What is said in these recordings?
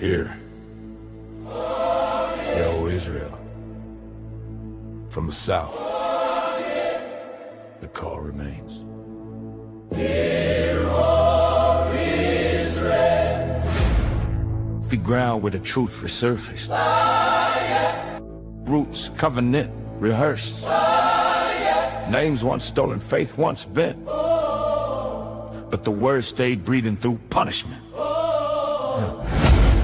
Hear, O Israel, from the south, the call remains. Hear, O Israel, be ground where the truth resurfaced. Roots, covenant, rehearsed. Names once stolen, faith once bent. But the word stayed breathing through punishment.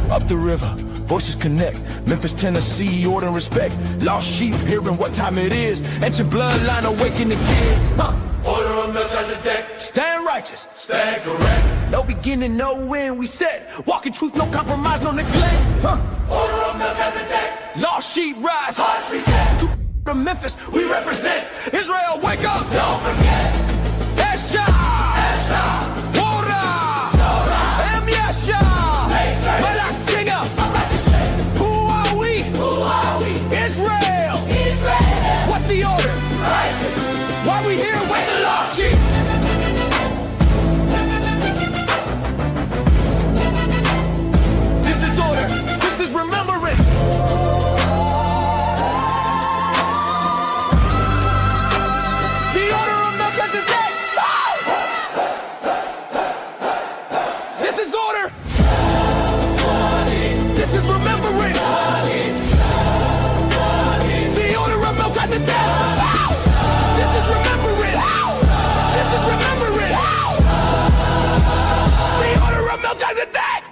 Up the river, voices connect. Memphis, Tennessee, order and respect. Lost sheep hearing what time it is. Ancient bloodline awakening kids. Order of Melchizedek. Stand righteous, Stand correct. no beginning, no end. We said, walk in truth, no compromise, no neglect. Order of Melchizedek. Lost sheep rise. Hearts reset. To Memphis, We represent. Israel, wake up. Don't forget. Esha, Esha. Ora, Em Yasha, Malak Tinga. Who are we? Who are we? Israel. Israel. What's the order? Righteous. Why we here with the lost sheep? This is order. This is remembrance. The order of Melchizedek. This is order. This is remembrance. The order of Melchizedek. This is remembrance. This is remembrance. The order of Melchizedek.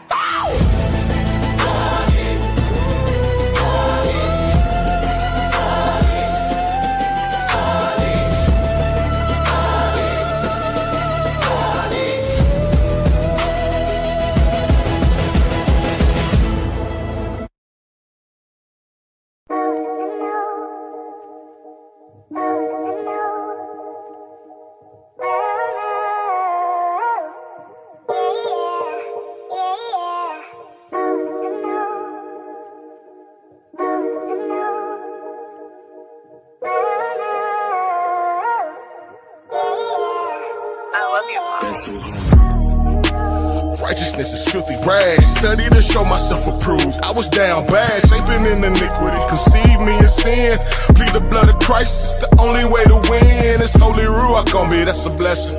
Righteousness is filthy rags. Study to show myself approved. I was down bad, shaping in iniquity. Conceive me in sin. Plead the blood of Christ. It's the only way to win. It's holy ruach on me. That's a blessing.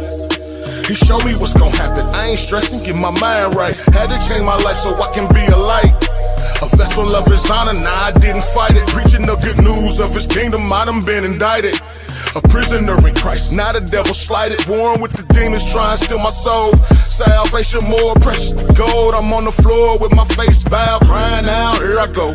He showed me what's gonna happen. I ain't stressing. Get my mind right. Had to change my life so I can be a light. A vessel of his honor. Nah, I didn't fight it. Preaching the good news of his kingdom. I done been indicted. A prisoner in Christ, not a devil slighted. Warring with the demons, trying to steal my soul. Salvation more precious than gold. I'm on the floor with my face bowed, crying out, here I go.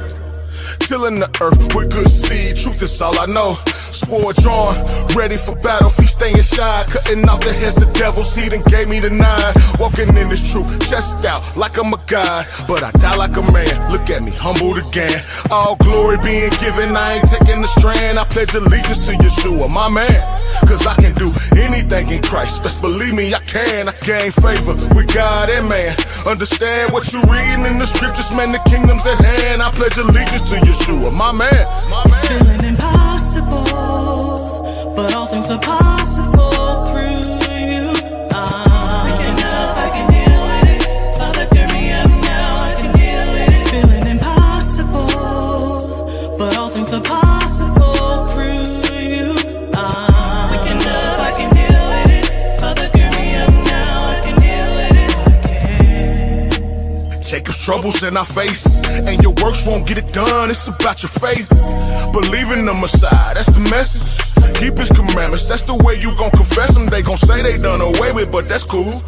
Tilling the earth with good seed, truth is all I know. Sword drawn, ready for battle, feet staying shy. Cutting off the heads of devils, he done gave me the 9. Walking in this truth, chest out like I'm a god. But I die like a man, look at me, humbled again. All glory being given, I ain't taking the strand. I pledge allegiance to Yeshua, my man. Cause I can do anything in Christ, best believe me I can. I gain favor with God and man. Understand what you reading in the scriptures, man, the kingdom's at hand. I pledge allegiance to Yeshua, my man. It's feeling impossible, but all things are possible through you. I can deal with it. Father, gird me up now, I can deal with it. It's feeling impossible, but all things are possible through you. I can deal with it. Father, gird me up now, I can deal with it. Jacob's troubles in our face, and your works won't get it done. It's about your faith. Believe in the Messiah, that's the message. Keep his commandments, that's the way you gon' confess them. They gon' say they done away with, but that's cool.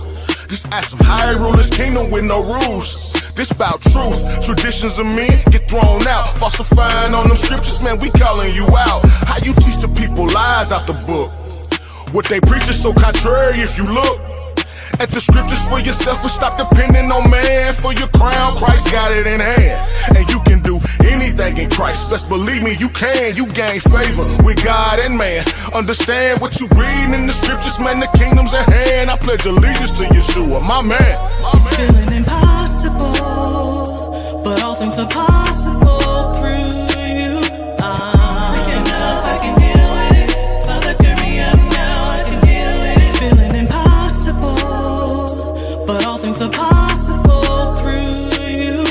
Just ask some high rulers, kingdom with no rules. This about truth, traditions of men get thrown out. Falsifying on them scriptures, man, we calling you out. How you teach the people lies out the book? What they preach is so contrary if you look at the scriptures for yourself and stop depending on man. For your crown, Christ got it in hand. And you can do anything in Christ. Best believe me, you can. You gain favor with God and man. Understand what you read in the scriptures, man, the kingdom's at hand. I pledge allegiance to Yeshua, my man. It's feeling impossible, but all things are possible through you. I can deal with it. Father, gird me up now, I can deal with it. It's feeling impossible, but all things are possible through you.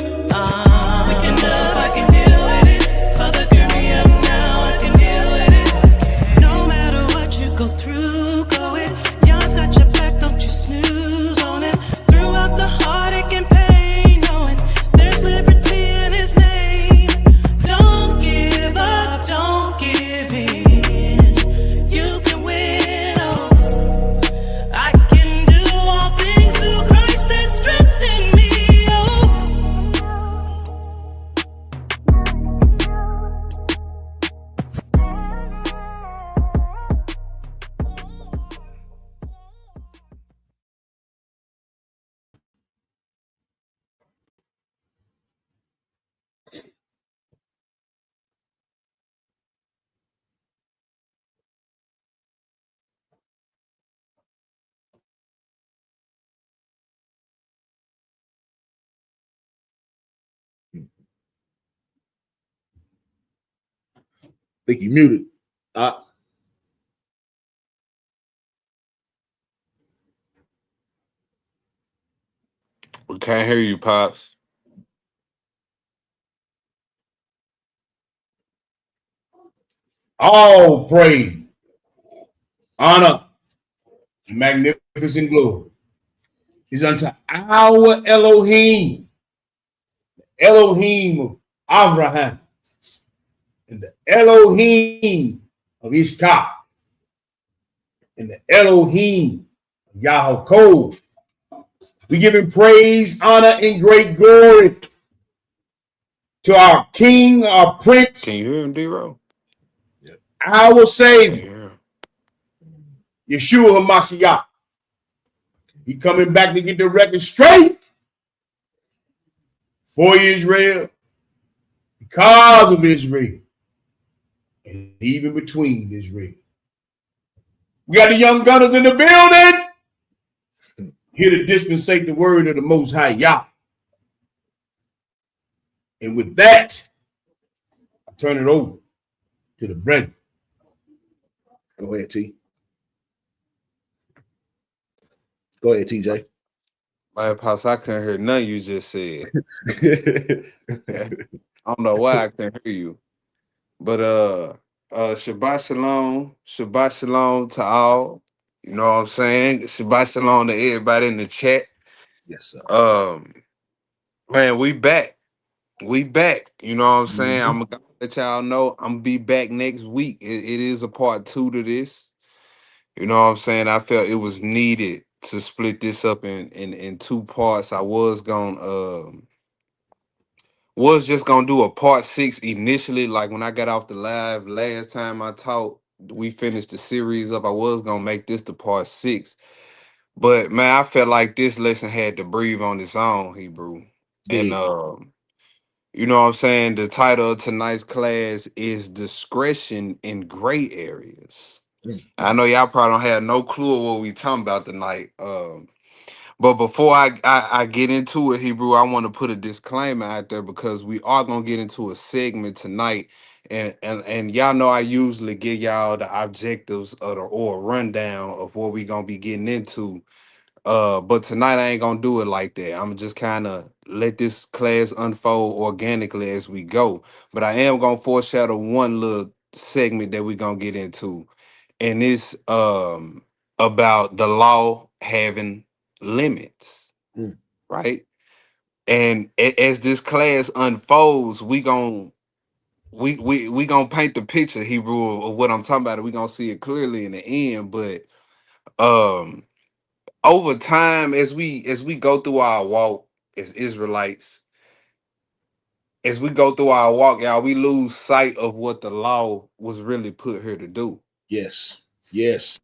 Think you muted. Uh, We can't hear you, Pops. all praise, honor, and magnificent glory is unto our Elohim, Elohim of Abraham, and the Elohim of Ishak, and the Elohim of Yaakov. We give him praise, honor, and great glory to our King, our Can Prince, you hear him, D-Row? our Can't Savior, hear him. Yeshua HaMashiach. He coming back to get the record straight for Israel, because of Israel, and even between Israel. We got the young gunners in the building, here to dispensate the word of the Most High Yah. And with that, I turn it over to the brethren. Go ahead, T. Go ahead, TJ. My Pops, I couldn't hear nothing you just said. I don't know why I couldn't hear you. But Shabbat Shalom to all. You know what I'm saying? Shabbat Shalom to everybody in the chat. Yes, sir. Man, we back. We back. You know what I'm saying? Mhm. I'm gonna let y'all know I'm gonna be back next week. It is a part 2 to this. You know what I'm saying? I felt it was needed to split this up in 2 parts. I was just gonna do a part 6 initially. Like when I got off the live last time I talked, we finished the series up. I was gonna make this the part 6. But man, I felt like this lesson had to breathe on its own, Hebrew. And Dig. you know what I'm saying? The title of tonight's class is Discretion in Gray Areas. Mm. I know y'all probably don't have no clue of what we talking about tonight. But before I get into it, Hebrew, I want to put a disclaimer out there because we are gonna get into a segment tonight, and y'all know I usually give y'all the objectives of or a rundown of what we gonna be getting into. But tonight I ain't gonna do it like that. I'm just kind of let this class unfold organically as we go. But I am gonna foreshadow one little segment that we gonna get into, and it's about the law having limits, Mm. right? And as this class unfolds, we gonna paint the picture, Hebrew, of what I'm talking about. We gonna see it clearly in the end, but um over time as we go through our walk as Israelites, as we go through our walk, y'all, we lose sight of what the law was really put here to do. Yes. Yes.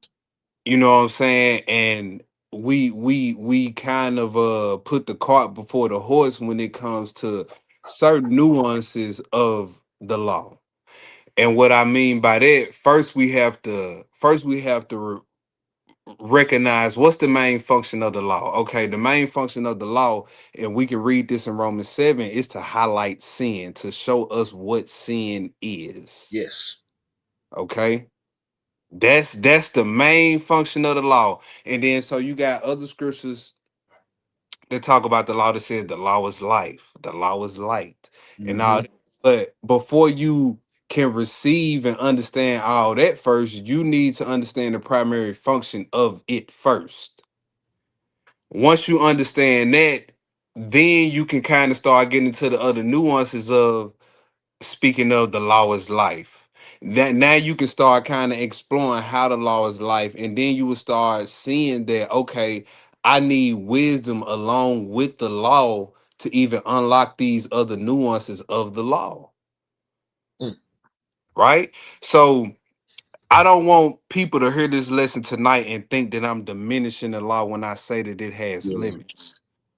You know what I'm saying? And we kind of put the cart before the horse when it comes to certain nuances of the law. And what I mean by that, first we have to recognize what's the main function of the law. Okay, the main function of the law, and we can read this in Romans 7, is to highlight sin, to show us what sin is. Yes. Okay, that's the main function of the law. And then so you got other scriptures that talk about the law that says the law is life, the law is light, and all Mm-hmm. that. But before you can receive and understand all that first, you need to understand the primary function of it first. Once you understand that, then you can kind of start getting into the other nuances of speaking of the law is life. That now you can start kind of exploring how the law is life, and then you will start seeing that okay, I need wisdom along with the law to even unlock these other nuances of the law, Mm. right? So I don't want people to hear this lesson tonight and think that I'm diminishing the law when I say that it has Yeah. limits.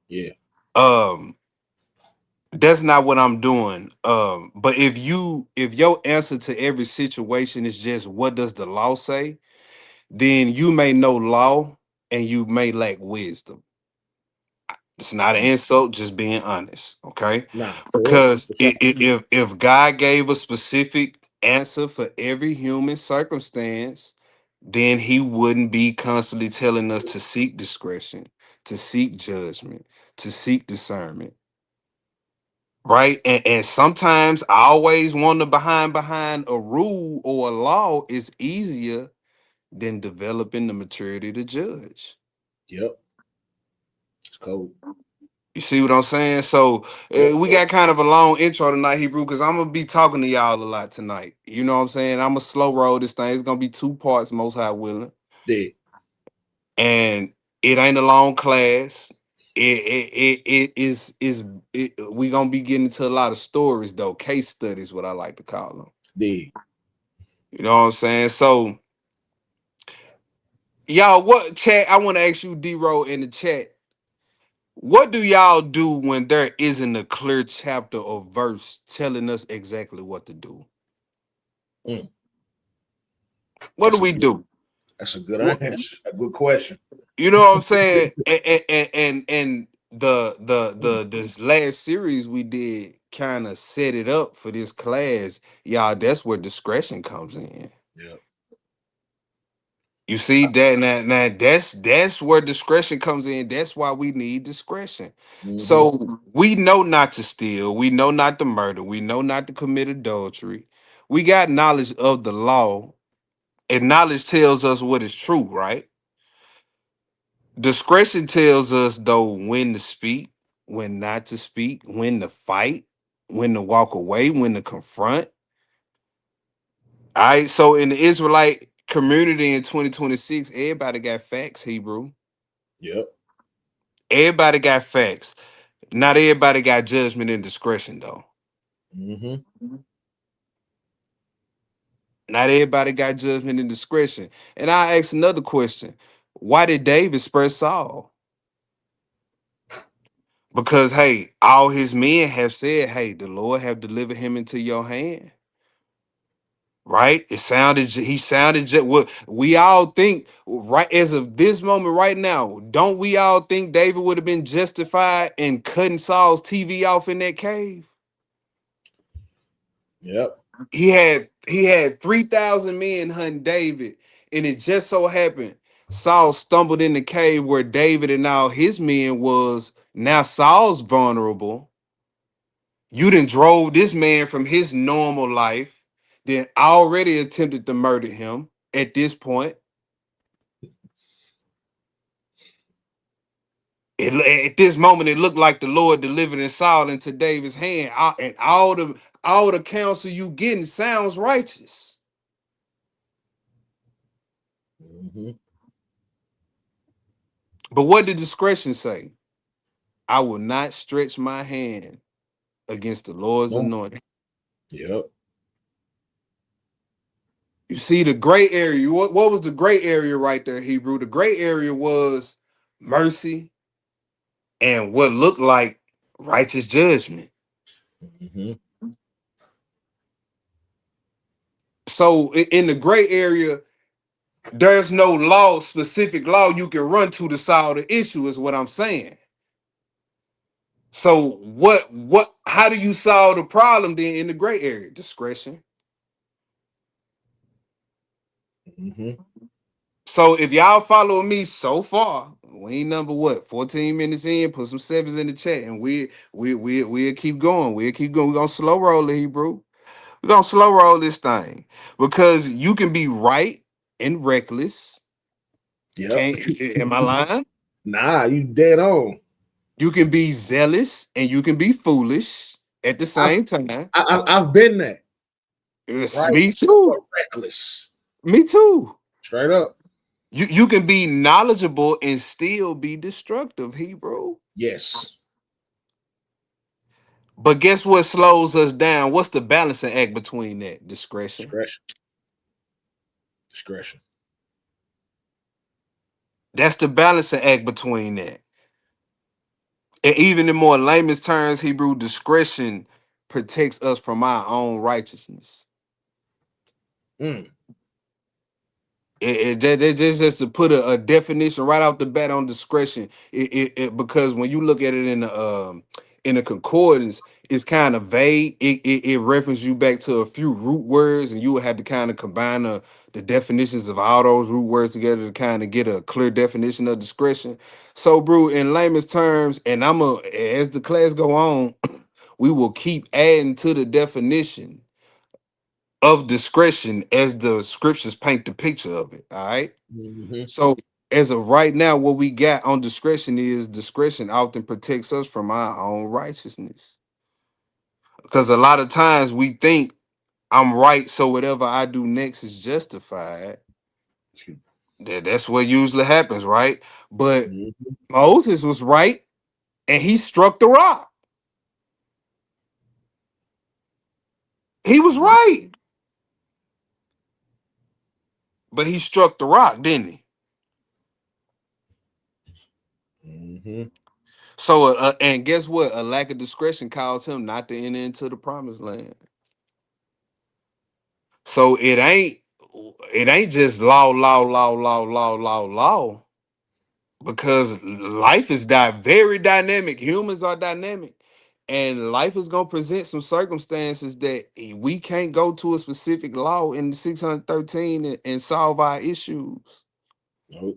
Yeah. Um, that's not what I'm doing. But if your answer to every situation is just what does the law say, then you may know law and you may lack wisdom. It's not an insult, just being honest, okay? Nah, for Because sure. if God gave a specific answer for every human circumstance, then he wouldn't be constantly telling us to seek discretion, to seek judgment, to seek discernment. Right. And sometimes I always want to behind a rule or a law is easier than developing the maturity to judge. Yep. It's cold. You see what I'm saying? So Yep. we got kind of a long intro tonight, Hebrew, because I'm gonna be talking to y'all a lot tonight. You know what I'm saying? I'm gonna slow roll this thing. It's gonna be 2 parts, most high willing, Dead. and it ain't a long class. We gonna be getting into a lot of stories though, case studies, what I like to call them. Dead. You know what I'm saying? So y'all, what chat? I want to ask you, D-Roll, in the chat. What do y'all do when there isn't a clear chapter or verse telling us exactly what to do? Mm. What do we do? That's a good What- answer. A good question. You know what I'm saying? And the this last series we did kind of set it up for this class, y'all. That's where discretion comes in. Yeah. You see that now that's where discretion comes in. That's why we need discretion. So we know not to steal, we know not to murder, we know not to commit adultery. We got knowledge of the law, and knowledge tells us what is true, right? Discretion tells us though when to speak, when not to speak, when to fight, when to walk away, when to confront. All right, so in the Israelite community in 2026, everybody got facts, Hebrew. Yep. Everybody got facts. Not everybody got judgment and discretion, though. Mm-hmm. Not everybody got judgment and discretion. And I ask another question: why did David spare Saul? Because hey, all his men have said, "Hey, the Lord have delivered him into your hand." Right? He sounded just what we all think. Right as of this moment, right now, don't we all think David would have been justified in cutting Saul's TV off in that cave? Yep. He had 3,000 men hunting David, and it just so happened Saul stumbled in the cave where David and all his men was. Now Saul's vulnerable. You done drove this man from his normal life, then already attempted to murder him at this point. At this moment, it looked like the Lord delivered Saul into David's hand, and all the counsel you getting sounds righteous. Mm-hmm. But what did discretion say? I will not stretch my hand against the Lord's No. anointing. Yep. You see the gray area. What was the gray area right there, Hebrew? The gray area was mercy and what looked like righteous judgment. Mm-hmm. So in the gray area, there's no law, specific law you can run to solve the issue, is what I'm saying. So how do you solve the problem then in the gray area? Discretion. Mm-hmm. So if y'all follow me so far, we ain't number what 14 minutes in. Put some sevens in the chat, and we'll keep going. We'll keep going. We're gonna slow roll it, Hebrew. We're gonna slow roll this thing because you can be right and reckless. Yep. Can't am I lying? Nah, you dead on. You can be zealous and you can be foolish at the same time. I've been there. Yes, Right. me too. Reckless. Me too. Straight up. You can be knowledgeable and still be destructive, Hebrew. Yes. But guess what slows us down? What's the balancing act between that? Discretion. Discretion. Discretion. That's the balancing act between that. And even in more layman's terms, Hebrew, discretion protects us from our own righteousness. Mm. That just to put a definition right off the bat on discretion. Because when you look at it in a concordance is kind of vague. It references you back to a few root words, and you would have to kind of combine the definitions of all those root words together to kind of get a clear definition of discretion. So, bro, in layman's terms, and as the class go on, we will keep adding to the definition of discretion as the scriptures paint the picture of it. All right. Mm-hmm. So as of right now, what we got on discretion is discretion often protects us from our own righteousness. Because a lot of times we think I'm right, so whatever I do next is justified. That's what usually happens, right? But Mm-hmm. Moses was right, and he struck the rock. He was right, but he struck the rock, didn't he? Mm-hmm. So, and guess what? A lack of discretion caused him not to enter into the promised land. So it ain't just law, because life is very dynamic. Humans are dynamic, and life is gonna present some circumstances that we can't go to a specific law in the 613 and solve our issues. Oh,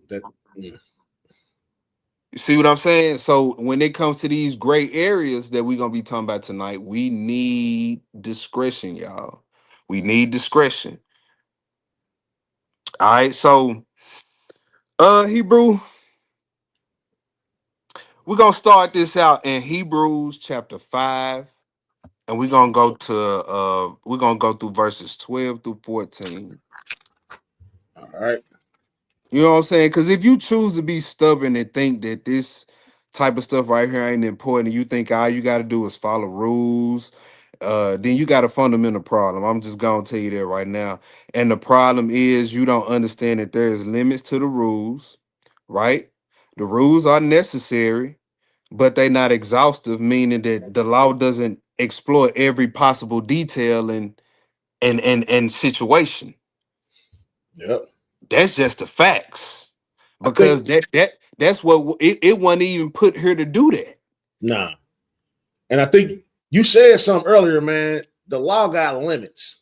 mm. You see what I'm saying? So when it comes to these gray areas that we're gonna be talking about tonight, we need discretion, y'all. We need discretion. All right, so Hebrew, we're gonna start this out in Hebrews chapter 5, and we're gonna go through verses 12 through 14. All right. You know what I'm saying? Because if you choose to be stubborn and think that this type of stuff right here ain't important, and you think all you got to do is follow rules, then you got a fundamental problem. I'm just gonna tell you that right now. And the problem is you don't understand that there is limits to the rules, right? The rules are necessary, but they're not exhaustive, meaning that the law doesn't explore every possible detail and situation. Yep. That's just the facts. I Because think that's what it wasn't even put here to do that. nah. And I think you said something earlier, man. The law got limits.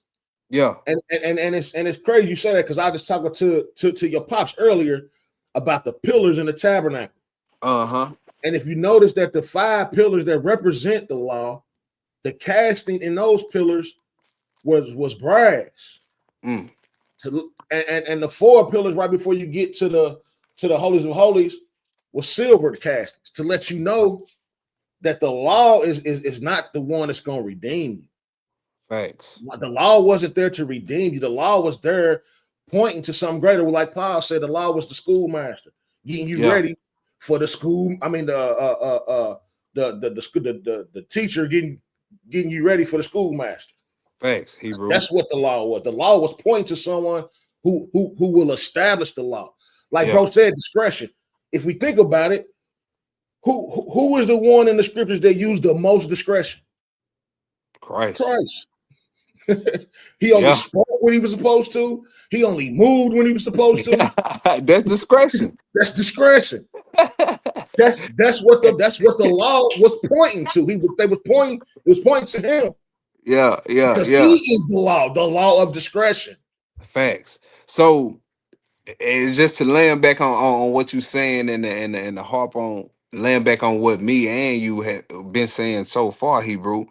Yeah. And it's crazy you say that because I was talking to your pops earlier about the pillars in the tabernacle. Uh-huh. And if you notice that the 5 pillars that represent the law, the casting in those pillars was brass. Mm. And the 4 pillars right before you get to the holies of holies was silver castings to let you know that the law is not the one that's going to redeem you. Facts. The law wasn't there to redeem you. The law was there pointing to something greater. Like Paul said, the law was the schoolmaster getting you ready for the school. I mean, the teacher getting you ready for the schoolmaster. Facts, Hebrew. That's what the law was. The law was pointing to someone who will establish the law. Like bro said, discretion. If we think about it, who is the one in the scriptures that used the most discretion? Christ. He only spoke when he was supposed to. He only moved when he was supposed to. That's discretion. That's discretion. That's what the law was pointing to. It was pointing to him. Yeah. Because he is the law of discretion. Facts. So it's just to land back on what you're saying and the harp on land back on what me and you have been saying so far, Hebrew.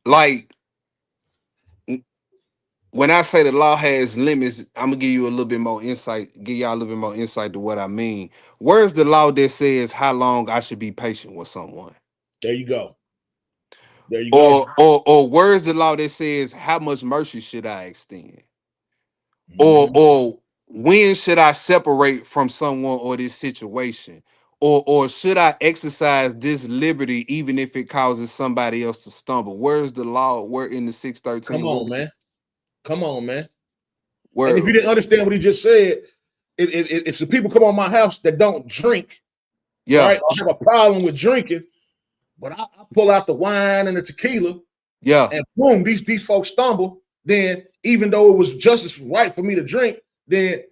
Like when I say the law has limits, I'm gonna give you a little bit more insight, give y'all a little bit more insight to what I mean. Where's the law that says how long I should be patient with someone? There you go. Go. Or where's the law that says how much mercy should I extend? Or when should I separate from someone or this situation? Or should I exercise this liberty even if it causes somebody else to stumble? Where's the law? Where in the 613? Come on, man. Where, and if you didn't understand what he just said, if some people come on my house that don't drink, right, I have a problem with drinking, but I pull out the wine and the tequila, and boom, these folks stumble. Then even though it was just as right for me to drink, then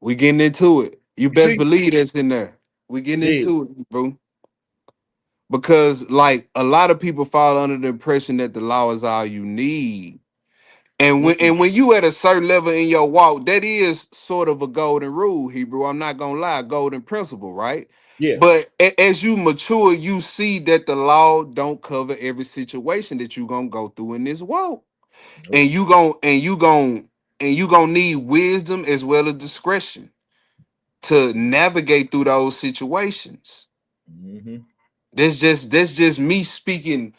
we getting into it. You best believe that's in there. We getting into it, bro. because like a lot of people fall under the impression that the law is all you need. And when you at a certain level in your walk, that is sort of a golden rule, Hebrew. I'm not gonna lie, golden principle, right? Yeah. But as you mature, you see that the law don't cover every situation that you gonna go through in this walk, Nope. and you gonna need wisdom as well as discretion to navigate through those situations. Mm-hmm. That's just me speaking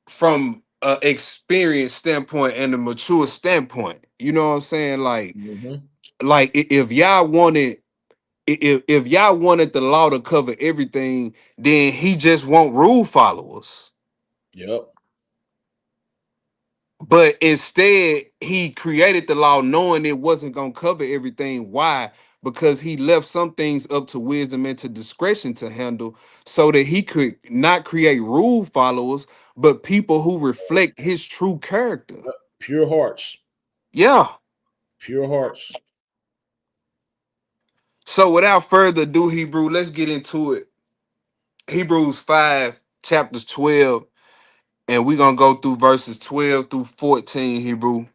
from a experience standpoint and a mature standpoint. You know what I'm saying? Mm-hmm. If y'all wanted if y'all wanted the law to cover everything, then he just want rule followers. Yep. But instead, he created the law knowing it wasn't gonna cover everything. Why? Because he left some things up to wisdom and to discretion to handle, so that he could not create rule followers, but people who reflect his true character. Pure hearts. Yeah. Pure hearts. So without further ado, Hebrew, let's get into it. Hebrews 5, chapters 12, and we're gonna go through verses 12 through 14, Hebrew.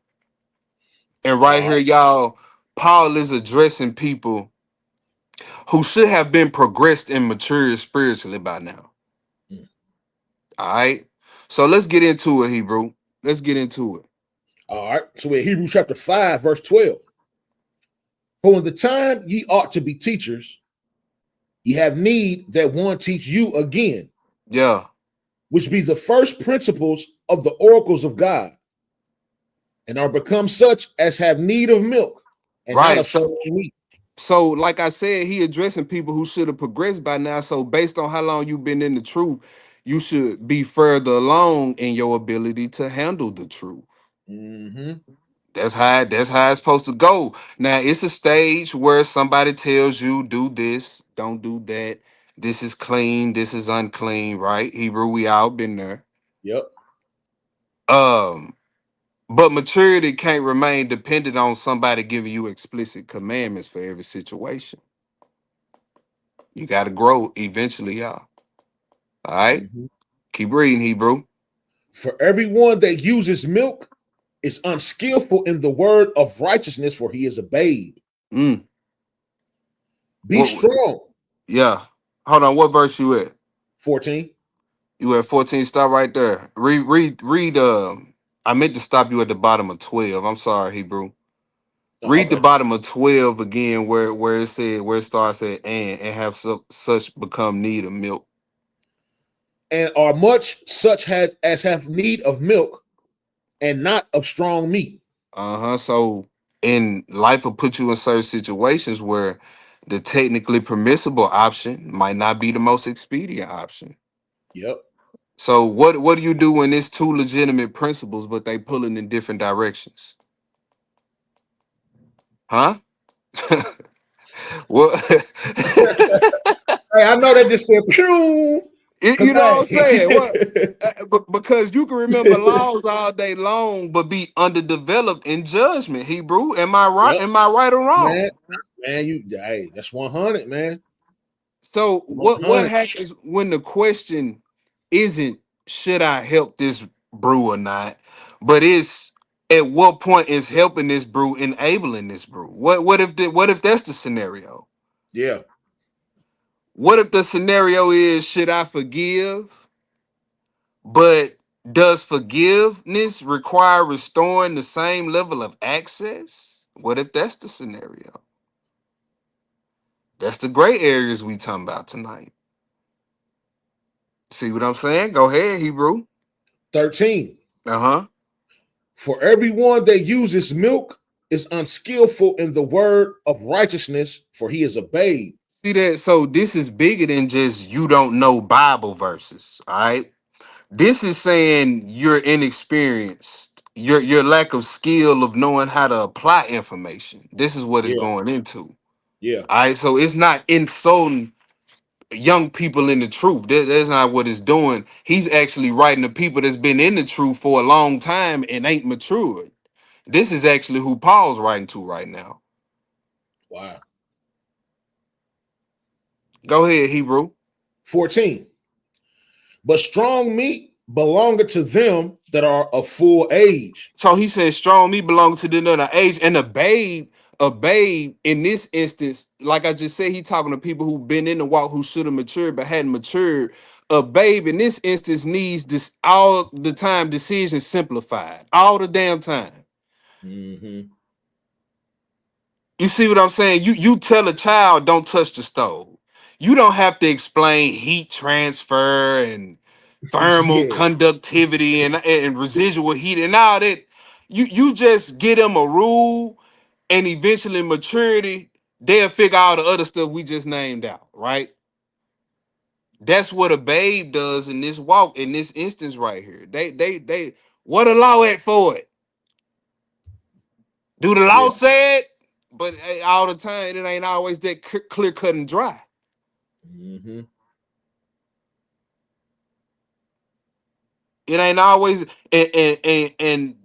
And right All here, right. y'all, Paul is addressing people who should have been progressed and matured spiritually by now. Mm. All right. So let's get into it, Hebrew. Let's get into it. All right. So in Hebrews chapter 5, verse 12. For in the time ye ought to be teachers, ye have need that one teach you again, Yeah. which be the first principles of the oracles of God, and are become such as have need of milk and not Right. of strong meat. So, like I said, he addressing people who should have progressed by now. So, based on how long you've been in the truth, you should be further along in your ability to handle the truth. Mm-hmm. That's how it's supposed to go. Now, it's a stage where somebody tells you, do this, don't do that. This is clean, this is unclean, right? Hebrew, we all been there. Yep. Um, but maturity can't remain dependent on somebody giving you explicit commandments for every situation. You got to grow eventually, y'all. All right. Mm-hmm. Keep reading, Hebrew. For everyone that uses milk is unskillful in the word of righteousness, for he is a babe. Mm. Be What? strong. Yeah. Hold on. What verse you at? 14. You at 14. Stop right there. Read. I meant to stop you at the bottom of 12. I'm sorry, Hebrew. Oh, Read the okay. bottom of 12 again, where it starts at and have such become need of milk. And are much such as have need of milk and not of strong meat. Uh-huh. So in life will put you in certain situations where the technically permissible option might not be the most expedient option. Yep. So what do you do when it's two legitimate principles, but they pulling in different directions? Huh? What? Hey, I know that just said pew. Cause You know what I'm saying? What? hey. Because you can remember laws all day long, but be underdeveloped in judgment. Hebrew, am I right? Yep. Am I right or Man, wrong? man, hey, that's 100, man. So what 100. happens when the question isn't should I help this brew or not, but it's at what point is helping this brew enabling this brew? What if that's the scenario? Yeah. What if the scenario is should I forgive, but does forgiveness require restoring the same level of access? What if that's the scenario? That's the gray areas we talking about tonight. See what I'm saying? Go ahead, Hebrew. 13. Uh-huh. For everyone that uses milk is unskillful in the word of righteousness, for he is a babe. See that? So this is bigger than just you don't know Bible verses. All right. This is saying you're inexperienced. Your lack of skill of knowing how to apply information. This is what it's Yeah. going into. Yeah. All right. So it's not insulting young people in the truth. That's not what it's doing. He's actually writing to people that's been in the truth for a long time and ain't matured. This is actually who Paul's writing to right now. Wow. Go ahead, Hebrew. 14. but strong meat belongeth to them that are of full age. So he said, strong meat belongs to the other age. And a babe in this instance, like I just said, he talking to people who've been in the walk who should have matured but hadn't matured. A babe in this instance needs this all the time decisions simplified. All the damn time. Mm-hmm. You see what I'm saying? You tell a child don't touch the stove. You don't have to explain heat transfer and thermal Yeah, conductivity and residual heat and all that. You just get them a rule, and eventually maturity, they'll figure out the other stuff we just named out, right? That's what a babe does in this walk, in this instance right here. They what a law at for it. Do the law yeah. say it? But all the time, it ain't always that clear cut and dry. Mm-hmm. It ain't always and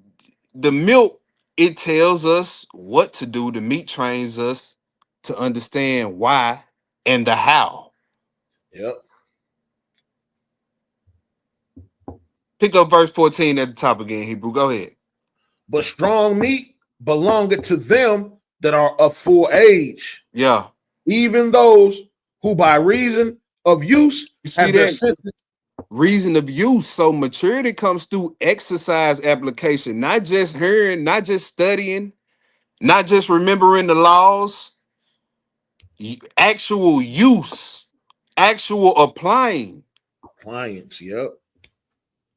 the milk, it tells us what to do. The meat trains us to understand why and the how. Yep. Pick up verse 14 at the top again, Hebrew. Go ahead. But strong meat belongeth to them that are of full age, Yeah. even those who by reason of use You see have their that? senses. Reason of use. So maturity comes through exercise application, not just hearing, not just studying, not just remembering the laws, actual use, actual applying. Clients. Yep.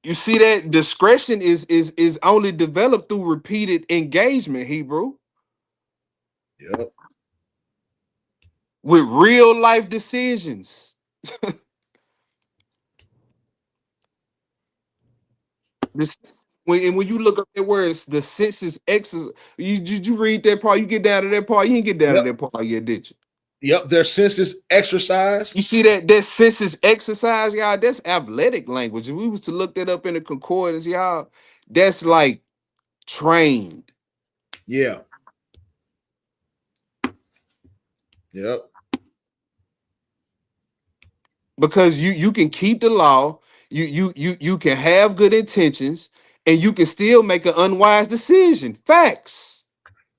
You see that discretion is only developed through repeated engagement, Hebrew, Yep. with real life decisions. This when you look up that words, the senses exercise. You read that part? You get down to that part? You didn't get down to Yep. that part yet, did you? Yep. Their senses exercised. You see that senses exercise, y'all? That's athletic language. If we was to look that up in the concordance, y'all, that's like trained. Yeah. Yep. Because you can keep the law, you can have good intentions, and you can still make an unwise decision. Facts.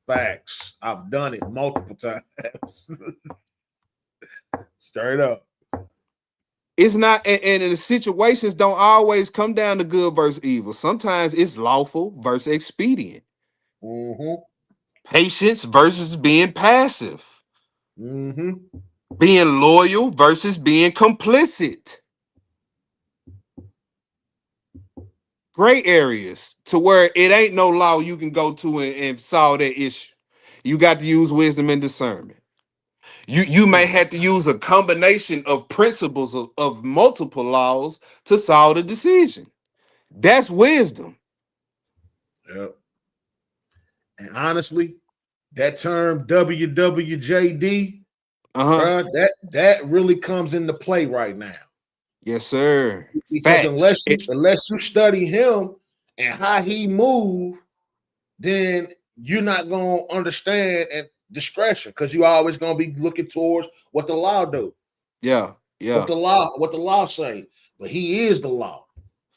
Facts. I've done it multiple times. Straight up. It's not, and the situations don't always come down to good versus evil. Sometimes it's lawful versus expedient. Mm-hmm. Patience versus being passive. Mm-hmm. Being loyal versus being complicit. Gray areas to where it ain't no law you can go to and solve that issue. You got to use wisdom and discernment. You may have to use a combination of principles of multiple laws to solve the decision. That's wisdom. Yep. And honestly, that term WWJD, Uh-huh. bro, that really comes into play right now. Yes, sir. Because Facts. unless you study him and how he move, then you're not gonna understand and discretion because you always gonna be looking towards what the law do, Yeah, yeah. what the law say. But he is the law.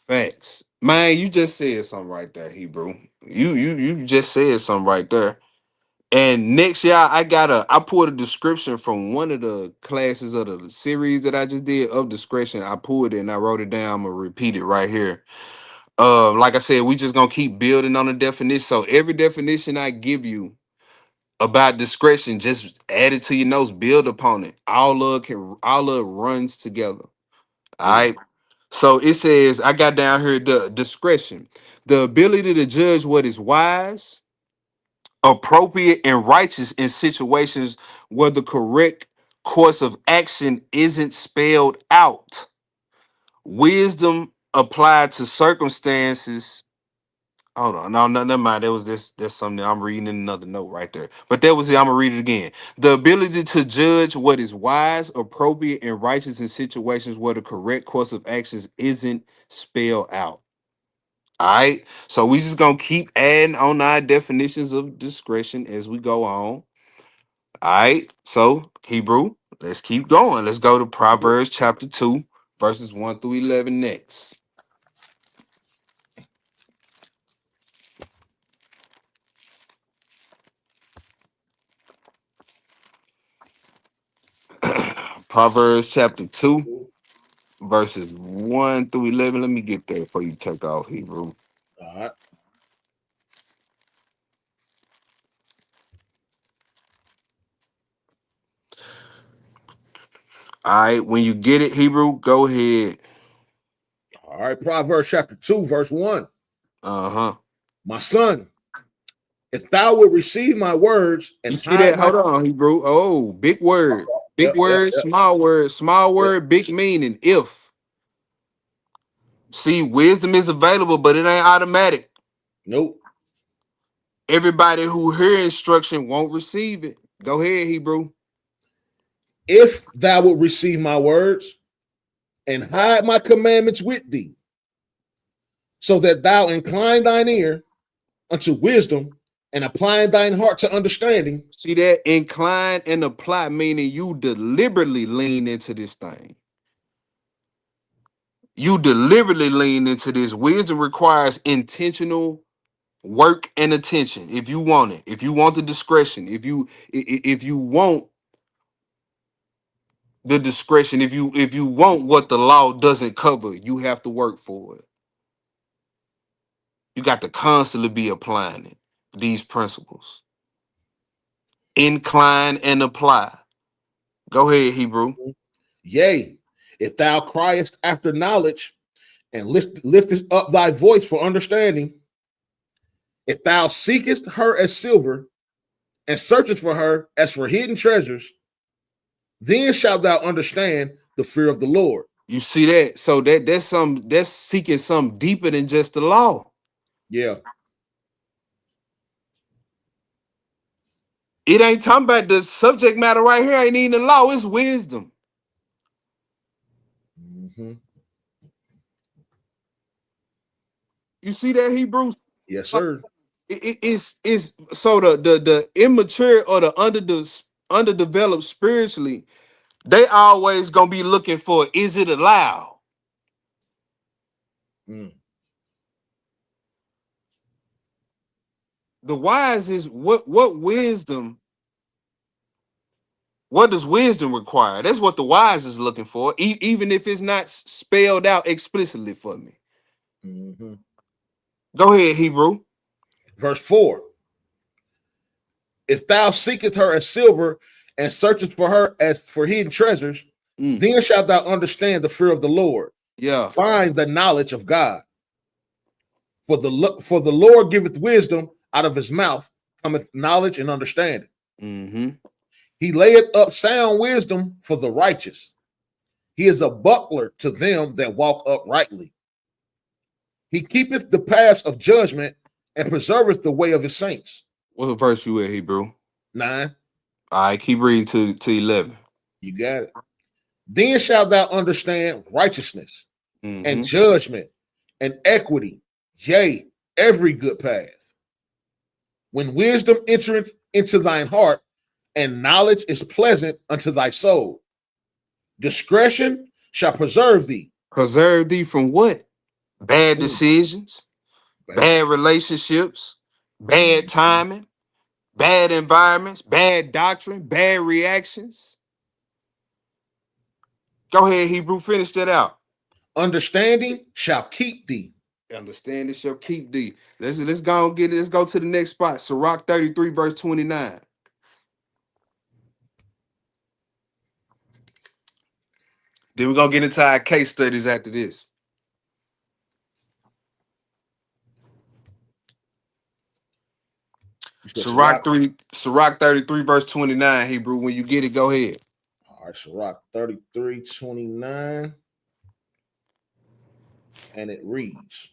Facts. Man, you just said something right there, Hebrew. You just said something right there. And next year, I pulled a description from one of the classes of the series that I just did of discretion. I pulled it and I wrote it down. I'm gonna repeat it right here. Like I said, we just gonna keep building on the definition. So every definition I give you about discretion, just add it to your notes, build upon it. All of it runs together. All Yeah. right. So it says, I got down here the discretion, the ability to judge what is wise, appropriate, and righteous in situations where the correct course of action isn't spelled out. Wisdom applied to circumstances. Hold on, no, never mind. There was this. There's something I'm reading in another note right there. But that was it. I'm gonna read it again. The ability to judge what is wise, appropriate, and righteous in situations where the correct course of actions isn't spelled out. All right. So we just gonna keep adding on our definitions of discretion as we go on. All right. So Hebrew, let's keep going. Let's go to Proverbs chapter 2, verses 1 through 11 next. Proverbs chapter 2, verses 1 through 11. Let me get there before you take off, Hebrew. All right. All right, when you get it, Hebrew, go ahead. All right. Proverbs chapter 2, verse 1. Uh-huh. My son, if thou wilt receive my words You and see hide that? my Hold on, Hebrew. Oh, big word. yeah, Big word, small word, small yeah. word, big meaning. If. See, wisdom is available, but it ain't automatic. Nope. Everybody who hear instruction won't receive it. Go ahead, Hebrew. If thou wilt receive my words and hide my commandments with thee, so that thou incline thine ear unto wisdom and apply thine heart to understanding. See that? Incline and apply, meaning you deliberately lean into this thing. You deliberately lean into this. Wisdom requires intentional work and attention. If you want it, if you want the discretion, if you want the discretion, if you want what the law doesn't cover, you have to work for it. You got to constantly be applying it. These principles. Incline and apply. Go ahead, Hebrew. Yea, if thou criest after knowledge and liftest up thy voice for understanding, if thou seekest her as silver and searchest for her as for hidden treasures, then shalt thou understand the fear of the Lord. You see that? So that's seeking something deeper than just the law. Yeah. It ain't talking about the subject matter right here. Ain't even the law. It's wisdom. Mm-hmm. You see that, Hebrew? Yes, sir. It's so the immature or the underdeveloped spiritually, they always gonna be looking for, is it allowed? Mm. The wise is what wisdom, what does wisdom require? That's what the wise is looking for, even if it's not spelled out explicitly for me. Mm-hmm. Go ahead, Hebrew. Verse 4. If thou seekest her as silver and searchest for her as for hidden treasures, then shalt thou understand the fear of the Lord. Yeah. Find the knowledge of God. For the Lord giveth wisdom, out of his mouth cometh knowledge and understanding. Mm-hmm. He layeth up sound wisdom for the righteous. He is a buckler to them that walk uprightly. He keepeth the paths of judgment and preserveth the way of his saints. What verse you at, Hebrew? 9. All right, keep reading to 11. You got it. Then shalt thou understand righteousness and judgment and equity, yea, every good path. When wisdom entereth into thine heart, and knowledge is pleasant unto thy soul, discretion shall preserve thee. Preserve thee from what? Bad Mm. decisions, bad relationships, bad timing, bad environments, bad doctrine, bad reactions. Go ahead, Hebrew, finish that out. Understanding shall keep thee. Understanding shall keep thee. Let's go and get it. Let's go to the next spot. Sirach 33, verse 29. Then we're gonna get into our case studies after this. Sirach 33, verse 29, Hebrew. When you get it, go ahead. All right, Sirach 33, 29. And it reads,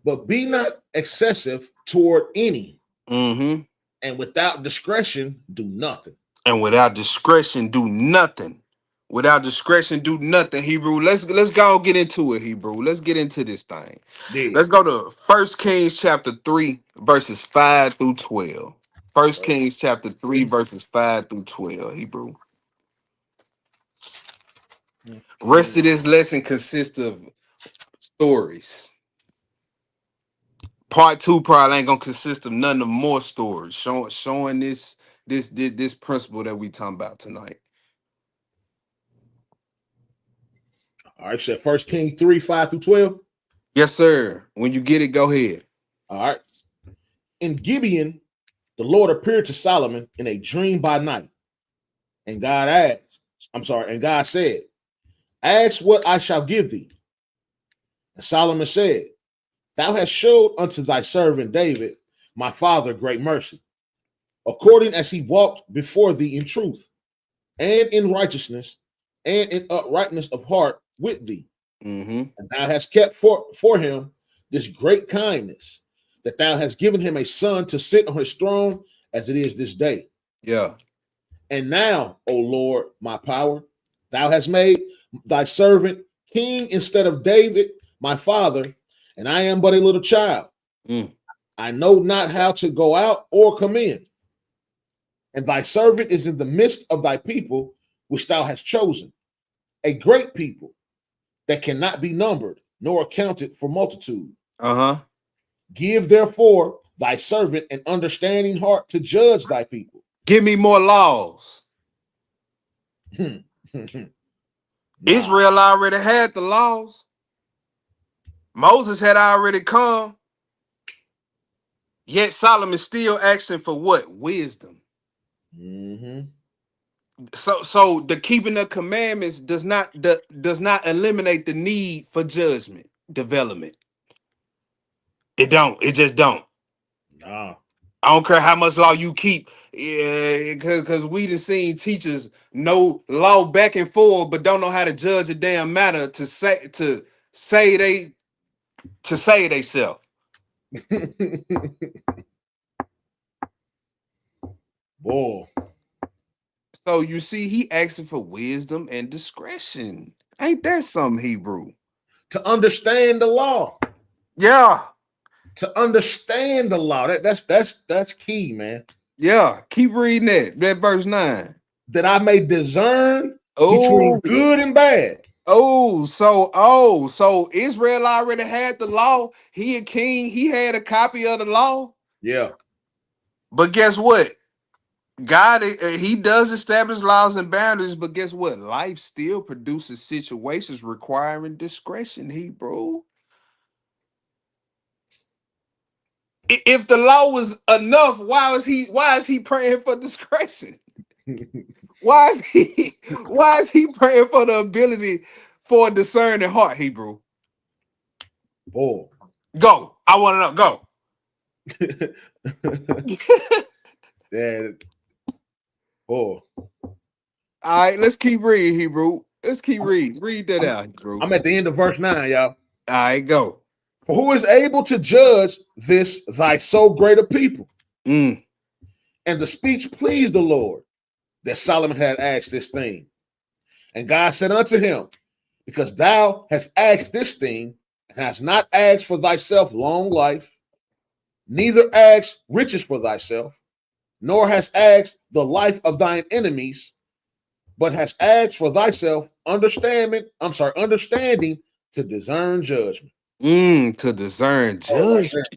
but be not excessive toward any, Mm-hmm. and without discretion do nothing. And without discretion, do nothing. Without discretion, do nothing, Hebrew. Let's go and get into it, Hebrew. Let's get into this thing. Yeah. Let's go to 1 Kings chapter 3, verses 5 through 12. 1 Kings chapter 3, verses 5 through 12, Hebrew. Rest of this lesson consists of stories. Part 2 probably ain't gonna consist of none of more stories showing this principle that we talking about tonight. All right, so 1 Kings 3, 5 through 12. Yes, sir. When you get it, go ahead. All right. In Gibeon, the Lord appeared to Solomon in a dream by night. And God said, ask what I shall give thee. And Solomon said, thou hast showed unto thy servant David, my father, great mercy, according as he walked before thee in truth, and in righteousness, and in uprightness of heart with thee. Mm-hmm. And thou hast kept for him this great kindness, that thou hast given him a son to sit on his throne as it is this day. Yeah. And now, O Lord, my power, thou hast made thy servant king instead of David, my father, and I am but a little child. I know not how to go out or come in. And thy servant is in the midst of thy people, which thou hast chosen, a great people that cannot be numbered nor accounted for multitude. Uh-huh. Give therefore thy servant an understanding heart to judge thy people. Give me more laws. Israel already had the laws. Moses had already come. Yet Solomon still asking for what? Wisdom. Mm-hmm. So the keeping of commandments does not eliminate the need for judgment, development. It don't. It just don't. Nah. I don't care how much law you keep. Yeah, because we done seen teachers know law back and forth, but don't know how to judge a damn matter to say they self. Boy. So you see, he asking for wisdom and discretion. Ain't that something, Hebrew? To understand the law. Yeah. To understand the law. That's key, man. Yeah. Keep reading that verse 9. That I may discern between good and bad. So Israel already had the law. He a king. He had a copy of the law. Yeah. But guess what? God, he does establish laws and boundaries, but guess what? Life still produces situations requiring discretion, Hebrew. If the law was enough, why is he praying for discretion? Why is he praying for the ability for a discerning heart, Hebrew? Boy. Go. I want to know. Go. Yeah. Boy. All right, let's keep reading, Hebrew. Let's keep reading. Read that out, Hebrew. I'm at the end of verse 9, y'all. All right, go. For who is able to judge this thy so great a people? And the speech pleased the Lord that Solomon had asked this thing. And God said unto him, because thou hast asked this thing, and hast not asked for thyself long life, neither asked riches for thyself, nor hast asked the life of thine enemies, but hast asked for thyself understanding to discern judgment. To discern judgment.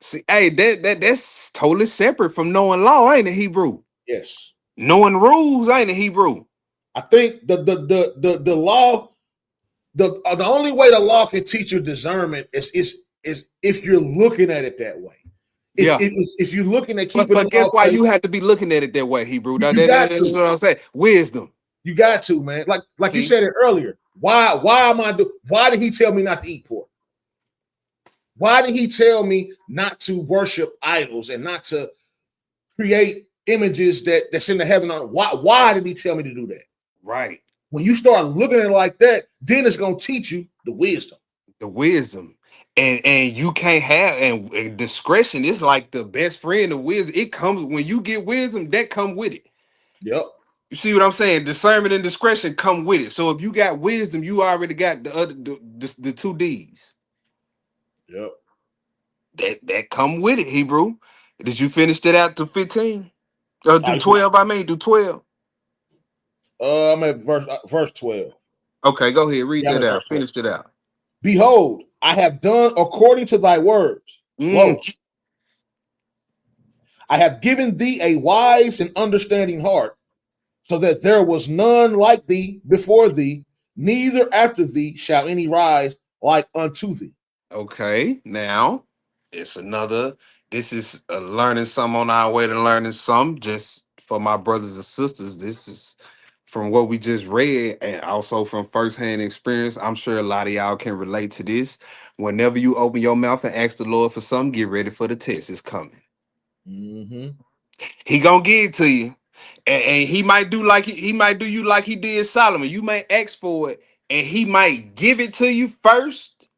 See, hey, that's totally separate from knowing law, ain't it, Hebrew? Yes. Knowing rules, ain't it, Hebrew? I think the law, the only way the law can teach you discernment is if you're looking at it that way. If you're looking at keeping, but guess why you have to be looking at it that way, Hebrew? That's what I'm saying. Wisdom. You got to, man. Like you said it earlier. Why did he tell me not to eat pork? Why did he tell me not to worship idols and not to create images that's in the heaven? Why did he tell me to do that? Right. When you start looking at it like that, then it's going to teach you the wisdom. The wisdom. And you can't have, and discretion is like the best friend of wisdom. It comes when you get wisdom, that come with it. Yep. You see what I'm saying? Discernment and discretion come with it. So if you got wisdom, you already got the two D's. Yep. That come with it, Hebrew. Did you finish that out to 15? Do 12, I mean, do 12. I'm at verse 12. Okay, go ahead. Read Yeah, I'm that at out. verse 12. Finish it out. Behold, I have done according to thy words. Mm. Lo, I have given thee a wise and understanding heart, so that there was none like thee before thee, neither after thee shall any rise like unto thee. Okay, now it's another. This is learning some on our way to learning some. Just for my brothers and sisters, this is from what we just read, and also from firsthand experience. I'm sure a lot of y'all can relate to this. Whenever you open your mouth and ask the Lord for something, get ready for the test. It's coming. Mm-hmm. He gonna give it to you, and he might do like he might do you like he did Solomon. You may ask for it, and he might give it to you first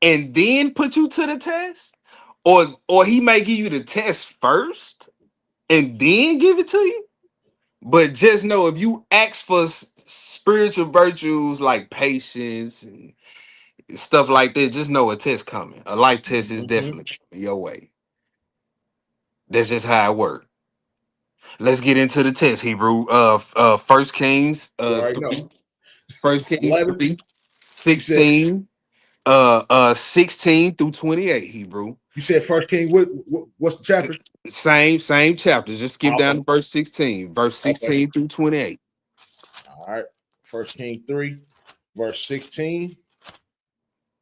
and then put you to the test, or he may give you the test first and then give it to you. But just know if you ask for spiritual virtues like patience and stuff like that, just know a test coming. A life test is Mm-hmm. definitely coming your way. That's just how it works. Let's get into the test, Hebrew. First Kings, You already know. 3, First Kings 11. 3, You said 16, 16 through 28, Hebrew. First King. What's the chapter? Same chapters. Just skip down Okay. to verse 16. Verse Okay. 16 through 28. All right. First King 3, verse 16.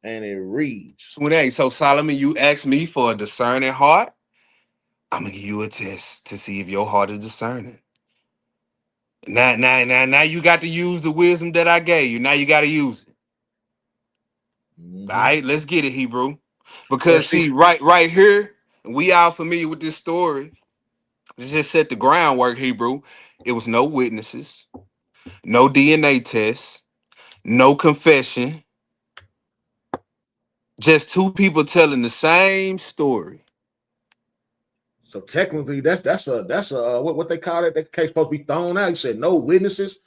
And it reads. 28. So Solomon, you asked me for a discerning heart. I'm gonna give you a test to see if your heart is discerning. Now you got to use the wisdom that I gave you. Now you got to use it. All Mm-hmm. right, let's get it, Hebrew. Because Verse see, 6. right here, we all familiar with this story. Just set the groundwork, Hebrew. It was no witnesses, no DNA tests, no confession, just two people telling the same story. So technically, that's a what they call it. That case supposed to be thrown out. He said no witnesses,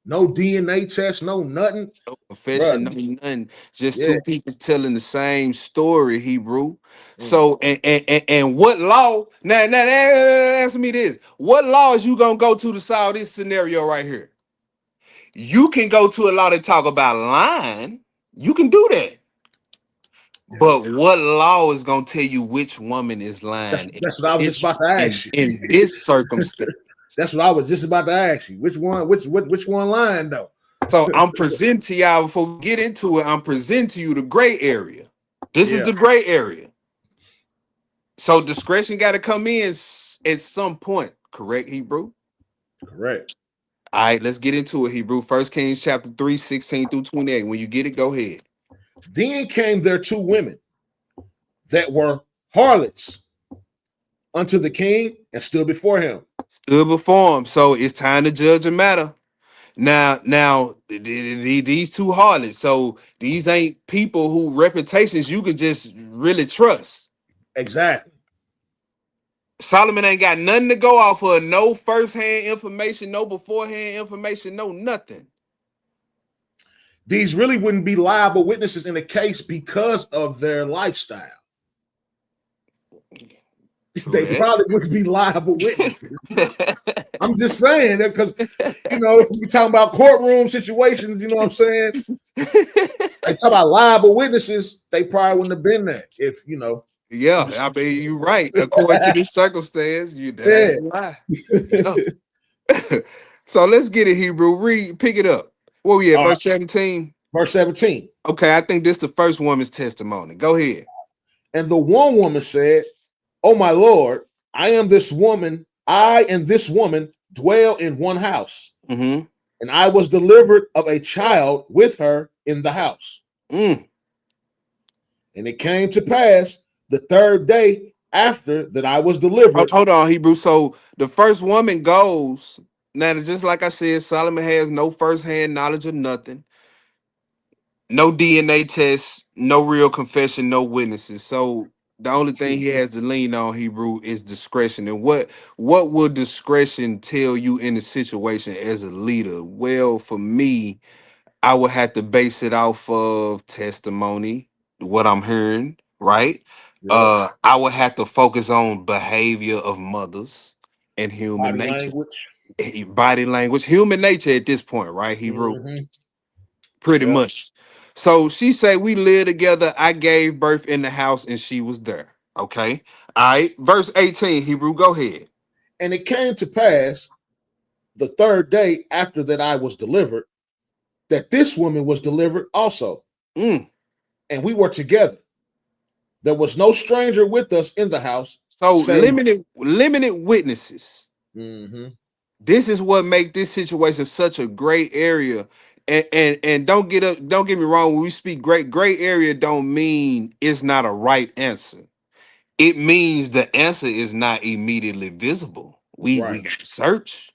no DNA test, no nothing, No bro. confession, no nothing. Just Yeah. two people telling the same story, Hebrew. Mm. So and what law? Now answer me this. What law is you gonna go to solve this scenario right here? You can go to a law that talk about lying. You can do that. But what law is gonna tell you which woman is lying That's what I was just about to in, ask you. in this circumstance? That's what I was just about to ask you. Which one? Which one lying though? So I'm presenting to y'all before we get into it. I'm presenting to you the gray area. This is Yeah. the gray area. So discretion got to come in at some point, correct, Hebrew? Correct. All right, let's get into it, Hebrew. First Kings chapter 3, 16 through 28. When you get it, go ahead. Then came there two women that were harlots unto the king and stood before him. Stood before him. So it's time to judge a matter. Now, these two harlots. So these ain't people who reputations you can just really trust. Exactly. Solomon ain't got nothing to go off of. No first-hand information, no beforehand information, no nothing. These really wouldn't be liable witnesses in the case because of their lifestyle. They probably wouldn't be liable witnesses. I'm just saying that because, if we talking about courtroom situations, you know what I'm saying? They talk about liable witnesses, they probably wouldn't have been there if. Yeah, I mean, you're right. According to this circumstance, that ain't a lie. Yeah. So let's get it, Hebrew. Pick it up. Where we at? Verse 17. Verse 17. Okay, I think this is the first woman's testimony. Go ahead. And the one woman said, "Oh my Lord, I and this woman dwell in one house, Mm-hmm. and I was delivered of a child with her in the house. Mm. And it came to pass the third day after that I was delivered." Hold on, Hebrew. So the first woman goes. Now, just like I said, Solomon has no first-hand knowledge of nothing. No DNA tests, no real confession, no witnesses. So the only thing he has to lean on, Hebrew, is discretion. And what will discretion tell you in the situation as a leader? Well, for me, I would have to base it off of testimony, what I'm hearing, right? Yep. I would have to focus on behavior of mothers and human Body nature. language. Body language, human nature at this point, right, Hebrew? Mhm. Pretty Yep. much. So she say we live together. I gave birth in the house and she was there. Okay. All right. Verse 18, Hebrew, go ahead. And it came to pass the third day after that I was delivered, that this woman was delivered also, Mm. and we were together. There was no stranger with us in the house, So save. limited witnesses. Mhm. This is what make this situation such a gray area. And don't get me wrong. When we speak gray area, don't mean it's not a right answer. It means the answer is not immediately visible. We Right. got to search.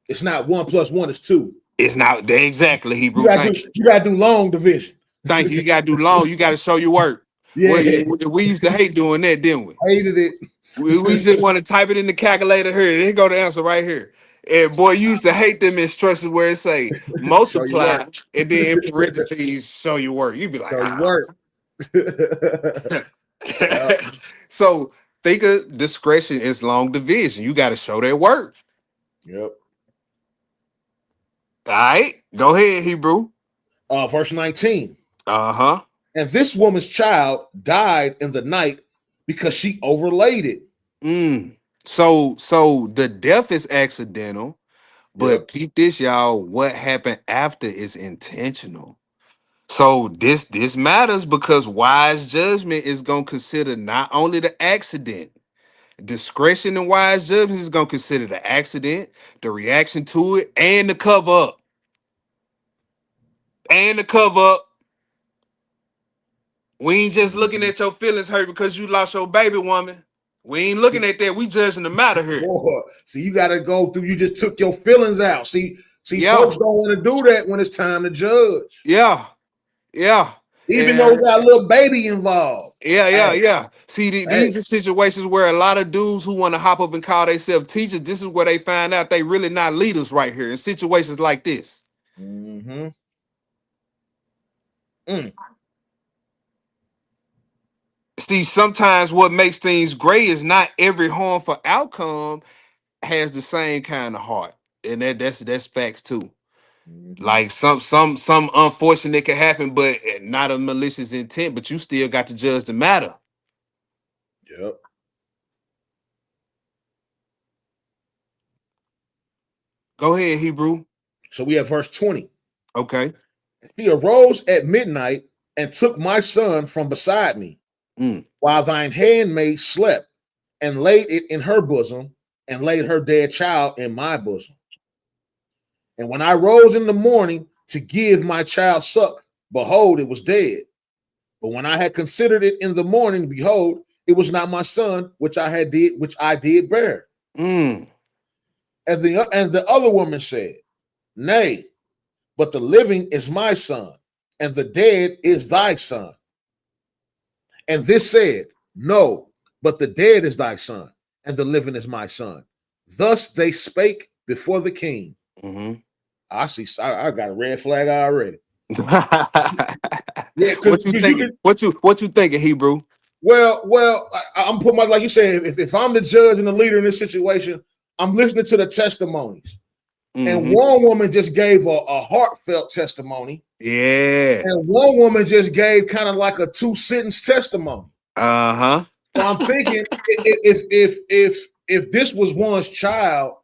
It's not 1 + 1 is 2. It's not there exactly, You Hebrew. gotta do, you gotta do long division. Thank you. You gotta do long. You gotta show your work. Well, Yeah, we used to hate doing that, didn't we? hated it. We just want to type it in the calculator here. Here go the answer right here. And boy, you used to hate them instructions where it say Show your multiply work. and then in parentheses show your work. You'd be like, Show your ah. work. Yep. So think of discretion is long division. You got to show that work. Yep. All right, go ahead, Hebrew. Verse 19. Uh-huh. And this woman's child died in the night because she overlaid it. So the death is accidental, but Yep. peep this, y'all. What happened after is intentional. So this matters because wise judgment is gonna consider not only the accident, discretion and wise judgment is gonna consider the accident, the reaction to it, and the cover up. And the cover up. We ain't just looking at your feelings hurt because you lost your baby woman. We ain't looking at that. We judging the matter here. Boy, see, you got to go through. You just took your feelings out. See, Yeah. folks don't want to do that when it's time to judge. Yeah. Even And though we got a little baby involved. yeah. See, Hey. these are situations where a lot of dudes who want to hop up and call themselves teachers, this is where they find out they really not leaders right here in situations like this. Mm-hmm. See, sometimes what makes things gray is not every harmful outcome has the same kind of heart, and that's facts too. Like some unfortunate can happen, but not a malicious intent. But you still got to judge the matter. Yep. Go ahead, Hebrew. So we have verse 20. Okay. He arose at midnight and took my son from beside me, while thine handmaid slept, and laid it in her bosom, and laid her dead child in my bosom. And when I rose in the morning to give my child suck, behold, it was dead. But when I had considered it in the morning, behold, it was not my son, which I did bear. Mm. And the other woman said, Nay, but the living is my son, and the dead is thy son. And this said, No, but the dead is thy son, and the living is my son. Thus they spake before the king. Mm-hmm. I see. I got a red flag already. Yeah, what you thinking? What you thinking, Hebrew? Well, I'm putting my, like you said, if I'm the judge and the leader in this situation, I'm listening to the testimonies. And one woman just gave a heartfelt testimony. Yeah. And one woman just gave kind of like a 2-sentence testimony. Uh-huh. So I'm thinking if this was one's child,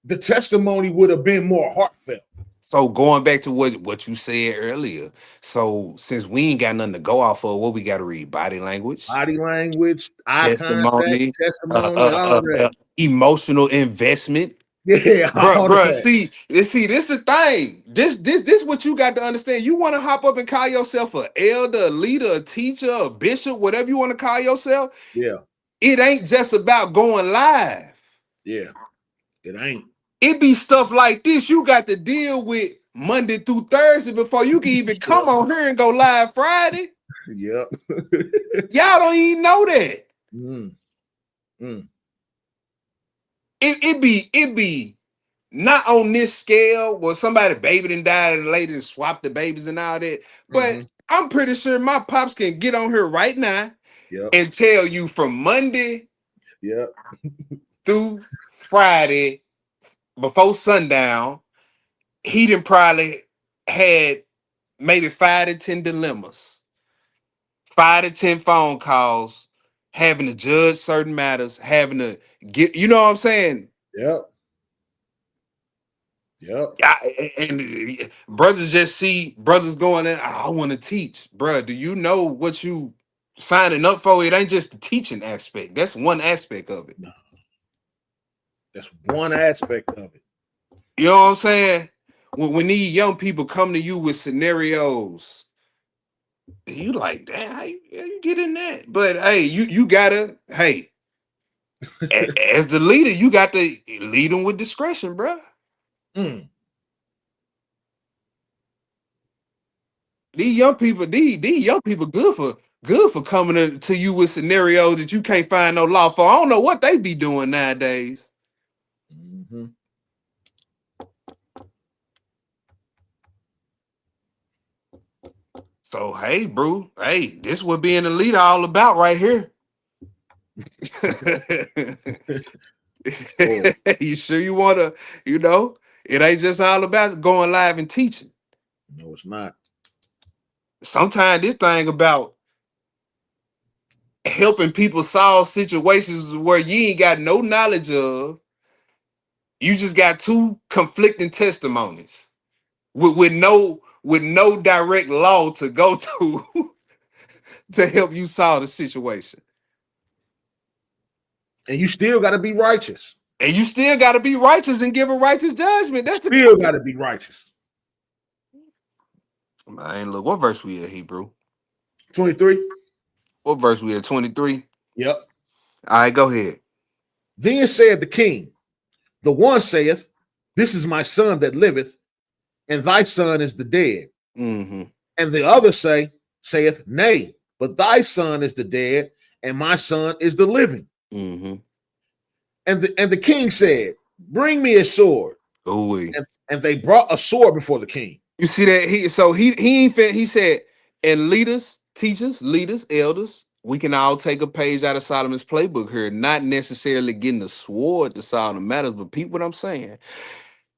the testimony would have been more heartfelt. So going back to what you said earlier. So since we ain't got nothing to go off of, what we got to read? Body language, eye testimony, contact, testimony, emotional investment. Yeah, bro. See, this the thing. This what you got to understand. You want to hop up and call yourself an elder, a leader, a teacher, a bishop, whatever you want to call yourself. Yeah. It ain't just about going live. Yeah, it ain't. It be stuff like this you got to deal with Monday through Thursday before you can even come on here and go live Friday. Yep. Y'all don't even know that. It be not on this scale where somebody baby done died and later swapped the babies and all that. But I'm pretty sure my pops can get on here right now and tell you from Monday through Friday, before sundown, he done probably had maybe 5 to 10 dilemmas, 5 to 10 phone calls, having to judge certain matters, having to get, you know what I'm saying? Yep. Yep. And brothers just see brothers going in. I want to teach, bruh. Do you know what you signing up for? It ain't just the teaching aspect. That's one aspect of it. No. That's one aspect of it. You know what I'm saying? When these young people come to you with scenarios, you like, damn, how you get in that? But hey, you gotta, hey, as the leader, you got to lead them with discretion, bruh. Mm. These young people, these young people good for coming to you with scenarios that you can't find no law for. I don't know what they be doing nowadays. Mm-hmm. So hey, bro, hey, this what being a leader all about right here. Oh, You sure you wanna, you know, it ain't just all about going live and teaching. no, it's not. Sometimes this thing about helping people solve situations where you ain't got no knowledge of. You just got two conflicting testimonies with no direct law to go to to help you solve the situation. And you still got to be righteous. And you still got to be righteous and give a righteous judgment. That's the Still got to be righteous. man. Look, what verse we at, Hebrew? 23. What verse we at? 23. Yep. All right, go ahead. Then said the king, the one saith, this is my son that liveth, and thy son is the dead. Mm-hmm. And the other saith, nay, but thy son is the dead, and my son is the living. Mm-hmm. And the king said, bring me a sword. Ooh. And they brought a sword before the king. You see that he said, and leaders, teachers, leaders, elders, we can all take a page out of Solomon's playbook here, not necessarily getting the sword to solve the matters, but peep what I'm saying.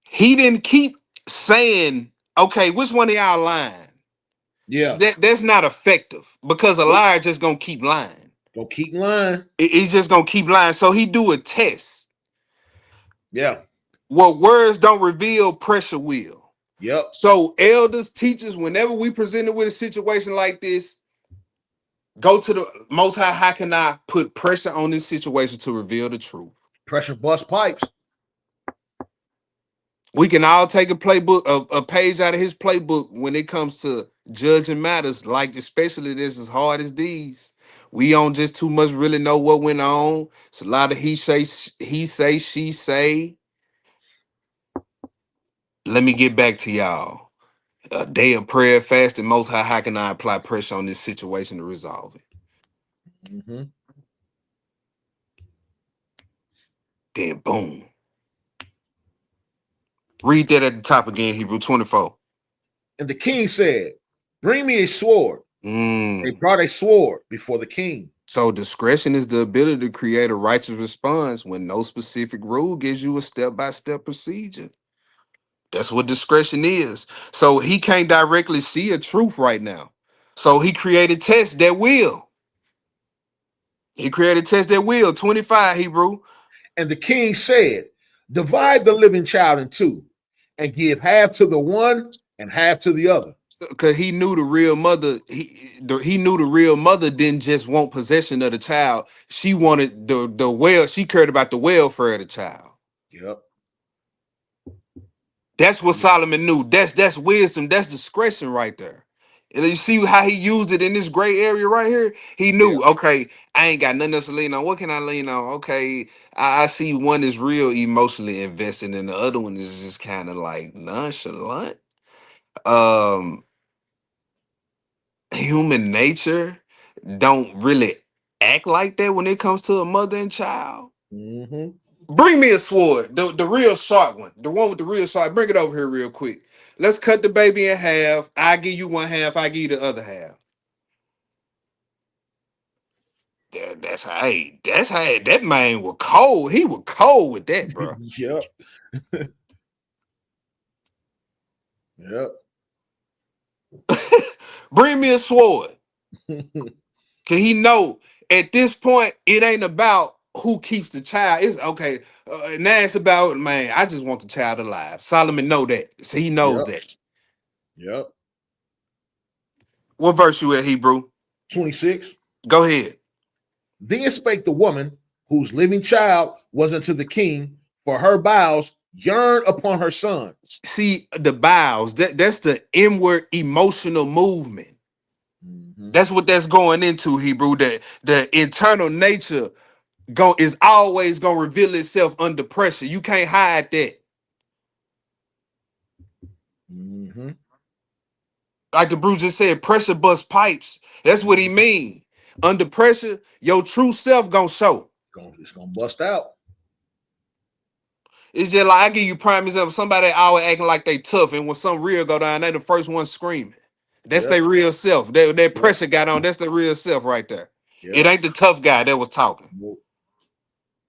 He didn't keep saying, okay, which one of y'all lying? Yeah. That's not effective because a liar just gonna keep lying. Go keep lying. He's just gonna keep lying. So he do a test. Yeah. What words don't reveal, pressure will. Yep. So elders, teachers, whenever we presented with a situation like this, go to the Most High. How can I put pressure on this situation to reveal the truth? Pressure bust pipes. We can all take a playbook, a page out of his playbook when it comes to judging matters, like especially this as hard as these. We don't just too much really know what went on. It's a lot of he say, she say. Let me get back to y'all. A day of prayer, fasting, Most High. How can I apply pressure on this situation to resolve it? Mm-hmm. Then boom. Read that at the top again, Hebrew 24. And the king said, bring me a sword. They brought a sword before the king. So discretion is the ability to create a righteous response when no specific rule gives you a step-by-step procedure. That's what discretion is. So he can't directly see a truth right now. So he created tests that will. He created tests that will. 25, Hebrew. And the king said, divide the living child in two and give half to the one and half to the other. Because he knew the real mother, he knew the real mother didn't just want possession of the child. She wanted she cared about the welfare of the child. Yep. That's what Solomon knew. That's wisdom. That's discretion right there. And you see how he used it in this gray area right here? He knew, okay, I ain't got nothing else to lean on. What can I lean on? Okay, I see one is real emotionally invested, and the other one is just kind of like nonchalant. Human nature don't really act like that when it comes to a mother and child. Mm-hmm. Bring me a sword, the real sharp one, the one with the real sharp. Bring it over here real quick. Let's cut the baby in half. I give you one half. I give you the other half. That's how that man was cold. He was cold with that, bro. Yep. Yep. Bring me a sword. Cause he know at this point it ain't about who keeps the child. It's okay. Now it's about, man, I just want the child alive. Solomon know that. So he knows Yep. that. Yep. What verse you at, Hebrew? 26. Go ahead. Then spake the woman whose living child was unto the king, for her bowels yearned upon her son. See the bowels. That's the inward emotional movement. Mm-hmm. That's what that's going into, Hebrew. That the internal nature is always gonna reveal itself under pressure. You can't hide that. Mm-hmm. Like the Bruce just said, pressure bust pipes. That's what he mean. Under pressure, your true self gonna show. It's gonna bust out. It's just like I give you prime example. Somebody always acting like they tough, and when some real go down, they the first one screaming. That's Yep. their real self. That Yep. pressure got on. That's the real self right there. Yep. It ain't the tough guy that was talking. Nope.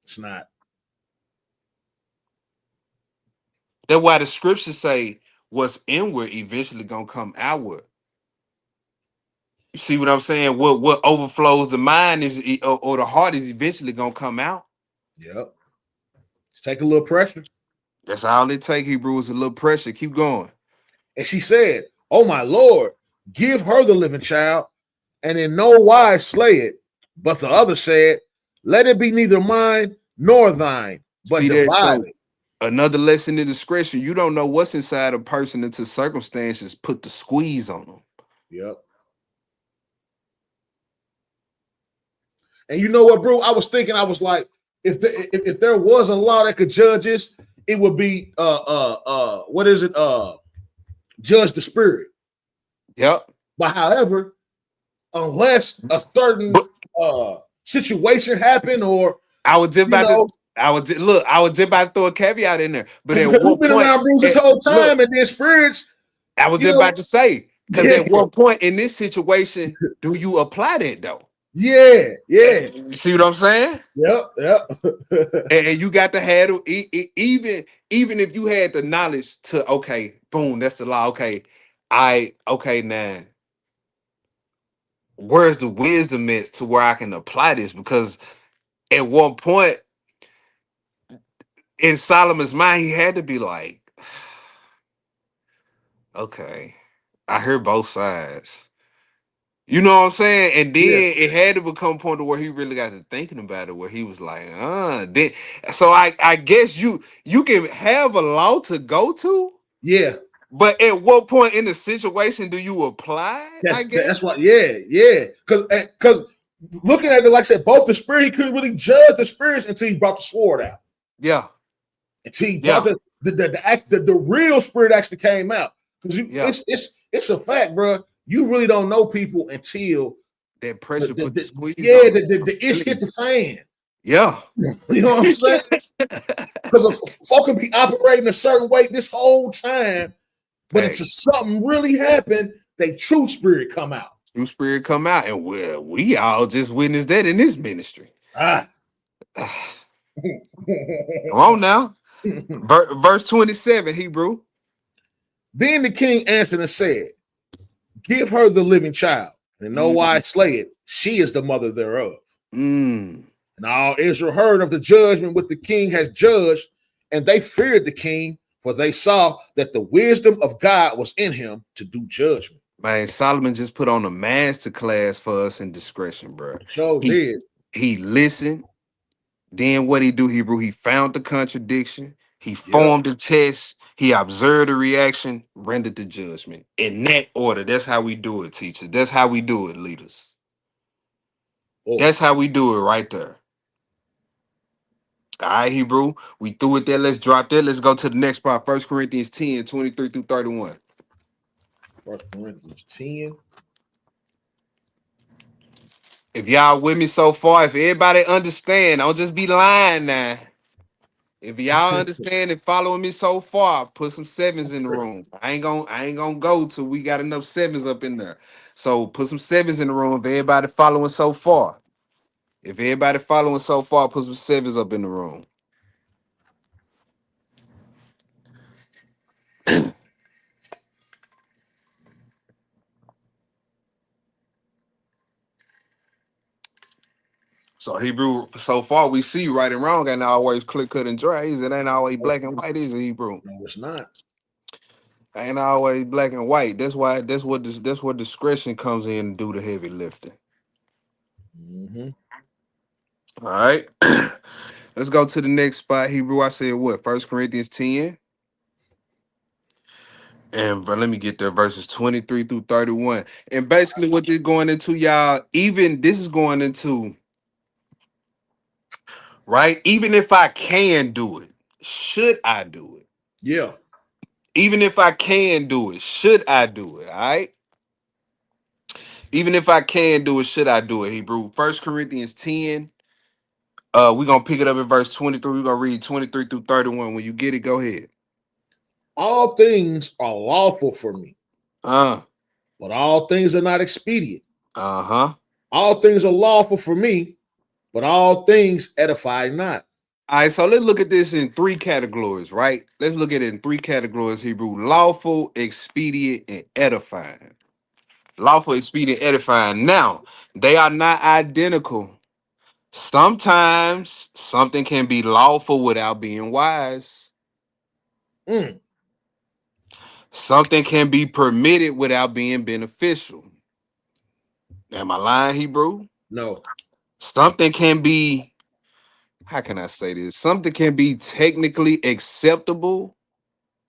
It's not. That's why the scriptures say what's inward eventually gonna come outward. You see what I'm saying? What overflows the mind is or the heart is eventually gonna come out. Yep. Let's take a little pressure. That's all it take, Hebrew, is a little pressure. Keep going. And she said, "Oh my Lord, give her the living child, and in no wise slay it." But the other said, "Let it be neither mine nor thine, but See that? divide So it." another lesson in discretion. You don't know what's inside a person until circumstances put the squeeze on them. Yep. And you know what, bro? I was thinking, I was like, if there was a law that could judge this, it would be what is it? Judge the spirit. Yep. But however, unless a certain situation happened, or I was just about know, to. I was just about to throw a caveat in there. But at we've one been point, around Bruce this whole time, look, and then spirits. I was just about to say, because Yeah. at one point in this situation, do you apply that though? Yeah. You see what I'm saying? Yep. And you got to handle even if you had the knowledge to, okay, boom, that's the law. Okay, now where's the wisdom at to where I can apply this? Because at one point in Solomon's mind, he had to be like, okay, I hear both sides. You know what I'm saying? And then Yeah. it had to become a point to where he really got to thinking about it, where he was like, then so I guess you can have a law to go to, Yeah. but at what point in the situation do you apply it, I guess? That's what. Yeah. Because looking at it, like I said, both the spirit, he couldn't really judge the spirits until he brought the sword out. Yeah. Until he brought the real spirit actually came out. Because it's a fact, bro. You really don't know people until that pressure put the squeeze on. The ish hit the fan. Yeah. You know what I'm saying? Because folk can be operating a certain way this whole time, but until something really happened, they true spirit come out. True spirit come out, and we all just witnessed that in this ministry. Come on now. Verse 27, Hebrew. Then the king answered and said, "Give her the living child, and no wise slay it. She is the mother thereof." And all Israel heard of the judgment which the king has judged, and they feared the king, for they saw that the wisdom of God was in him to do judgment. Man, Solomon just put on a master class for us in discretion, bro. He listened. Then what he do, Hebrew? He found the contradiction. He formed the test. He observed the reaction, rendered the judgment. In that order, that's how we do it, teachers. That's how we do it, leaders. That's how we do it right there. All right, Hebrew. We threw it there. Let's drop that. Let's go to the next part. 1 Corinthians 10, 23 through 31. 1 Corinthians 10. If y'all with me so far, if everybody understand, don't just be lying now. If y'all understand and following me so far, put some sevens in the room. I ain't gonna go till we got enough sevens up in there. So put some sevens in the room if everybody following so far. If everybody following so far, put some sevens up in the room. So Hebrew, so far we see right and wrong ain't always clear cut and dry. It ain't always black and white, is it, Hebrew? No, it's not. Ain't always black and white. That's why that's what discretion comes in and do the heavy lifting. Mm-hmm. All right. Let's go to the next spot. Hebrew, I said what? 1 Corinthians 10. And let me get there, verses 23 through 31. And basically, what this going into, y'all, even this is going into, right? Even if I can do it, should I do it? Yeah. Even if I can do it, should I do it? All right. Even if I can do it, should I do it? Hebrew. 1 Corinthians 10. We're gonna pick it up at verse 23. We're gonna read 23 through 31. When you get it, go ahead. All things are lawful for me, Uh, but all things are not expedient. uh-huh. All things are lawful for me, but all things edify not. All right, so let's look at this in three categories, right? Let's look at it in three categories, Hebrew: lawful, expedient, and edifying. Lawful, expedient, edifying. Now, they are not identical. Sometimes something can be lawful without being wise. Mm, Something can be permitted without being beneficial. Am I lying, Hebrew? no. Something can be, how can I say this? Something can be technically acceptable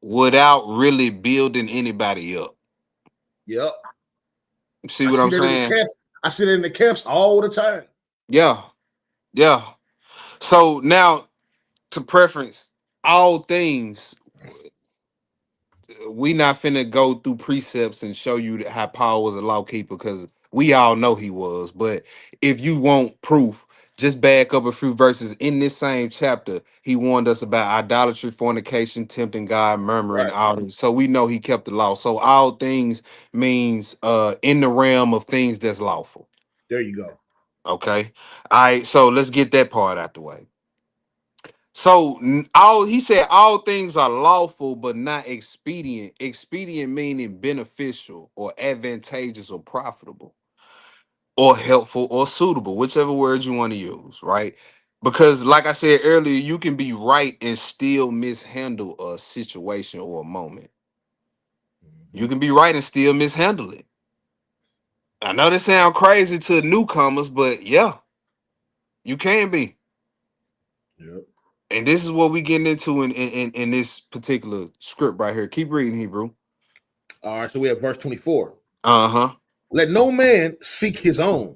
without really building anybody up. Yep. See I what see I'm that in the saying? camps. I see that in the camps all the time. Yeah, yeah. So now to preference all things, we not finna go through precepts and show you how Paul was a law keeper because we all know he was. But if you want proof, just back up a few verses in this same chapter. He warned us about idolatry, fornication, tempting God, murmuring, Right. all this. So we know he kept the law. So all things means in the realm of things that's lawful. There you go. Okay. All right. So let's get that part out the way. So all he said, all things are lawful, but not expedient. Expedient meaning beneficial or advantageous or profitable or helpful or suitable, whichever word you want to use, right? Because, like I said earlier, you can be right and still mishandle a situation or a moment. You can be right and still mishandle it. I know this sounds crazy to newcomers, but yeah, you can be. Yep. And this is what we getting into in this particular script right here. Keep reading, Hebrew. All right. So we have verse 24. Uh-huh. Let no man seek his own,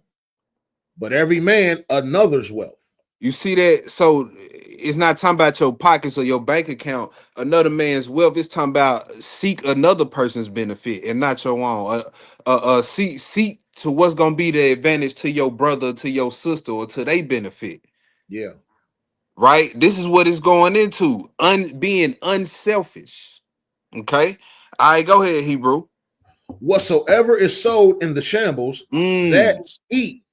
but every man another's wealth. You see that? So it's not talking about your pockets or your bank account, another man's wealth. It's talking about seek another person's benefit and not your own. Seek to what's gonna be the advantage to your brother, to your sister, or to their benefit. Yeah. Right? This is what it's going into. Being unselfish. Okay. All right, go ahead, Hebrew. Whatsoever is sold in the shambles, that Mm. eat,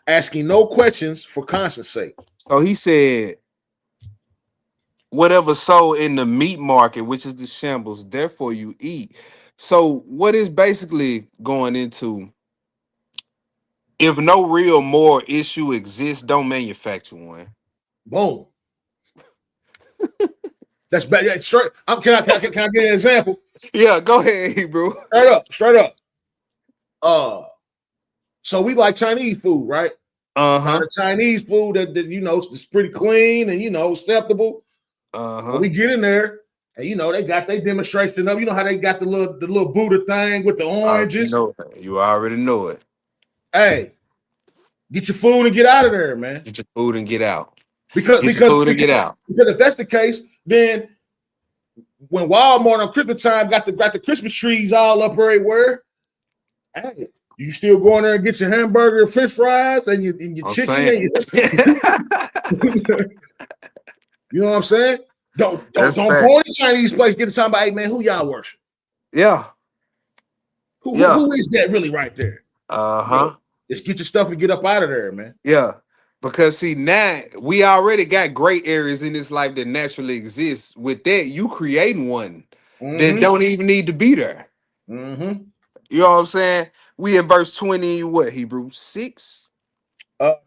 asking no questions for conscience sake. So he said, whatever sold in the meat market, which is the shambles, therefore you eat. So what is basically going into, if no real moral issue exists, don't manufacture one. Boom. That's bad. Yeah, straight. Can I give you an example? Yeah, go ahead, Hebrew. Straight up, straight up. So we like Chinese food, right? Now Uh-huh. the Chinese food that you know is pretty clean and acceptable. But Uh-huh. we get in there and they got their demonstration of how they got the little Buddha thing with the I already oranges. know it. You already know it. Hey, get your food and get out of there, man. Get your food and get out. Because Get your because food and get because, out. because if that's the case, then when Walmart on Christmas time got the Christmas trees all up everywhere, hey, you still go in there and get your hamburger, French fries, and your I'm chicken, saying. and you know what I'm saying? Don't That's go in fact. the Chinese place. Get to talking about, hey man, who y'all worship? Yeah. Yeah. Who is that really right there? Uh-huh. Just get your stuff and get up out of there, man. Yeah, because see now we already got gray areas in this life that naturally exists. With that, you creating one that Mm-hmm. don't even need to be there. Mm-hmm. You know what I'm saying? We in verse 20, what, Hebrews 6?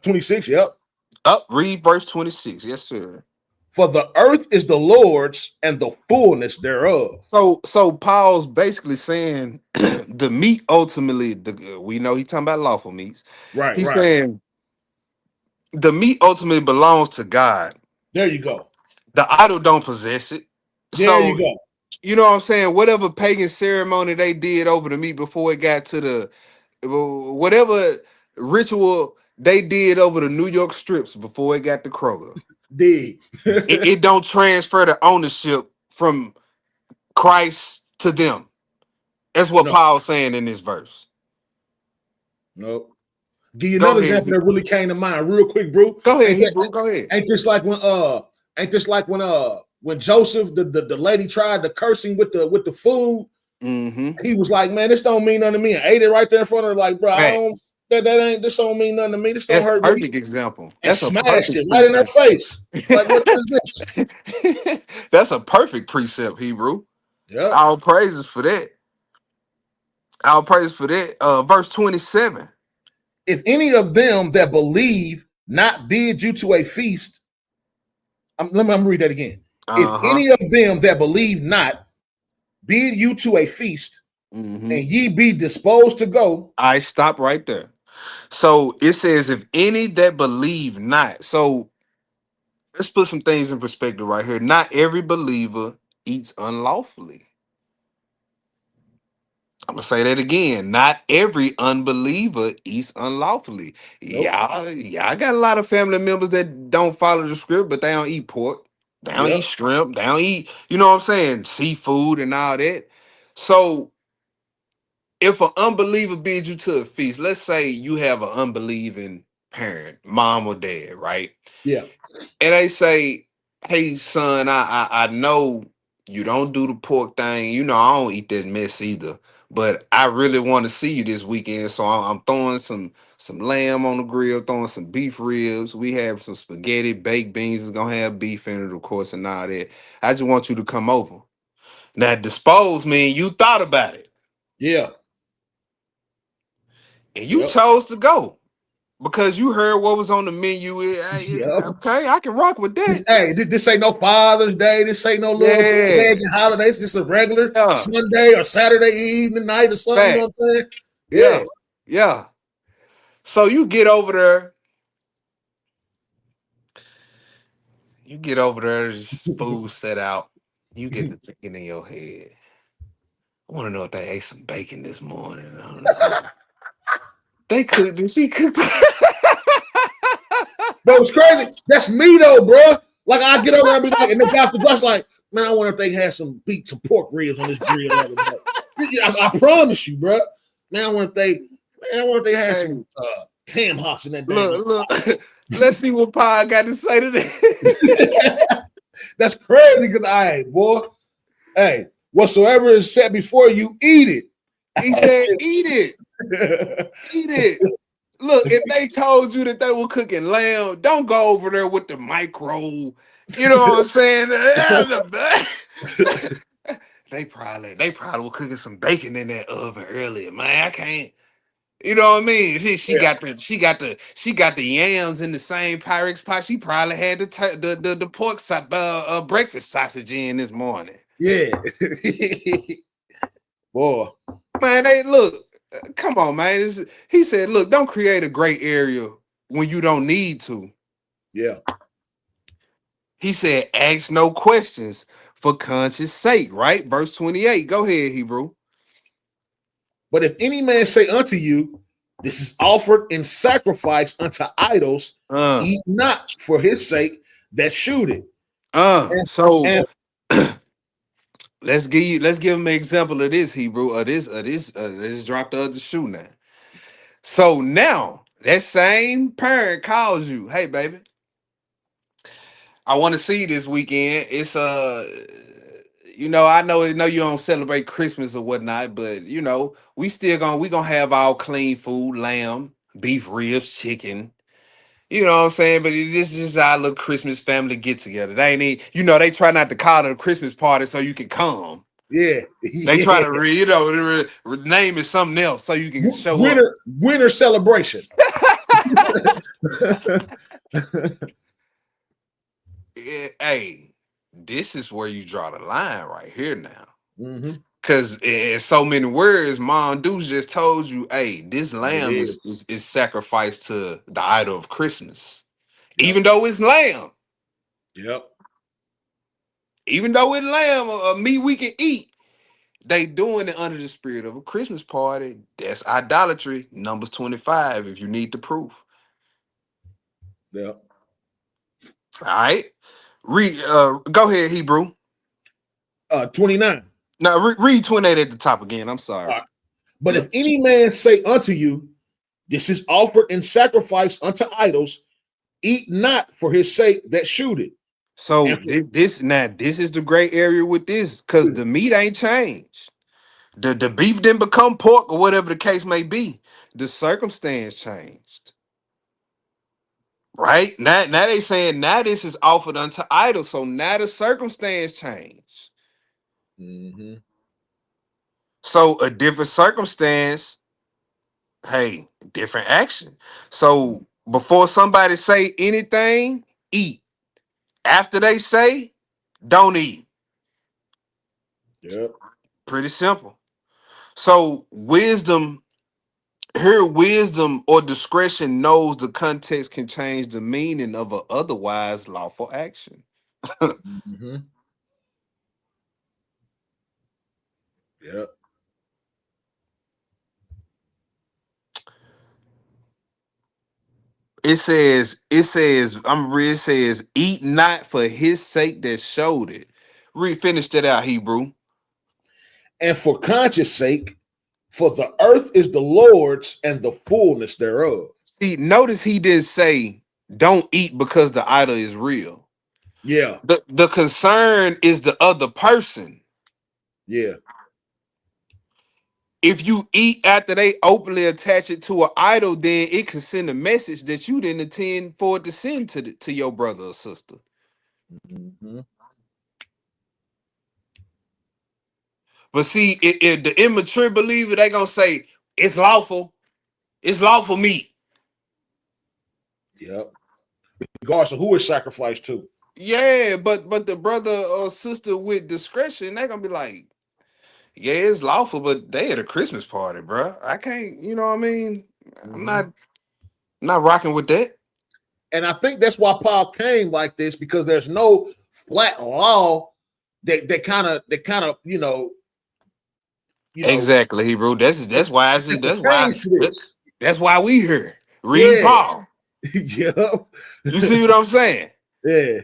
26. Yep. Up, read verse 26. Yes, sir. For the earth is the Lord's and the fullness thereof. So Paul's basically saying the meat ultimately, we know he talking about lawful meats. Right, He's right. saying the meat ultimately belongs to God. There you go. The idol don't possess it. There So you go. you know what I'm saying? Whatever pagan ceremony they did over the meat before it got to the whatever ritual they did over the New York strips before it got to Kroger. Dig. It don't transfer the ownership from Christ to them. That's what No, Paul's saying in this verse. no. Give you Go another ahead. example that really came to mind real quick, bro. Go ahead, Ain't Hebrew. that, Go ahead. ain't this like when Joseph, the lady tried to curse him with the food, Mm-hmm. he was like, man, this don't mean nothing to me. And ate it right there in front of her, like, bro, I don't this don't mean nothing to me. This don't That's a hurt me. perfect example. And That's a smashed it perfect right in her face. Like, what is this? precept. That's a perfect precept, Hebrew. Yeah. All praises for that. All praise for that. Verse 27. If any of them that believe not bid you to a feast, let me read that again. If Uh-huh. any of them that believe not bid you to a feast, Mm-hmm. and ye be disposed to go. I stop right there. So it says, if any that believe not. So let's put some things in perspective right here. Not every believer eats unlawfully. I'm gonna say that again. Not every unbeliever eats unlawfully. Nope. Y'all got a lot of family members that don't follow the script, but they don't eat pork, they don't Yep. eat shrimp, they don't eat, you know what I'm saying, seafood and all that. So if an unbeliever bids you to a feast, let's say you have an unbelieving parent, mom or dad, right? Yeah. And they say, "Hey, son, I know you don't do the pork thing. You know I don't eat that mess either. But I really want to see you this weekend, so I'm throwing some lamb on the grill, throwing some beef ribs. We have some spaghetti, baked beans is gonna have beef in it, of course, and all that. I just want you to come over. Now, dispose mean you thought about it Yeah. and you Yep. chose to go." Because you heard what was on the menu. Yep. Okay, I can rock with that. This ain't no Father's Day. This ain't no little Yeah. pagan holidays. This is a regular Yeah. Sunday or Saturday evening, night or something. You know what I'm saying? Yeah. Yeah. So you get over there. You get over there. There's food set out. You get the thinking in your head. I want to know if they ate some bacon this morning. I don't know. They cooked. Did she cooked? Bro, it's crazy. That's me though, bro. Like I get over there and be like, and the guy the like, man, I wonder if they had some pork ribs on this grill the other day. I promise you, bro. Man, I wonder if they had some ham hocks in that damn. Look. Let's see what Pa got to say to that. That's crazy because hey, whatsoever is set before you, eat it. He said, eat it. Eat it. Look, if they told you that they were cooking lamb, don't go over there with the micro. You know what I'm saying? They probably were cooking some bacon in that oven earlier, man. I can't. You know what I mean? She got the yams in the same Pyrex pot. She probably had the pork breakfast sausage in this morning. Yeah. Boy. Man, they look. Come on, man. He said, look, don't create a gray area when you don't need to. Yeah. He said, ask no questions for conscience sake, right? Verse 28. Go ahead, Hebrew. But if any man say unto you, this is offered in sacrifice unto idols, eat not for his sake that shoot it. Let's give him an example of this, Hebrew. Let's drop the other shoe now. So now that same parent calls you, hey baby, I want to see you this weekend. It's I know you don't celebrate Christmas or whatnot, but we gonna have all clean food, lamb, beef ribs, chicken. You know what I'm saying? But this is our little Christmas family get together. They ain't they try not to call it a Christmas party so you can come. Yeah. They try to name it something else so you can show winter celebration. Hey, this is where you draw the line right here now. Mm-hmm. Cause in so many words, Mom Deuce just told you, hey, this It lamb is. is sacrificed to the idol of Christmas. Yep. Even though it's lamb, Yep. even though it's lamb, meat we can eat, they doing it under the spirit of a Christmas party. That's idolatry. Numbers 25, if you need the proof. Yep. All right. Go ahead, Hebrew. 29. Now read 28 at the top again. I'm All sorry. right. But if any man say unto you, this is offered in sacrifice unto idols, eat not for his sake that shoot it. So And this is the gray area with this, because the meat ain't changed. The beef didn't become pork or whatever the case may be. The circumstance changed. Right? Now they saying now this is offered unto idols. So now the circumstance changed. mm-hmm. So a different circumstance, hey, different action. So before somebody say anything, eat. After they say, don't eat. Yep. Pretty simple. So wisdom or discretion knows the context can change the meaning of a otherwise lawful action. Mm-hmm. Yep. It says, eat not for his sake that showed it. Finish that out, Hebrew. And for conscience sake, for the earth is the Lord's and the fullness thereof. See, notice he did say, don't eat because the idol is real. Yeah. The concern is the other person. Yeah. If you eat after they openly attach it to an idol, then it can send a message that you didn't intend for it to send to your brother or sister. Mm-hmm. But see, if the immature believer, they gonna say it's lawful meat. Yep. Regardless of who is sacrificed to. Yeah, but the brother or sister with discretion, they gonna be like, yeah, it's lawful, but they at a Christmas party, bro. I can't, you know what I mean? I'm Mm-hmm. not rocking with that. And I think that's why Paul came like this, because there's no flat law that kind of Exactly, Hebrew. That's why I that said pertains to this. that's why we here reading Yeah. Paul. Yeah. You see what I'm saying? Yeah.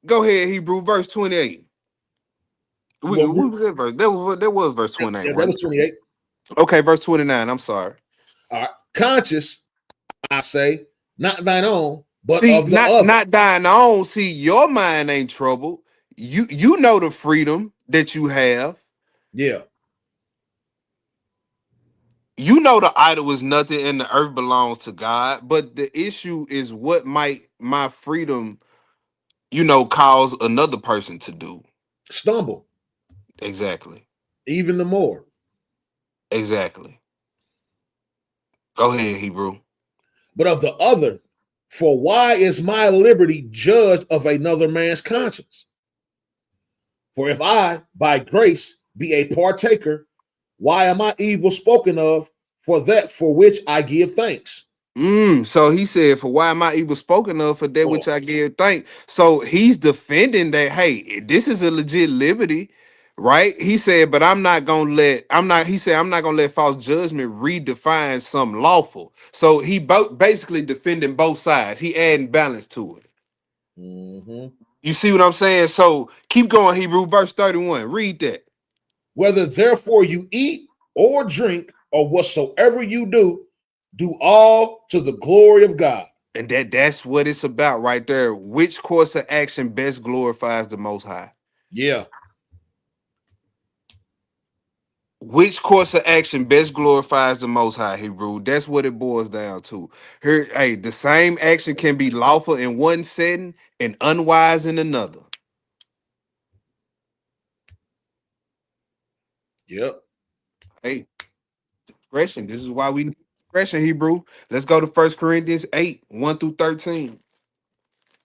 Go ahead, Hebrew, verse 28. Well, What was that verse? That was verse 28, yeah, that right? was 28. Okay, verse 29. I'm sorry. All right. Conscious, I say, not thine own, but See, of the other. not dying on. See, your mind ain't troubled. You know the freedom that you have. Yeah. You know the idol is nothing and the earth belongs to God. But the issue is what might my freedom, cause another person to do. Stumble Exactly. even the more. Exactly. Go ahead, Hebrew. But of the other, for why is my liberty judged of another man's conscience? For if I, by grace, be a partaker, why am I evil spoken of for that for which I give thanks? So he said, for why am I even spoken of for that Oh, which I give thanks? So he's defending that, hey, this is a legit liberty, right? He said, but he said, I'm not gonna let false judgment redefine some lawful. So he basically defending both sides. He adding balance to it. mm-hmm. You see what I'm saying? So keep going, Hebrew, verse 31. Read that. Whether therefore you eat or drink or whatsoever you do all to the glory of God. And that's what it's about right there. Which course of action best glorifies the most high? Yeah. Which course of action best glorifies the most high, Hebrew? That's what it boils down to. Here, hey, the same action can be lawful in one setting and unwise in another. Yep. Hey, discretion. This is why we Discretion, Hebrew. Let's go to 1 Corinthians 8, 1 through 13.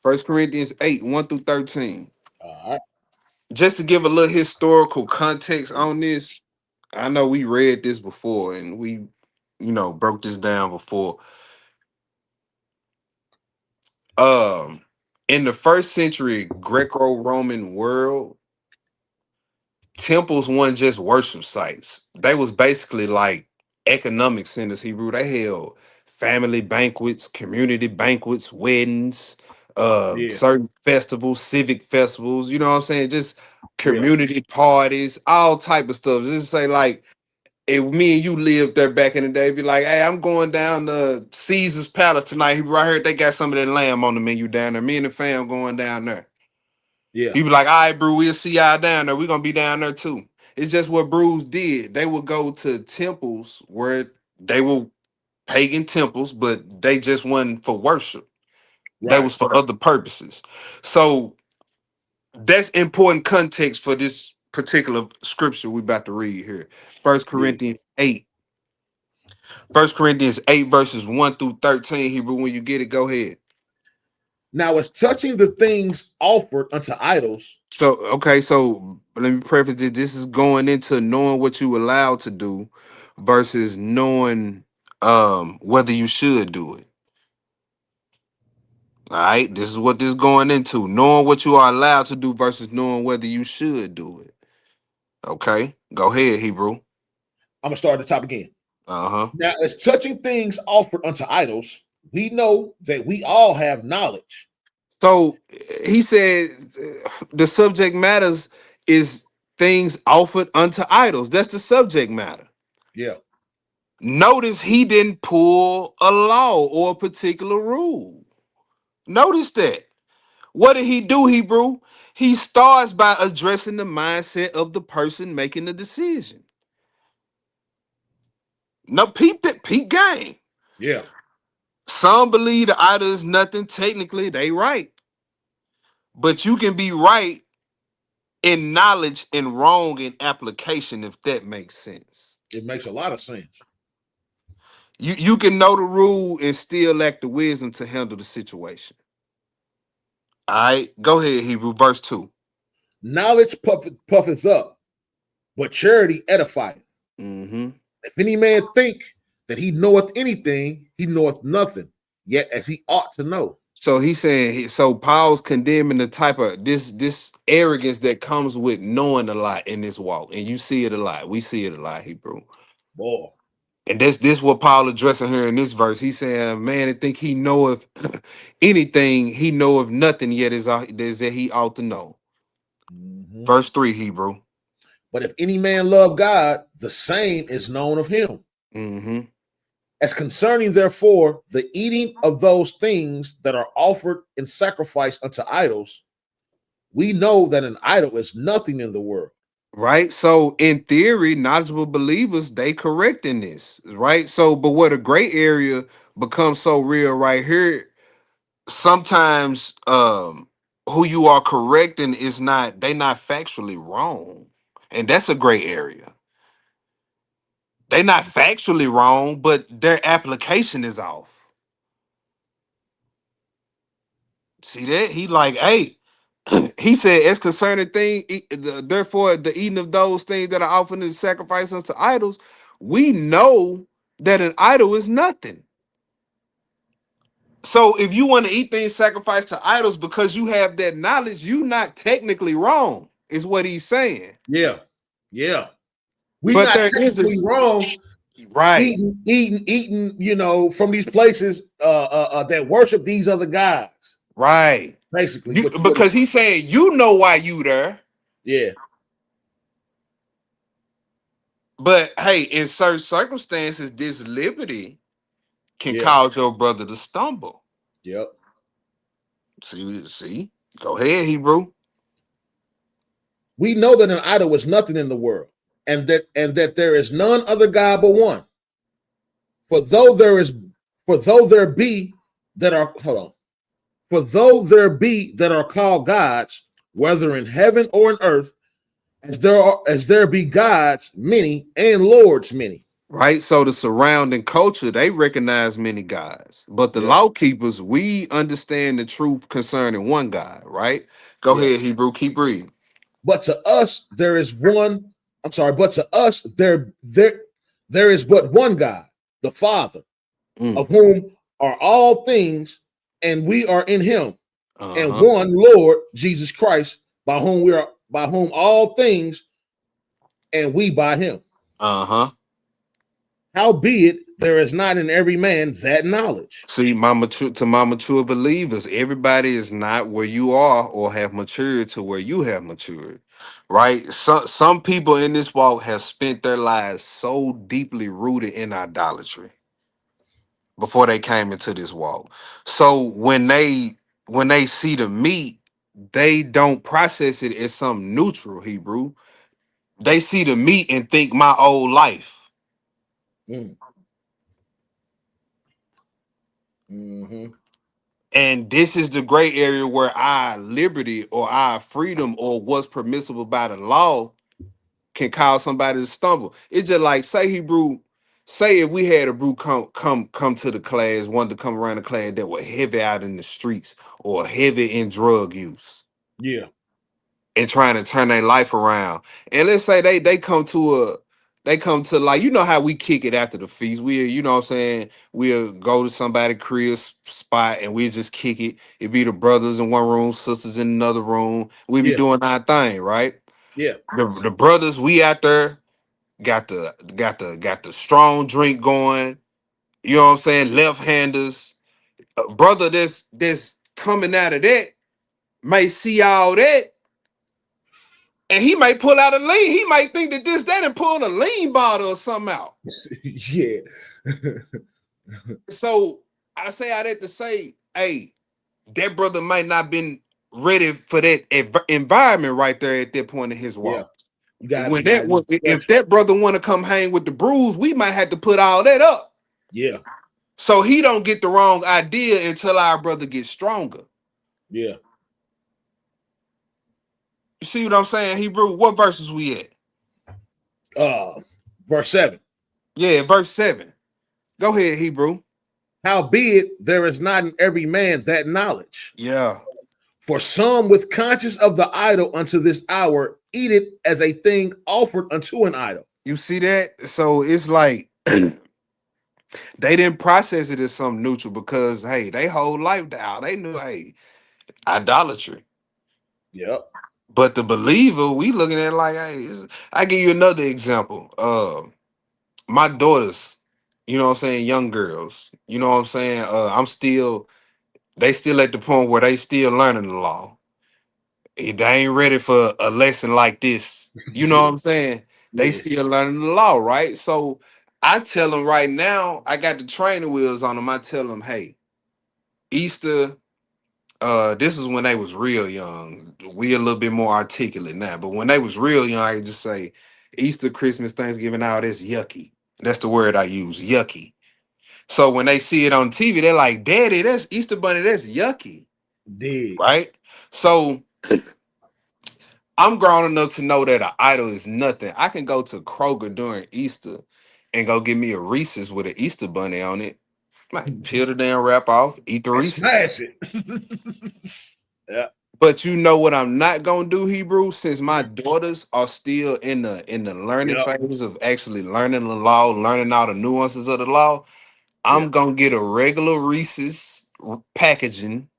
1 Corinthians 8, 1 through 13. All right. Just to give a little historical context on this, I know we read this before and we, broke this down before. Um, in the first century Greco-Roman world, temples weren't just worship sites. They was basically like economic centers, Hebrew. They held family banquets, community banquets, weddings, Yeah. certain festivals, civic festivals, you know what I'm saying? Just Yeah. community parties, all type of stuff. Just say like if me and you lived there back in the day, be like, hey, I'm going down to Caesar's Palace tonight. He right here, they got some of that lamb on the menu down there. Me and the fam going down there. Yeah. He be like, all right, bro, we'll see y'all down there. We're gonna be down there too. It's just what Brews did. They would go to temples where they were pagan temples, but they just wasn't for worship. They Right. was for other purposes. So that's important context for this particular scripture we about to read here. First Yeah. Corinthians 8. 1 Corinthians 8, verses 1 through 13. Hebrew, when you get it, go ahead. Now, as touching the things offered unto idols. So, okay, so let me preface this. This is going into knowing what you allowed to do versus knowing whether you should do it. All right, this is what this is going into. Knowing what you are allowed to do versus knowing whether you should do it. Okay, go ahead, Hebrew. I'm gonna start at the top again. Uh-huh. Now, as touching things offered unto idols, we know that we all have knowledge. So he said the subject matters is things offered unto idols. That's the subject matter. Yeah. Notice he didn't pull a law or a particular rule. Notice that. What did he do, Hebrew? He starts by addressing the mindset of the person making the decision. No, peep that, peep game. Yeah. Some believe the idol is nothing. Technically, they right. But you can be right in knowledge and wrong in application, if that makes sense. It makes a lot of sense. You can know the rule and still lack the wisdom to handle the situation. All right, go ahead, Hebrew, verse 2. Knowledge puffeth up, but charity edifieth. Mm-hmm. If any man think that he knoweth anything, he knoweth nothing, yet as he ought to know. So he's saying, so Paul's condemning the type of this arrogance that comes with knowing a lot in this walk, and you see it a lot. We see it a lot, Hebrew. Boy. And this what Paul addressing here in this verse. He's saying, a man that think he knoweth anything, he knoweth nothing yet is that he ought to know. Mm-hmm. Verse 3, Hebrew. But if any man love God, the same is known of him. Mm-hmm. As concerning, therefore, the eating of those things that are offered in sacrifice unto idols, we know that an idol is nothing in the world. Right. So in theory, knowledgeable believers, they correct in this, right? So, but what a gray area becomes so real right here, sometimes who you are correcting is not, they not factually wrong. And that's a gray area. They not factually wrong, but their application is off. See that? He like, hey, he said, as concerning therefore the eating of those things that are offered in sacrifice unto idols, we know that an idol is nothing. So if you want to eat things sacrificed to idols because you have that knowledge, you not technically wrong, is what he's saying. Yeah. Yeah. We're But not there is technically wrong. right. Eating, from these places that worship these other guys. Right. Basically. Because he's saying, you know why you there. Yeah. But hey, in certain circumstances, this liberty can cause your brother to stumble. Yep. See? Go ahead, Hebrew. We know that an idol is nothing in the world, and that there is none other God but one. For though there be that are called gods, whether in heaven or in earth, as there be gods many and lords many. right? So the surrounding culture, they recognize many gods. But the Yeah. law keepers, we understand the truth concerning one God, right? Go Yeah. ahead, Hebrew. Keep reading. But to us, there is one. I'm sorry, but to us, there is but one God, the Father, Mm. of whom are all things, and we are in him, and Uh-huh. one Lord Jesus Christ, by whom all things, and we by him. Uh-huh. Howbeit, there is not in every man that knowledge. See, my mature believers, everybody is not where you are or have matured to where you have matured. Right? Some people in this walk have spent their lives so deeply rooted in idolatry before they came into this walk. So when they see the meat, they don't process it as something neutral, Hebrew. They see the meat and think my old life. Mm. Mm-hmm. And this is the gray area where our liberty or our freedom or what's permissible by the law can cause somebody to stumble. It's just like say Hebrew, say if we had a brew come to the class, wanted to come around the class that were heavy out in the streets or heavy in drug use Yeah. and trying to turn their life around. And let's say they come to like how we kick it after the feast. What I'm saying, we'll go to somebody crib spot and we just kick it. It be the brothers in one room, sisters in another room. We be Yeah. doing our thing, right? Yeah. The brothers, we out there got the strong drink going. You know what I'm saying? Left handers. A brother that's coming out of that may see all that. And he might pull out a lean. He might think that that, and pull a lean bottle or something out. Yeah. So I say all that to say, hey, that brother might not been ready for that environment right there at that point in his Yeah. walk. You gotta use If discretion. that brother want to come hang with the bruise, we might have to put all that up. Yeah. So he don't get the wrong idea until our brother gets stronger. Yeah. You see what I'm saying, Hebrew? What verses we at? Verse 7. Yeah, verse 7. Go ahead, Hebrew. Howbeit, there is not in every man that knowledge. Yeah. For some with conscience of the idol unto this hour eat it as a thing offered unto an idol. You see that? So it's like they didn't process it as something neutral because hey, they whole life down. They knew hey, idolatry. Yep. But the believer, we looking at it like, hey, I give you another example. My daughters, you know what I'm saying, young girls, you know what I'm saying? They still at the point where they still learning the law. They ain't ready for a lesson like this. You know what Yeah. I'm saying? They Yeah. still learning the law, right? So I tell them right now, I got the training wheels on them. I tell them, hey, Easter, this is when they was real young. We a little bit more articulate now, but when they was real young, I could just say Easter, Christmas, Thanksgiving, all that's yucky. That's the word I use, yucky. So when they see it on TV, they're like, Daddy, that's Easter Bunny, that's yucky, Dig. right? So I'm grown enough to know that an idol is nothing. I can go to Kroger during Easter and go get me a Reese's with an Easter bunny on it. Like peel the damn wrap off, eat the And Reese's. smash it. Yeah. But you know what I'm not gonna do, Hebrew, since my daughters are still in the learning Yep. phase of actually learning the law, learning all the nuances of the law. Yeah. I'm gonna get a regular Reese's packaging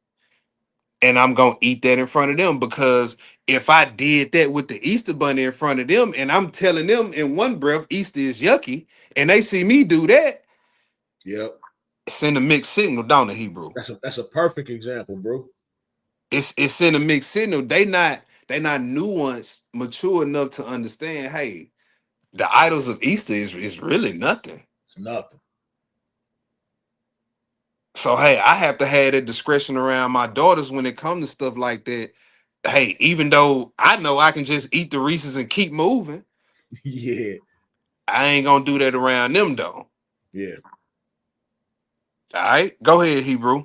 and I'm gonna eat that in front of them because if I did that with the Easter bunny in front of them and I'm telling them in one breath Easter is yucky and they see me do that, Yep. send a mixed signal down to Hebrew. That's a perfect example, bro. It's in a mixed signal. They not nuanced, mature enough to understand. Hey, the idols of Easter is really nothing. It's nothing. So hey, I have to have that discretion around my daughters when it comes to stuff like that. Hey, even though I know I can just eat the Reese's and keep moving, Yeah. I ain't gonna do that around them though. Yeah. All right, go ahead, Hebrew.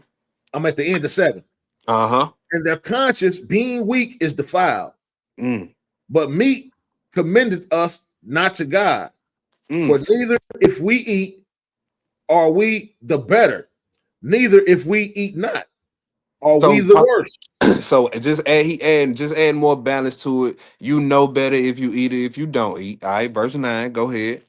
I'm at the end of 7. Uh-huh. And their conscience being weak is defiled, Mm, but meat commendeth us not to God. For neither if we eat are we the better, neither if we eat not are we So the worse. so just add more balance to it. You know better if you eat it, if you don't eat. All right, verse 9. Go ahead.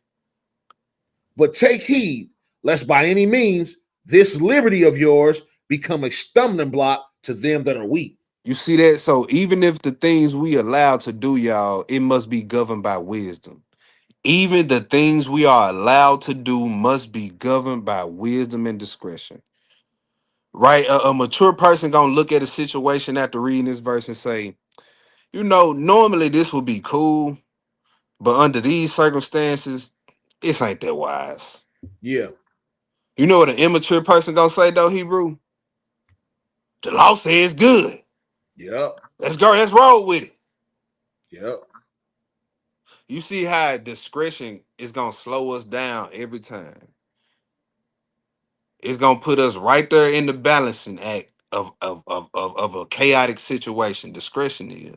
But take heed, lest by any means this liberty of yours become a stumbling block to them that are weak. You see that? So even if the things we allow to do, y'all, it must be governed by wisdom. Even the things we are allowed to do must be governed by wisdom and discretion. Right? A mature person gonna look at a situation after reading this verse and say, you know, normally this would be cool, but under these circumstances, this ain't that wise. Yeah. You know what an immature person gonna say though, Hebrew? The law says good. Yep. Let's go. Let's roll with it. Yep. You see how discretion is gonna slow us down every time. It's gonna put us right there in the balancing act of a chaotic situation. Discretion is.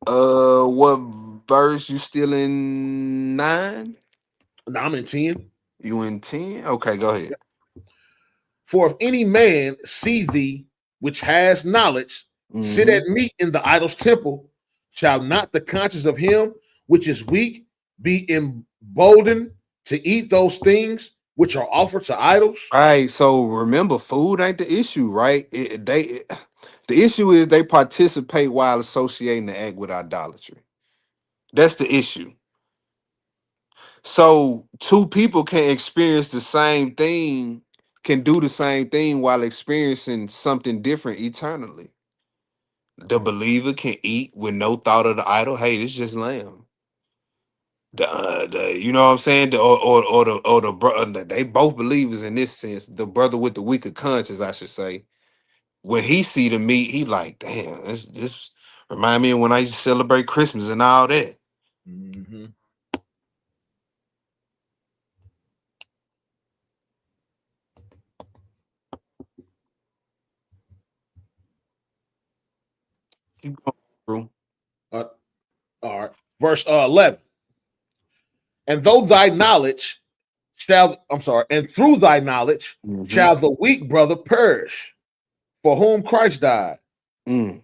What verse you still in 9? Now I'm in 10. You in 10? Okay, go ahead. For if any man see thee which has knowledge, sit Mhm. at meat in the idol's temple, shall not the conscience of him which is weak be emboldened to eat those things which are offered to idols? All right, so remember, food ain't the issue, right? The issue is they participate while associating the act with idolatry. That's the issue. So two people can experience the same thing, can do the same thing while experiencing something different eternally. The believer can eat with no thought of the idol. Hey, this is just lamb. You know what I'm saying? They both believers in this sense. The brother with the weaker conscience, I should say. When he see the meat, he like, damn, this remind me of when I used to celebrate Christmas and all that. Mm-hmm. Keep going, bro. All right. Verse 11. And though thy knowledge and through thy knowledge Mhm. shall the weak brother perish, for whom Christ died. Mm.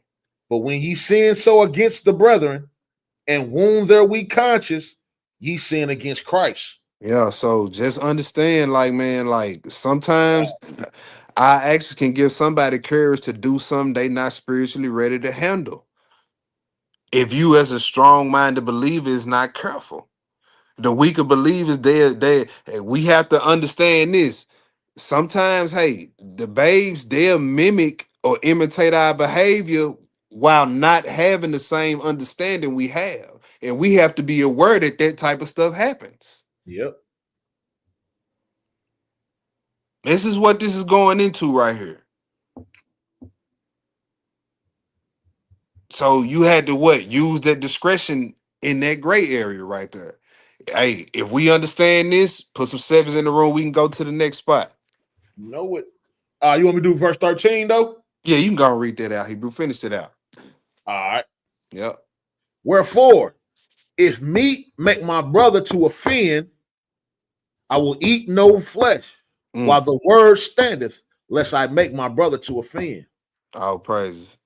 But when ye sin so against the brethren and wound their weak conscience, ye sin against Christ. Yeah, so just understand, like, man, like sometimes our actions can give somebody courage to do something they not spiritually ready to handle. If you, as a strong-minded believer, is not careful, the weaker believers, we have to understand this. Sometimes, hey, the babes, they'll mimic or imitate our behavior while not having the same understanding we have, and we have to be aware that that type of stuff happens. Yep. This is what this is going into right here. So you had to what? Use that discretion in that gray area right there. Hey, if we understand this, put some sevens in the room, we can go to the next spot. You know what? You want me to do verse 13 though? Yeah, you can go and read that out, Hebrew. Finish it out. All right. Yep. Wherefore, if meat make my brother to offend, I will eat no flesh, while Mm. the word standeth, lest I make my brother to offend. All praises.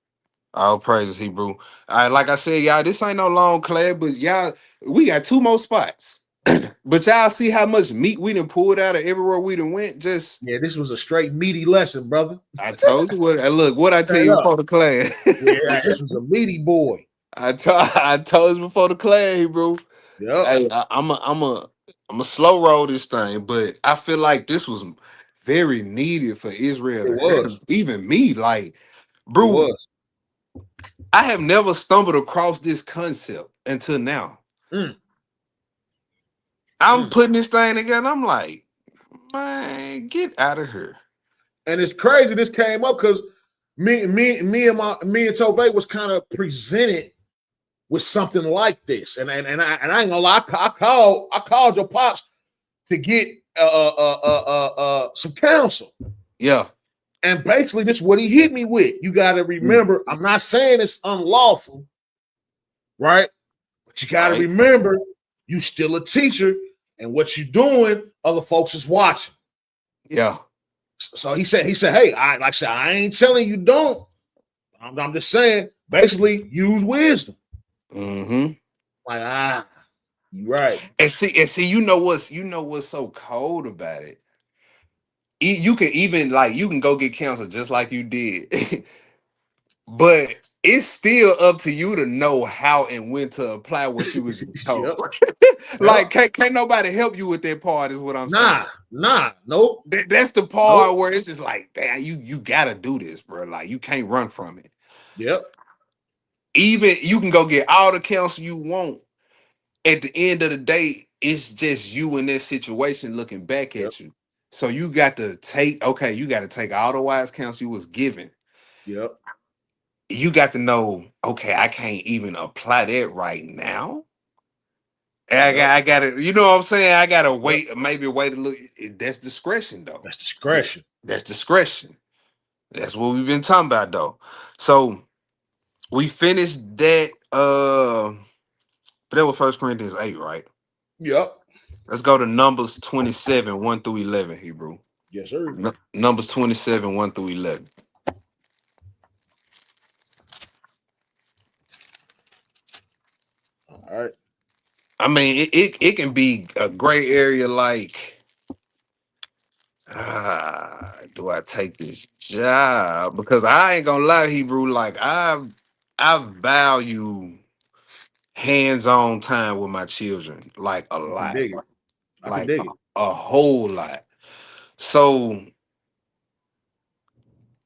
All praises, Hebrew. All right, like I said, y'all, this ain't no long class, but y'all, we got 2 more spots. But y'all see how much meat we done pulled out of everywhere we done went. Just Yeah, this was a straight meaty lesson, brother. I told you what. Look, what I tell Straight you up. before the class. Yeah, this was a meaty boy. I told you before the class, bro. Yep. Hey, I'm a slow roll this thing, but I feel like this was very needed for Israel It to hear. was. Even me, like, It bro, was. I have never stumbled across this concept until now. Mm. I'm putting this thing together. I'm like, man, get out of here. And it's crazy. This came up because me and Tove was kind of presented with something like this, and I ain't gonna lie, I called your pops to get some counsel, Yeah. and basically this is what he hit me with. You got to remember, I'm not saying it's unlawful, right? But you got to Right. remember, you still a teacher, and what you doing, other folks is watching. Yeah. So he said, hey, I ain't telling you don't. I'm just saying, basically, use wisdom. Mm-hmm. Like, you right. And see, you know what's so cold about it. You can even like you can go get counsel just like you did. But it's still up to you to know how and when to apply what you was told. Yep. Like, Yep. can't nobody help you with that part, is what I'm saying. Nope. That's the part Nope. where it's just like, damn, you gotta do this, bro. Like, you can't run from it. Yep. Even you can go get all the counsel you want. At the end of the day, it's just you in this situation looking back Yep. at you. So you got to take, okay, you got to take all the wise counsel you was given. Yep. You got to know, okay, I can't even apply that right now. And Yep. I got to, you know what I'm saying? I got to Yep. wait, maybe wait a little. That's discretion, though. That's discretion. That's discretion. That's what we've been talking about, though. So we finished that. But that was First Corinthians 8, right? Yep. Let's go to Numbers 27, 1 through 11, Hebrew. Yes, sir. Numbers 27, 1 through 11. All right. I mean, it can be a gray area like, do I take this job? Because I ain't gonna lie, Hebrew, like I value hands-on time with my children, like a I can lot, dig it. I can like dig it. a whole lot. So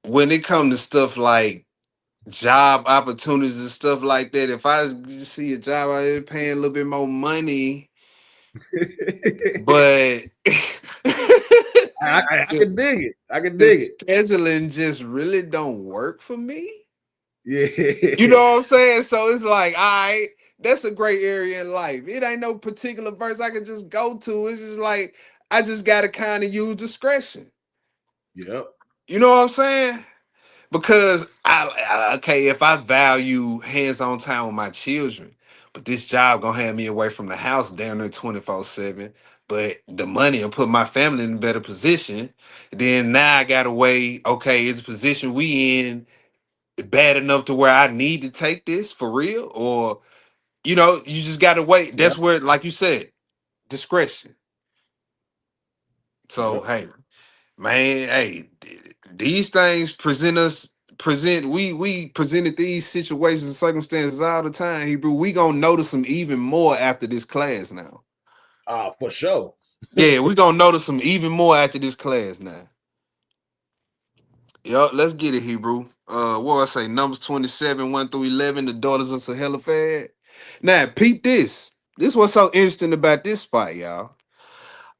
when it comes to stuff like job opportunities and stuff like that, if I see a job out there paying a little bit more money, but I the, can dig it. I can the dig it. scheduling just really don't work for me. Yeah. You know what I'm saying? So it's like, all right, that's a great area in life. It ain't no particular verse I can just go to. It's just like I just gotta kind of use discretion. Yep. You know what I'm saying? Because okay, if I value hands-on time with my children, but this job gonna have me away from the house down there 24/7, but the money will put my family in a better position, then now I gotta weigh, okay, is the position we in bad enough to where I need to take this for real? Or, you just gotta wait. Yep. That's where, like you said, discretion. So Yep. hey, man, hey, these things we presented these situations and circumstances all the time, Hebrew. We gonna notice them even more after this class now. For sure. Yeah, we gonna notice them even more after this class now. Yo, let's get it, Hebrew. What I say? Numbers 27, 1 through 11, the daughters of Zelophehad. Now, peep this. This what's so interesting about this spot, y'all.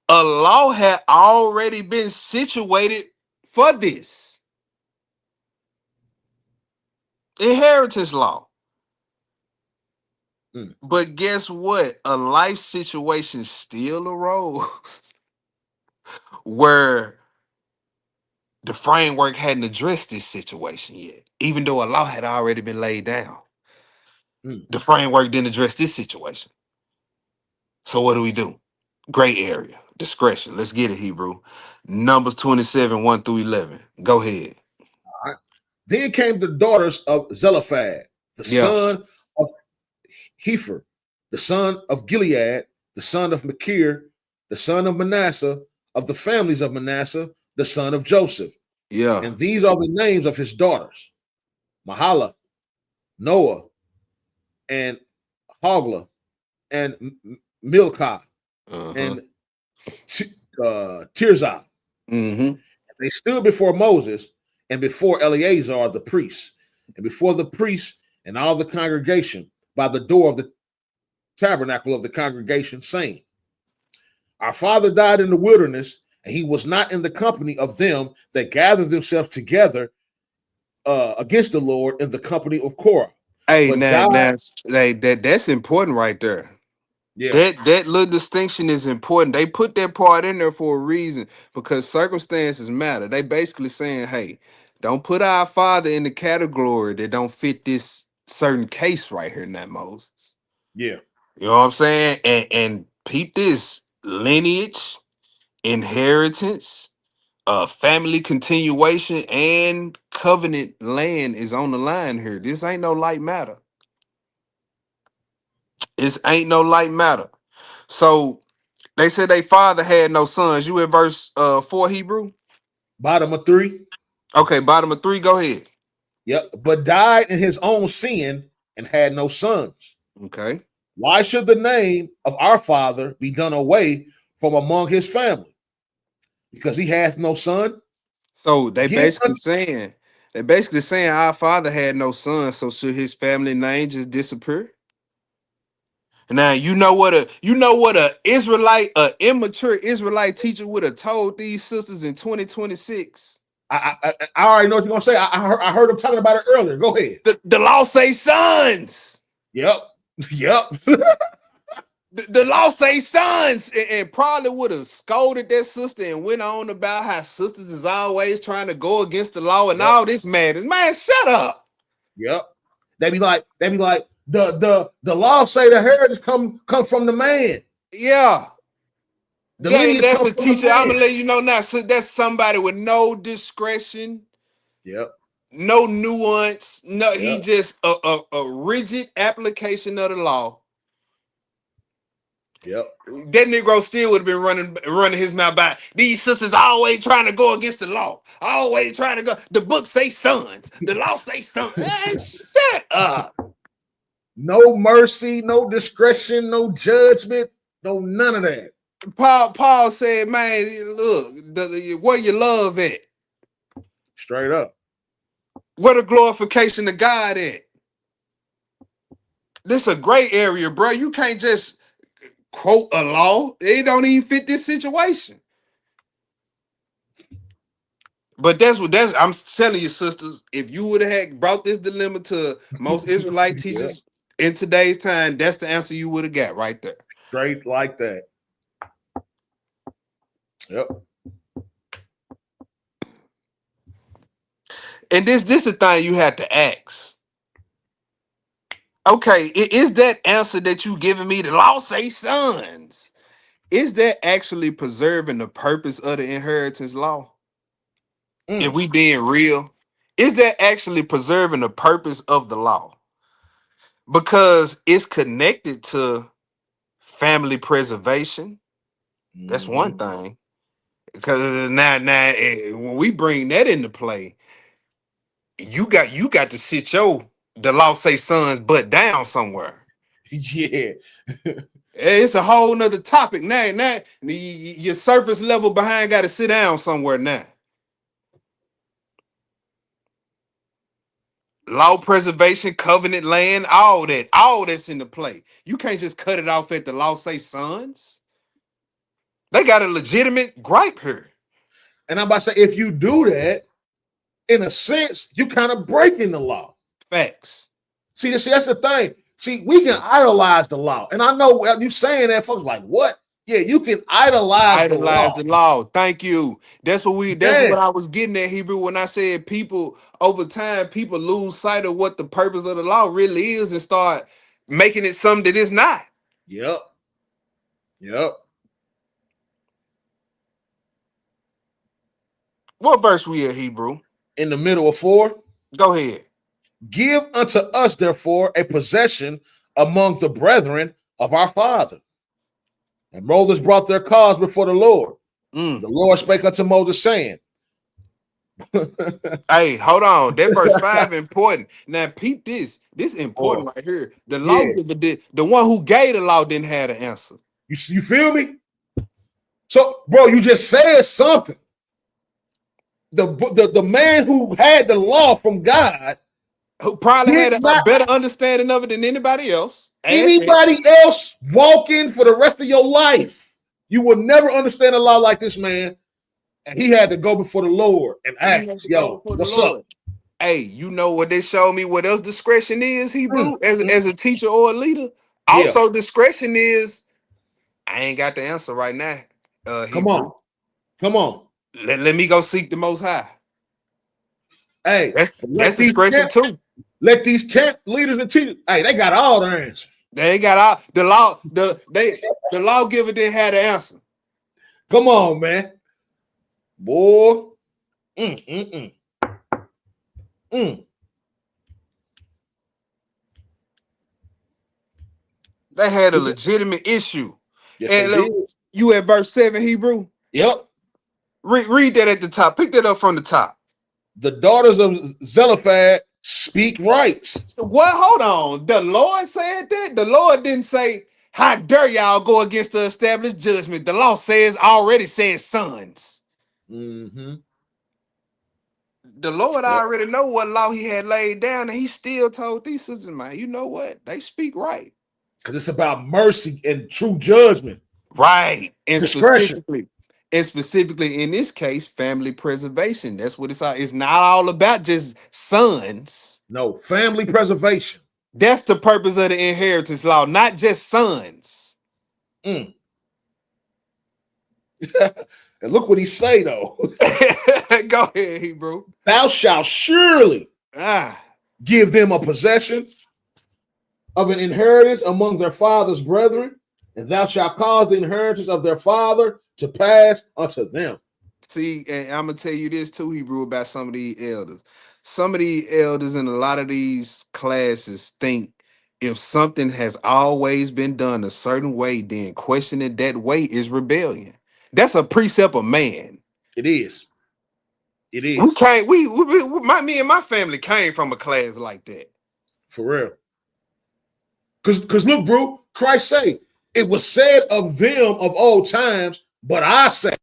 A law had already been situated for this. Inheritance law. Mm. But guess what? A life situation still arose where the framework hadn't addressed this situation yet, even though a law had already been laid down. Mm. The framework didn't address this situation. So what do? Gray area, discretion. Let's get it, Hebrew. Numbers 27, 1 through 11. Go ahead. All right. Then came the daughters of Zelophehad, the Yeah, son of Hepher, the son of Gilead, the son of Machir, the son of Manasseh, of the families of Manasseh, the son of Joseph. yeah. And these are the names of his daughters: Mahala, Noah, and Hogla, and Milcah, Uh-huh. and Tirzah. Mm-hmm. They stood before Moses and before Eleazar the priest, and before the priests and all the congregation by the door of the tabernacle of the congregation, saying, Our father died in the wilderness, and he was not in the company of them that gathered themselves together against the Lord in the company of Korah. Hey, But now, God, now, hey, that's important right there. yeah, That little distinction is important. They put that part in there for a reason because circumstances matter. They basically saying, "Hey, don't put our father in the category that don't fit this certain case right here, now, Moses." Yeah. You know what I'm saying? And peep this lineage, inheritance, family continuation, and covenant land is on the line here. This ain't no light matter. This ain't no light matter. So they said they father had no sons. You in verse 4 Hebrew? Bottom of 3. Okay, bottom of 3, go ahead. Yep. But died in his own sin and had no sons. Okay. Why should the name of our father be done away from among his family? Because he hath no son. So they Give basically saying our father had no sons, so should his family name just disappear? Now you know what a Israelite, a immature Israelite teacher would have told these sisters in 2026. I already know what you're gonna say. I heard him talking about it earlier. Go ahead. The law say sons. Yep. Yep. The law say sons, and probably would have scolded that sister and went on about how sisters is always trying to go against the law and Yep. all this madness. Man, shut up. Yep. They be like, the law say the heritage come from the man. Yeah. The lineage That's come a from the teacher. I'm man. gonna let you know now. So that's somebody with no discretion, Yep. no nuance. No, he Yep. just a rigid application of the law. Yep. That Negro still would have been running his mouth by these sisters always trying to go against the law. Always trying to go. The book say sons. The law say sons. Hey, shut up. No mercy, no discretion, no judgment, no none of that. Paul said, man, look, where your love at? Straight up. Where the glorification of God at? This a gray area, bro. You can't just quote a law. It don't even fit this situation. But that's I'm telling you, sisters. If you would have had brought this dilemma to most Israelite Yeah. teachers in today's time, that's the answer you would have got right there. Straight like that. Yep. And this the thing you have to ask. Okay, is that answer that you giving me, the law say sons? Is that actually preserving the purpose of the inheritance law? If we being real, is that actually preserving the purpose of the law? Because it's connected to family preservation. That's one thing. Because now, when we bring that into play, you got to sit the law say sons butt down somewhere. Yeah. It's a whole nother topic now. Now your surface level behind got to sit down somewhere now. Law preservation, covenant land, all that's in the play. You can't just cut it off at the law say sons. They got a legitimate gripe here. And I'm about to say, if you do that, in a sense, you kind of breaking the law. Facts. See, that's the thing. See, we can idolize the law. And I know you saying that, folks like, what? Yeah, you can idolize the law. Thank you. That's what I was getting at, Hebrew, when I said people over time, people lose sight of what the purpose of the law really is and start making it something that it's not. Yep. Yep. What verse we at, Hebrew? In the middle of 4. Go ahead. Give unto us, therefore, a possession among the brethren of our father. And Moses brought their cause before the Lord. The Lord spake unto Moses, saying, hey, hold on. That verse 5 important. Now, peep this. This important right here. The lawgiver the one who gave the law didn't have the answer. You feel me? So, bro, you just said something. The man who had the law from God, who probably had a better understanding of it than anybody else. Anybody else walking for the rest of your life, you will never understand a law like this man. And he had to go before the Lord and ask, yo, what's up? Hey, you know what they showed me what else discretion is, Hebrew, as a teacher or a leader? Also, discretion is, I ain't got the answer right now. Come on. Let me go seek the Most High. Hey, that's discretion too. Let these camp leaders and teachers, hey, they got all the answers. They got all the law. The lawgiver didn't have the answer. Come on, man. Boy. Mm. They had a legitimate issue. Yes, they And did. look, you at verse 7, Hebrew. Yep. Read that at the top. Pick that up from the top. The daughters of Zelophehad speak right. What? Hold on. The Lord said that? The Lord didn't say, how dare y'all go against the established judgment? The law already says sons. Mm-hmm. The Lord Yep. already know what law he had laid down, and he still told these sisters, man, you know what? They speak right. Because it's about mercy and true judgment. Right. Discretion. And specifically in this case, family preservation. That's what it's all. It's not all about just sons. No, family preservation. That's the purpose of the inheritance law, not just sons. And look what he say, though. Go ahead, Hebrew. Thou shalt surely Ah, give them a possession of an inheritance among their father's brethren, and thou shalt cause the inheritance of their father to pass unto them. see, and I'm gonna tell you this too, Hebrew, about some of these elders. Some of these elders in a lot of these classes think if something has always been done a certain way, then questioning that way is rebellion. That's a precept of man. It is. It is. We can't. Me and my family came from a class like that. For real. Because look, bro, Christ say, it was said of them of old times, but I say.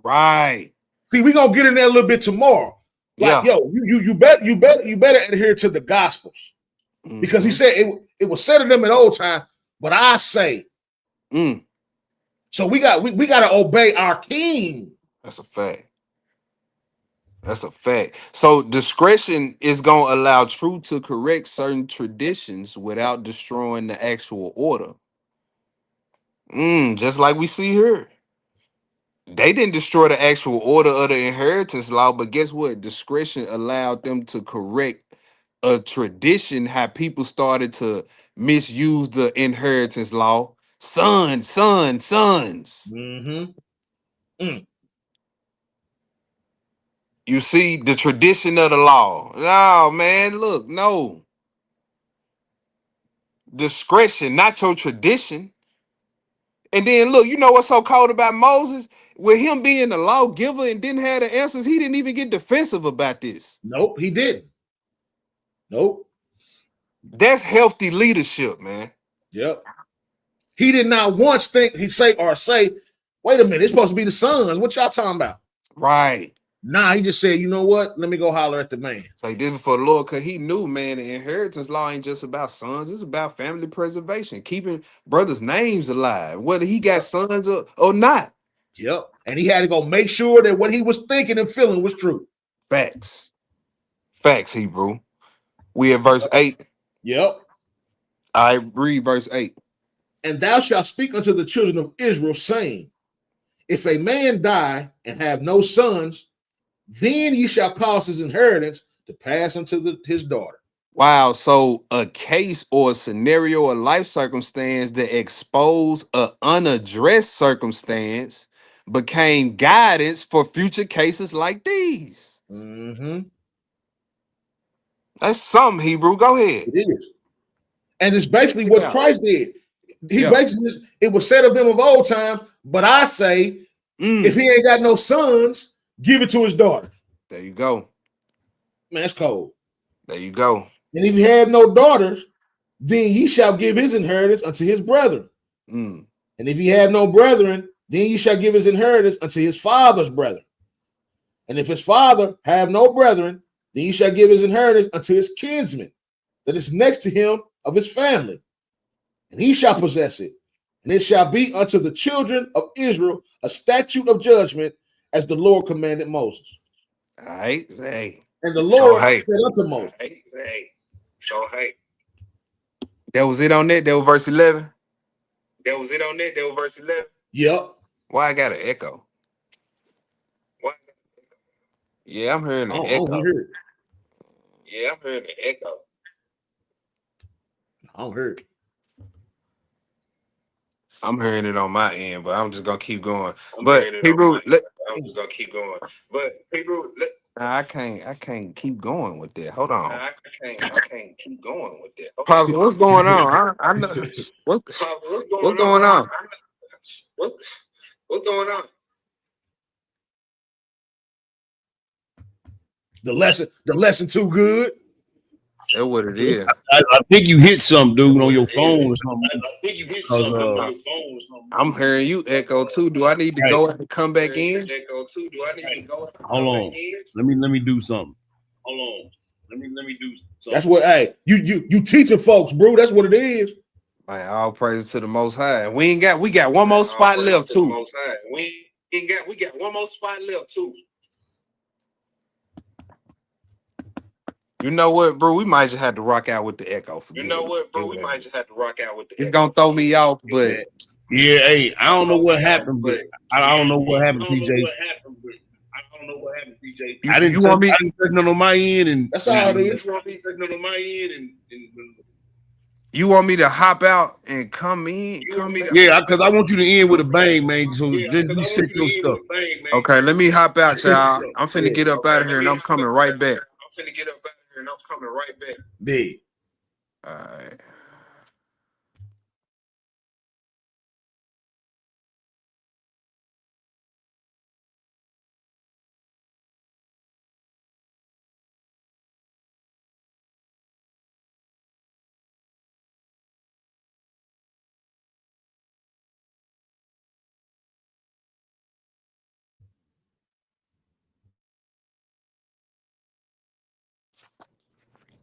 Right. See, we're gonna get in there a little bit tomorrow. Like, Yeah. yo, you better adhere to the gospels. Because he said it was said of them in old time, but I say. So we gotta obey our king. That's a fact. That's a fact. So discretion is going to allow truth to correct certain traditions without destroying the actual order. Just like we see here. They didn't destroy the actual order of the inheritance law, but guess what? Discretion allowed them to correct a tradition, how people started to misuse the inheritance law. Sons. You see the tradition of the law. No, man, look, no. Discretion, not your tradition. And then look, you know what's so cold about Moses? With him being the lawgiver and didn't have the answers, he didn't even get defensive about this. Nope, he didn't. Nope. That's healthy leadership, man. Yep. He did not once think he'd say, wait a minute, it's supposed to be the sons. What y'all talking about? Right. Nah, he just said, you know what? Let me go holler at the man. So he did it for the Lord because he knew, man, the inheritance law ain't just about sons. It's about family preservation, keeping brothers' names alive, whether he got sons or not. Yep. And he had to go make sure that what he was thinking and feeling was true. Facts, Hebrew. We at verse 8. Yep. I read verse 8. And thou shalt speak unto the children of Israel, saying, if a man die and have no sons, then ye shall cause his inheritance to pass unto his daughter. Wow. So a case or a scenario or life circumstance that exposed an unaddressed circumstance became guidance for future cases like these. That's something, Hebrew. Go ahead. It is. And it's basically what Christ did. He basically, it was said of them of old time, but I say, if he ain't got no sons, give it to his daughter. There you go. Man, that's cold. There you go. And if he had no daughters, then ye shall give his inheritance unto his brethren. And if he had no brethren, then ye shall give his inheritance unto his father's brethren. And if his father have no brethren, then ye shall give his inheritance unto his kinsman that is next to him of his family. And he shall possess it. And it shall be unto the children of Israel a statute of judgment, as the Lord commanded Moses. All right. Hey. And the Lord said unto Moses. That was it on that? That was verse 11? Yep. Why I got an echo? Yeah, I'm hearing an echo. I don't hear it. I'm hearing it on my end, but I'm just gonna keep going. I'm But hearing it on Hebrew, my end. I'm just gonna keep going. But people, nah, I can't keep going with that. Hold on. I can't keep going with that. Pops, what's going on? I know what's What's what's going on? going on. What's going on? The lesson too good. That's what it is. I think you hit something, dude, on your It phone or is. something. I think you hit 'Cause, something on your phone or something. I'm hearing you echo too. Do I need to Hey, go out and come back in? Echo too. Do I need to go and hold come back on. in? Let me do something. Hold on. Let me do something. That's what. Hey, you teaching folks, bro. That's what it is. Man, all praise to the Most High. We got one more spot left To the too. Most High. We got one more spot left too. You know what, bro? We might just have to rock out with the echo. You know what, bro? We might just have to rock out with the It's echo. gonna throw me off, but Yeah. Hey, I don't know what happened, but I don't know what happened, I don't know TJ. what happened, but I don't know what happened, DJ. you want me? I didn't touch nothing on my end, and That's all it is. You want me to on my end and You want me to hop out and come in? you want me to yeah, because I want you to end with a bang, man. So just because I reset want you your to end stuff. with a bang, man. Okay, let me hop out, y'all. I'm finna Yeah, get up out of here and I'm coming right back. I'm finna get up out here and I'm coming right back. big. All right.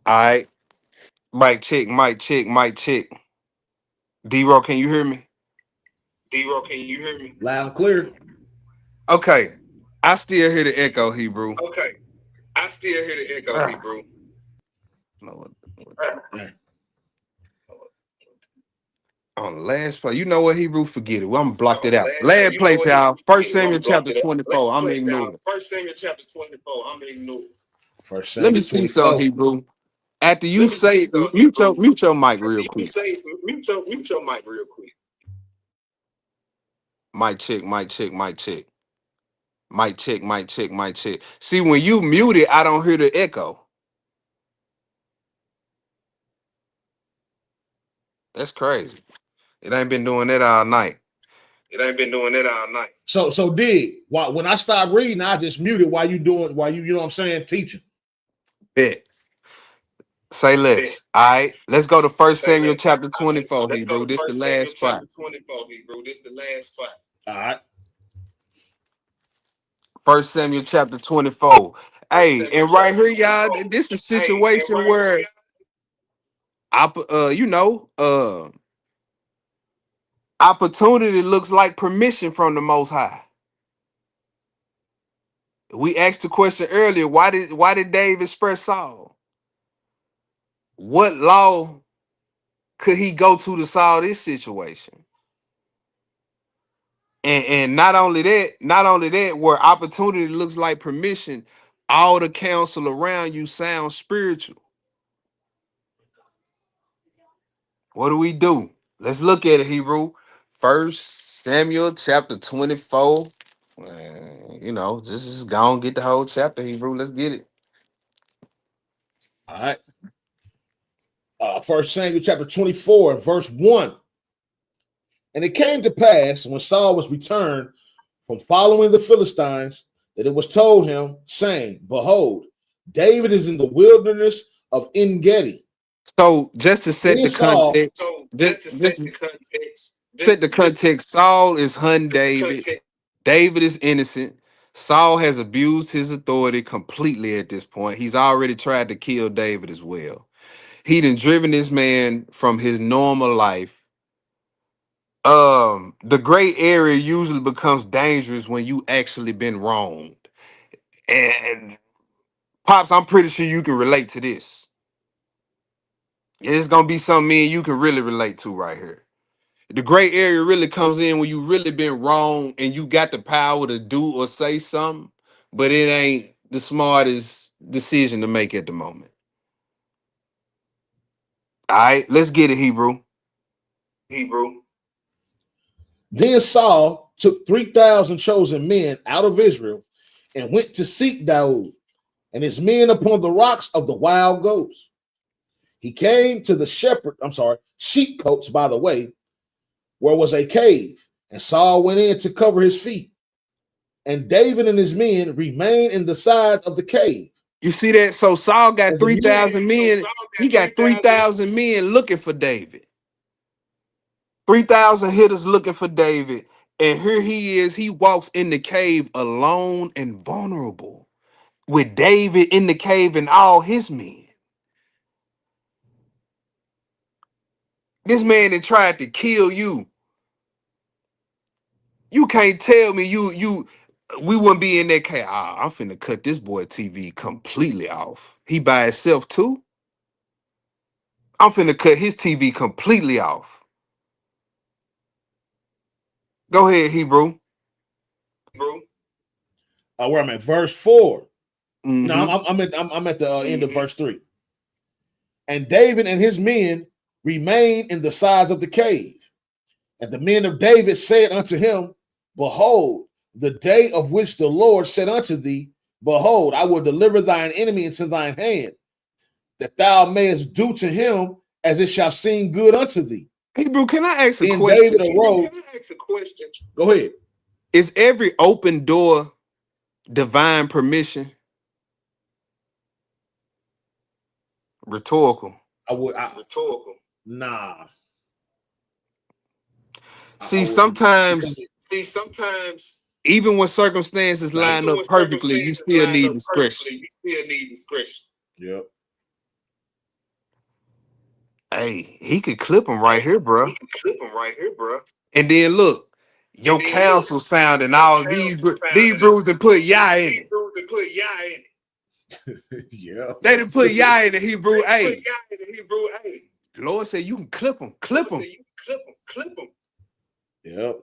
All right. Mic check, mic check, mic check. D-Ro, can you hear me? D-Ro, can you hear me? Loud and clear. Okay. I still hear the echo, Hebrew. Okay. I still hear the echo, Hebrew. No, Yeah. on the last play. You know what, Hebrew? Forget it. Well, I'm gonna block it out. You Last know place, what, y'all. Hebrew? First I'm Samuel blocked chapter it out. 24. I'm Let's ignoring. First Samuel chapter 24. I'm ignoring. First Let me Samuel see 24. something, Hebrew. After you Let me see say, something, mute your mic real You quick. say mute your mic real quick. Mic check, mic check, mic check. Mic check, mic check, mic check. See, when you mute it, I don't hear the echo. That's crazy. It ain't been doing that all night. It ain't been doing that all night. So when I start reading, I just mute it while you know what I'm saying, teaching. Bet. Say less. All right. Let's go to First Say Samuel less. chapter All right. 24, Let's go Hebrew. to This the First last Samuel spot. chapter 24, Hebrew. This the last spot. All right. First Samuel chapter 24. Hey, Samuel and right chapter here, y'all, 24. this is a Hey, and situation right where here, opportunity looks like permission from the Most High. We asked the question earlier, why did Dave express Saul? What law could he go to solve this situation? And not only that, where opportunity looks like permission, all the counsel around you sounds spiritual. What do? Let's look at it, Hebrew. First Samuel chapter 24. This is gonna get the whole chapter, Hebrew. Let's get it. All right. First Samuel chapter 24 and verse 1. And it came to pass when Saul was returned from following the Philistines that it was told him, saying, Behold, David is in the wilderness of En Gedi. So just to set Then the Saul, context, set the context. Saul is hunting David. David is innocent. Saul has abused his authority completely at this point. He's already tried to kill David as well. He done driven this man from his normal life. The gray area usually becomes dangerous when you actually been wronged. And Pops, I'm pretty sure you can relate to this. It's gonna be something me and you can really relate to right here. The gray area really comes in when you really been wrong and you got the power to do or say something, but it ain't the smartest decision to make at the moment. All right, let's get it, Hebrew. Hebrew. Then Saul took 3,000 chosen men out of Israel and went to seek Daud and his men upon the rocks of the wild goats. He came to the sheepcotes by the way, where was a cave, and Saul went in to cover his feet. And David and his men remained in the sides of the cave. You see that? So Saul got And the 3,000 men. He got 3,000 men looking for David. 3,000 hitters looking for David. And here he is. He walks in the cave alone and vulnerable with David in the cave and all his men. This man that tried to kill you. You can't tell me we wouldn't be in that cave. I'm finna cut this boy TV completely off. He by himself too. I'm finna cut his TV completely off. Go ahead, Hebrew. Where I'm at, verse 4. Mm-hmm. No, I'm at the end of verse 3. And David and his men remained in the sides of the cave. And the men of David said unto him, Behold, the day of which the Lord said unto thee, Behold, I will deliver thine enemy into thine hand, that thou mayest do to him as it shall seem good unto thee. Hebrew, can I ask a Then question? David arose. Go ahead. Is every open door divine permission? Rhetorical. Rhetorical. Nah. See, sometimes even when circumstances line up perfectly, you still need discretion. Yep. Hey, he could clip him right here, bro. And then look, your counsel sound and all these brews and put Yah in it. Yeah. They didn't put Yah in the Hebrew. Hey, the Lord said you can clip him. Yep.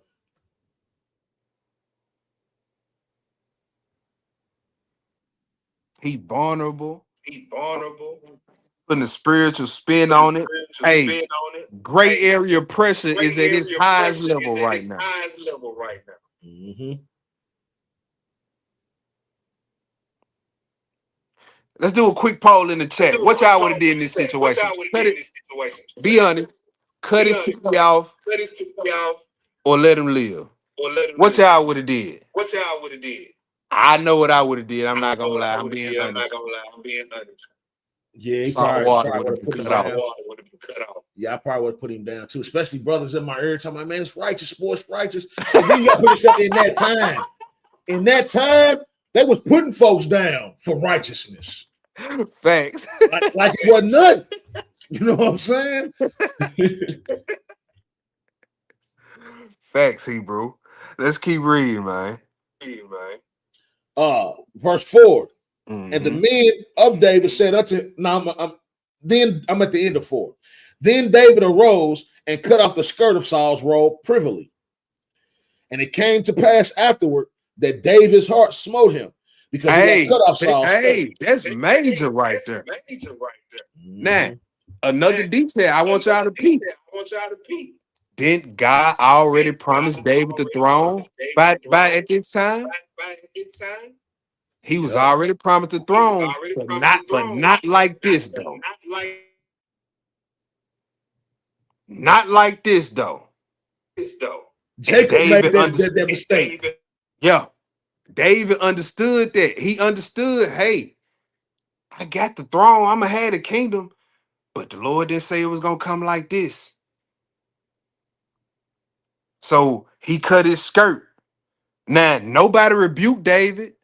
He vulnerable. Putting a spiritual spin on it. Hey, gray area pressure is at its highest level right now. Mm-hmm. Let's do a quick poll in the chat. What y'all would have did in this situation? Cut it. Be honest. Cut his TV off or let him live. What y'all would have did? I know what I would have did. I'm not gonna lie. I'm being honest. Yeah, he Salt probably water would have put been him cut down. off. Yeah, I probably would have put him down too, especially brothers in my ear telling my man, it's righteous, sports righteous. So we got to put yourself in that time. In that time, they was putting folks down for righteousness. Thanks. Like it wasn't nothing. You know what I'm saying? Facts, Hebrew. Let's keep reading, man. Verse 4. Mm-hmm. And the men of David said unto then I'm at the end of 4. Then David arose and cut off the skirt of Saul's robe privily. And it came to pass afterward that David's heart smote him because he had cut off Saul's skirt. That's major right there. Mm-hmm. Now, another detail I want y'all to peep. Didn't God already promise David the throne by at this time? He was already promised the throne, but not like this though. Not like this though. Jacob made that mistake. Yeah. David understood that. He understood, hey, I got the throne. I'm going to have the kingdom. But the Lord didn't say it was going to come like this. So he cut his skirt. Now, nobody rebuked David.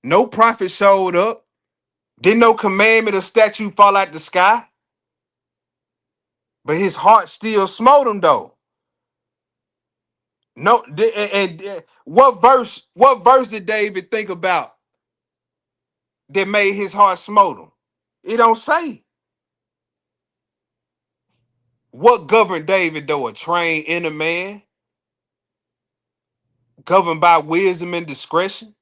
No prophet showed up. Didn't no commandment or statute fall out the sky. But his heart still smote him though. No, and what verse did David think about that made his heart smote him? It don't say. What governed David though? A trained inner man, governed by wisdom and discretion.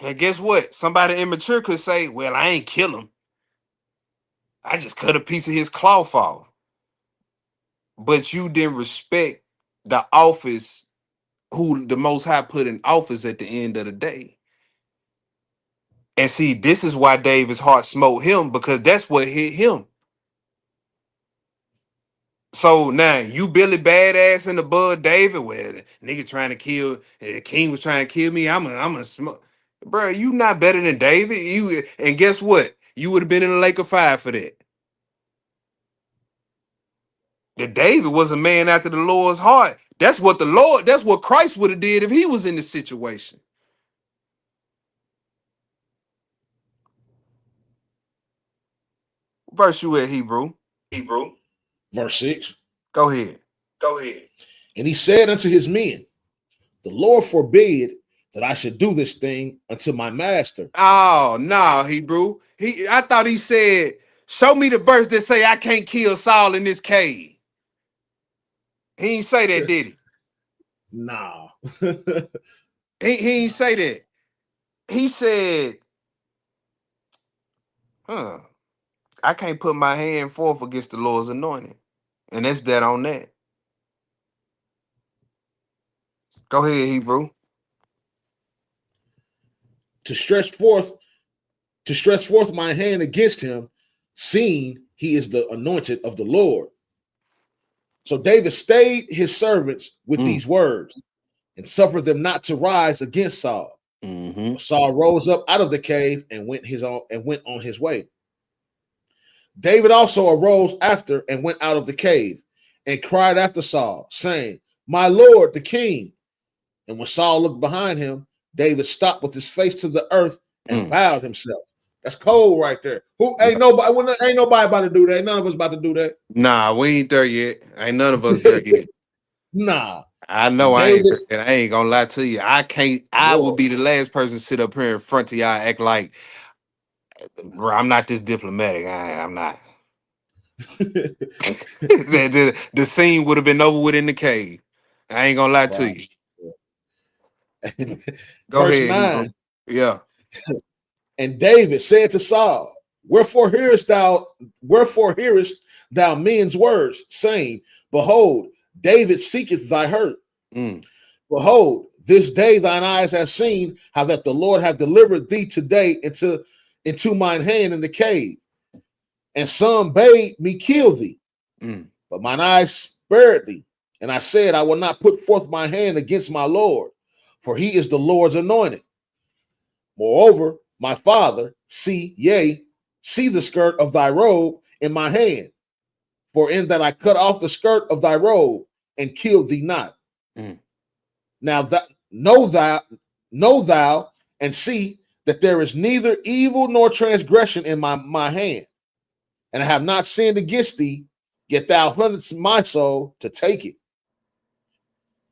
And guess what? Somebody immature could say, well, I ain't kill him. I just cut a piece of his cloth off. but you didn't respect the office who the Most High put in office at the end of the day. And see, this is why David's heart smote him, because that's what hit him. So now you Billy Badass in the bud David, where the nigga trying to kill, the king was trying to kill me. I'm a smoke, bro. You not better than David. You and guess what? You would have been in the lake of fire for that. That David was a man after the Lord's heart. That's what the Lord. That's what Christ would have did if he was in this situation. Verse you at Hebrew. Verse 6. Go ahead. And he said unto his men, the Lord forbid that I should do this thing unto my master. Oh no, Hebrew. I thought he said, show me the verse that say I can't kill Saul in this cave. He ain't say that, did he? Nah. He ain't say that. He said, I can't put my hand forth against the Lord's anointing. And that's that on that. Go ahead, Hebrew. To stretch forth my hand against him, seeing he is the anointed of the Lord. So David stayed his servants with these words and suffered them not to rise against Saul. Mm-hmm. Saul rose up out of the cave and went on his way. David also arose after and went out of the cave and cried after Saul, saying, my Lord, the king. And when Saul looked behind him, David stopped with his face to the earth and bowed himself. That's cold right there. Ain't nobody about to do that. Ain't none of us about to do that. Nah, we ain't there yet. Ain't none of us there yet. Nah. I know I ain't gonna lie to you. I would be the last person to sit up here in front of y'all act like, bro, I'm not this diplomatic. I'm not. the scene would have been over with in the cave. I ain't gonna lie to you. Go Verse ahead. 9. Yeah. And David said to Saul, wherefore hearest thou men's words, saying, behold, David seeketh thy hurt. Behold, this day thine eyes have seen how that the Lord hath delivered thee today into mine hand in the cave. And some bade me kill thee, but mine eyes spared thee. And I said, I will not put forth my hand against my Lord, for he is the Lord's anointed. Moreover, my father, see the skirt of thy robe in my hand, for in that I cut off the skirt of thy robe and killed thee not. Now that know thou and see that there is neither evil nor transgression in my hand, and I have not sinned against thee, yet thou huntest my soul to take it.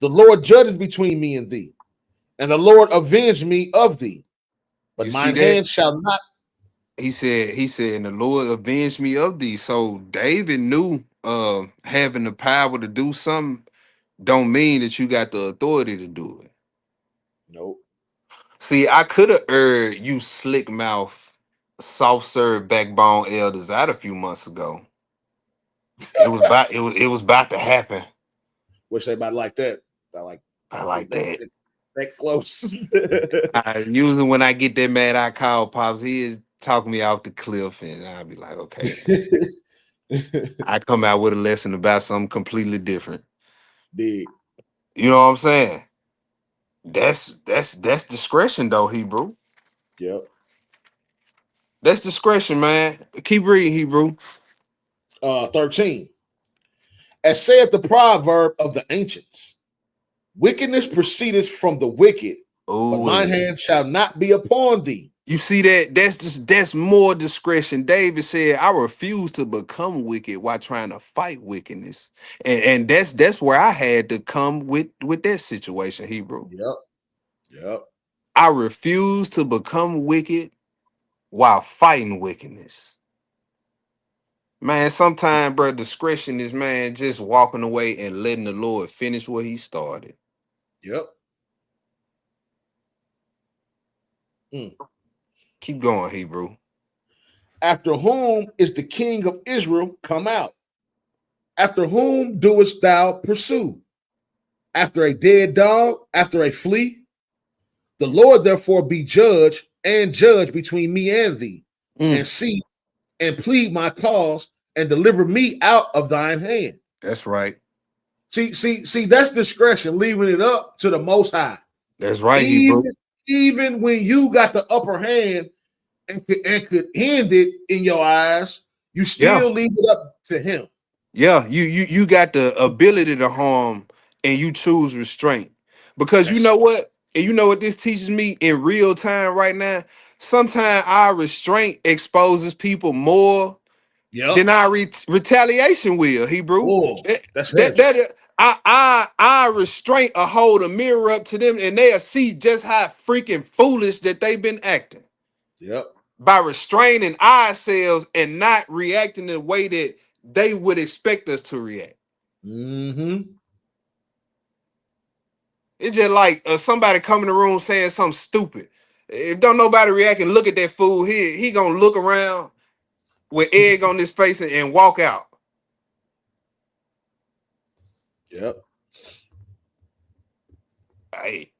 The Lord judges between me and thee, and the Lord avenge me of thee, but mine hand shall not. He said, and the Lord avenged me of thee. So David knew having the power to do something don't mean that you got the authority to do it. Nope. See, I could have erred you slick mouth, soft serve backbone elders out a few months ago. It was about to happen. Wish they about like that. I like that. That close. Usually when I get that mad, I call Pops. He talk me off the cliff, and I'll be like, okay. I come out with a lesson about something completely different. Big. You know what I'm saying? That's discretion, though, Hebrew. Yep. That's discretion, man. Keep reading, Hebrew. 13. As saith the proverb of the ancients, wickedness proceedeth from the wicked, but mine hand shall not be upon thee. You see that? That's more discretion. David said, I refuse to become wicked while trying to fight wickedness. And that's where I had to come with that situation, Hebrew. Yep. I refuse to become wicked while fighting wickedness. Man, sometimes, bro, discretion is, man, just walking away and letting the Lord finish what he started. Yep. Keep going, Hebrew. After whom is the king of Israel come out? After whom doest thou pursue? After a dead dog, after a flea? The Lord therefore be judge and judge between me and thee, and Mm, see and plead my cause and deliver me out of thine hand. that's right. See, that's discretion, leaving it up to the Most High. That's right, Hebrew. Even when you got the upper hand and could end it in your eyes, you Yeah. still leave it up to Him. Yeah, you got the ability to harm and you choose restraint. Because you That's know what? And you know what this teaches me in real time right now? Sometimes our restraint exposes people more yep. than our retaliation will, Hebrew. Oh, That, that's that, heavy. that I restraint or hold a mirror up to them and they'll see just how freaking foolish that they've been acting Yep. by restraining ourselves and not reacting the way that they would expect us to react. Mm-hmm. It's just like somebody come in the room saying something stupid. If don't nobody react and look at that fool, he gonna look around with egg on his face and walk out. Yep. Hey,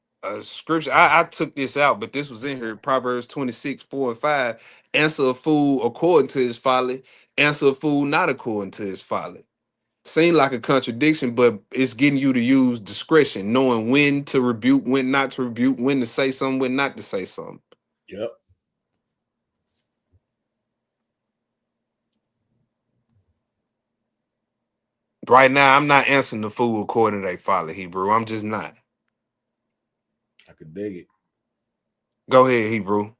scripture. I took this out, but this was in here. Proverbs 26, 4 and 5. Answer a fool according to his folly. Answer a fool not according to his folly. Seem like a contradiction, but it's getting you to use discretion, knowing when to rebuke, when not to rebuke, when to say something, when not to say something. Yep. Right now, I'm not answering the fool according to their folly, Hebrew. I'm just not. I could dig it. Go ahead, Hebrew.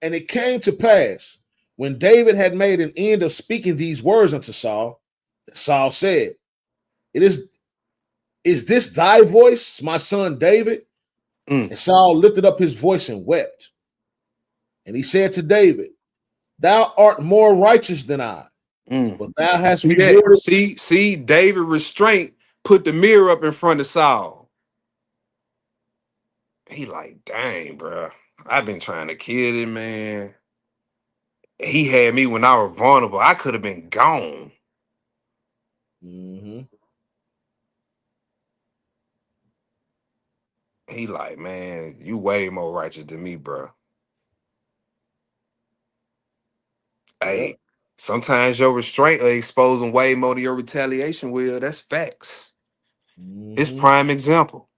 And it came to pass when David had made an end of speaking these words unto Saul, that Saul said, "It is this thy voice, my son David?" Mm, And Saul lifted up his voice and wept. And he said to David, "Thou art more righteous than I, mm. but thou hast See that? rewarded." See, David restraint put the mirror up in front of Saul. He like, dang, bro. I've been trying to kill him, man. He had me when I was vulnerable. I could have been gone. Mm-hmm. He like, man, you way more righteous than me, bro. Yep. Hey, sometimes your restraint are exposing way more than your retaliation will. That's facts. It's Mm-hmm. prime example.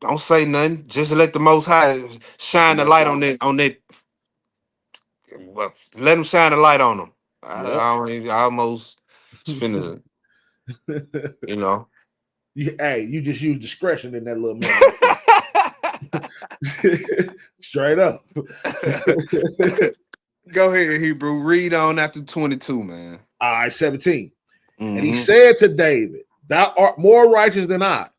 Don't say nothing. Just let the Most High shine the That's light on right. that. Well, let him shine the light on them. Yep. I almost finna, you know. Hey, you just use discretion in that little moment right there. Straight up. Go ahead, Hebrew. Read on after 22, man. All right, 17. And he Mm-hmm. said to David, "Thou art more righteous than I,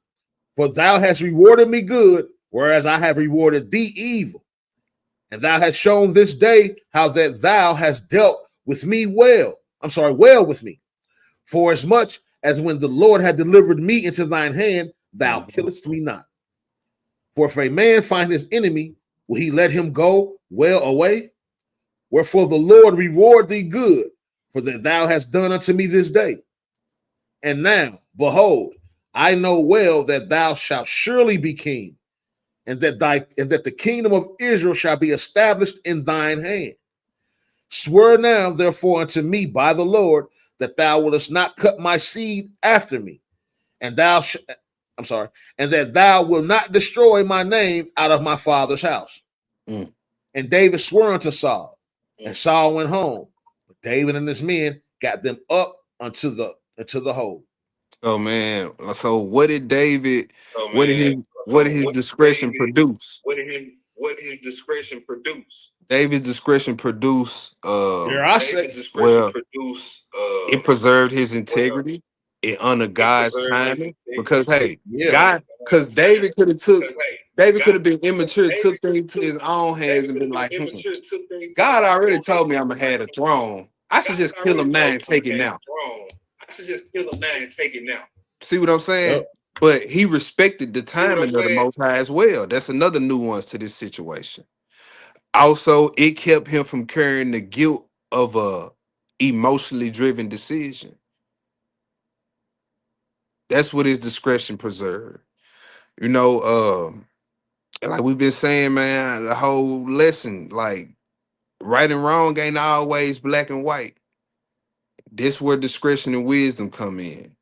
for thou hast rewarded me good, whereas I have rewarded thee evil. And thou hast shown this day how that thou hast dealt with me well. Well with me. For as much as when the Lord had delivered me into thine hand, thou Mm-hmm. killest me not. For if a man find his enemy, will he let him go well away? Wherefore the Lord reward thee good, for that thou hast done unto me this day. And now, behold, I know well that thou shalt surely be king, and that the kingdom of Israel shall be established in thine hand. Swear now, therefore, unto me by the Lord that thou wouldest not cut my seed after me, and I'm sorry, and that thou wilt not destroy my name out of my father's house." Mm. And David swore unto Saul, and Saul went home. But David and his men got them up unto the hold. Oh man. So what did David, Oh what did man. his what did So his what discretion David, produce? what his discretion produce? David's discretion produce Here I David say, discretion well, produce it preserved his well, integrity. It honored it God's preserved his timing because integrity. hey, yeah, Honor God, because God's David timing. could have took Because hey, David could God have been immature, David took could things have to took his own hands David and could been have like, been immature, took things to God his already own told hands me and I'm gonna been have like, a throne. I should God just kill a already man told and me I'm take gonna it have a now. throne. I should just kill a man and take it now. See what I'm yep, saying? But he respected the See what I'm timing of the saying? Most High as well. That's another nuance to this situation. Also, it kept him from carrying the guilt of emotionally driven decision. That's what his discretion preserved. You know, like we've been saying, man, the whole lesson, like right and wrong ain't always black and white. This where discretion and wisdom come in.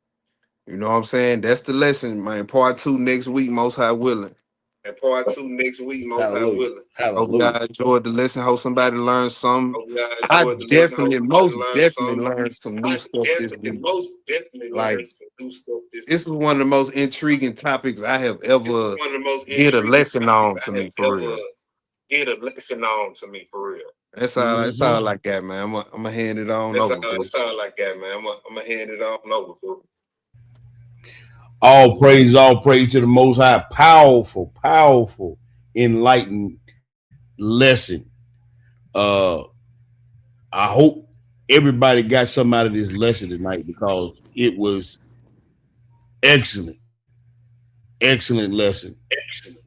You know what I'm saying? That's the lesson, man. Part 2 next week, most high willing. And part 2 next week, most high Hallelujah. willing. Hope Hallelujah. y'all enjoyed the lesson. Hope somebody learned some. Hope y'all I enjoyed the lesson. Hope definitely, somebody most learned definitely some. learned some new I stuff this definitely, week. most definitely Like, learned some new stuff this is one of the most intriguing topics I have This is ever one of the most did a intriguing lesson on topics to I me have for ever real. did a lesson on to me for real. That's all I got, man. I'm gonna hand it on over. That's all I got, man. I'm gonna hand it on over to. All praise to the Most High. Powerful, powerful, enlightened lesson. I hope everybody got something out of this lesson tonight because it was excellent, excellent lesson. Excellent.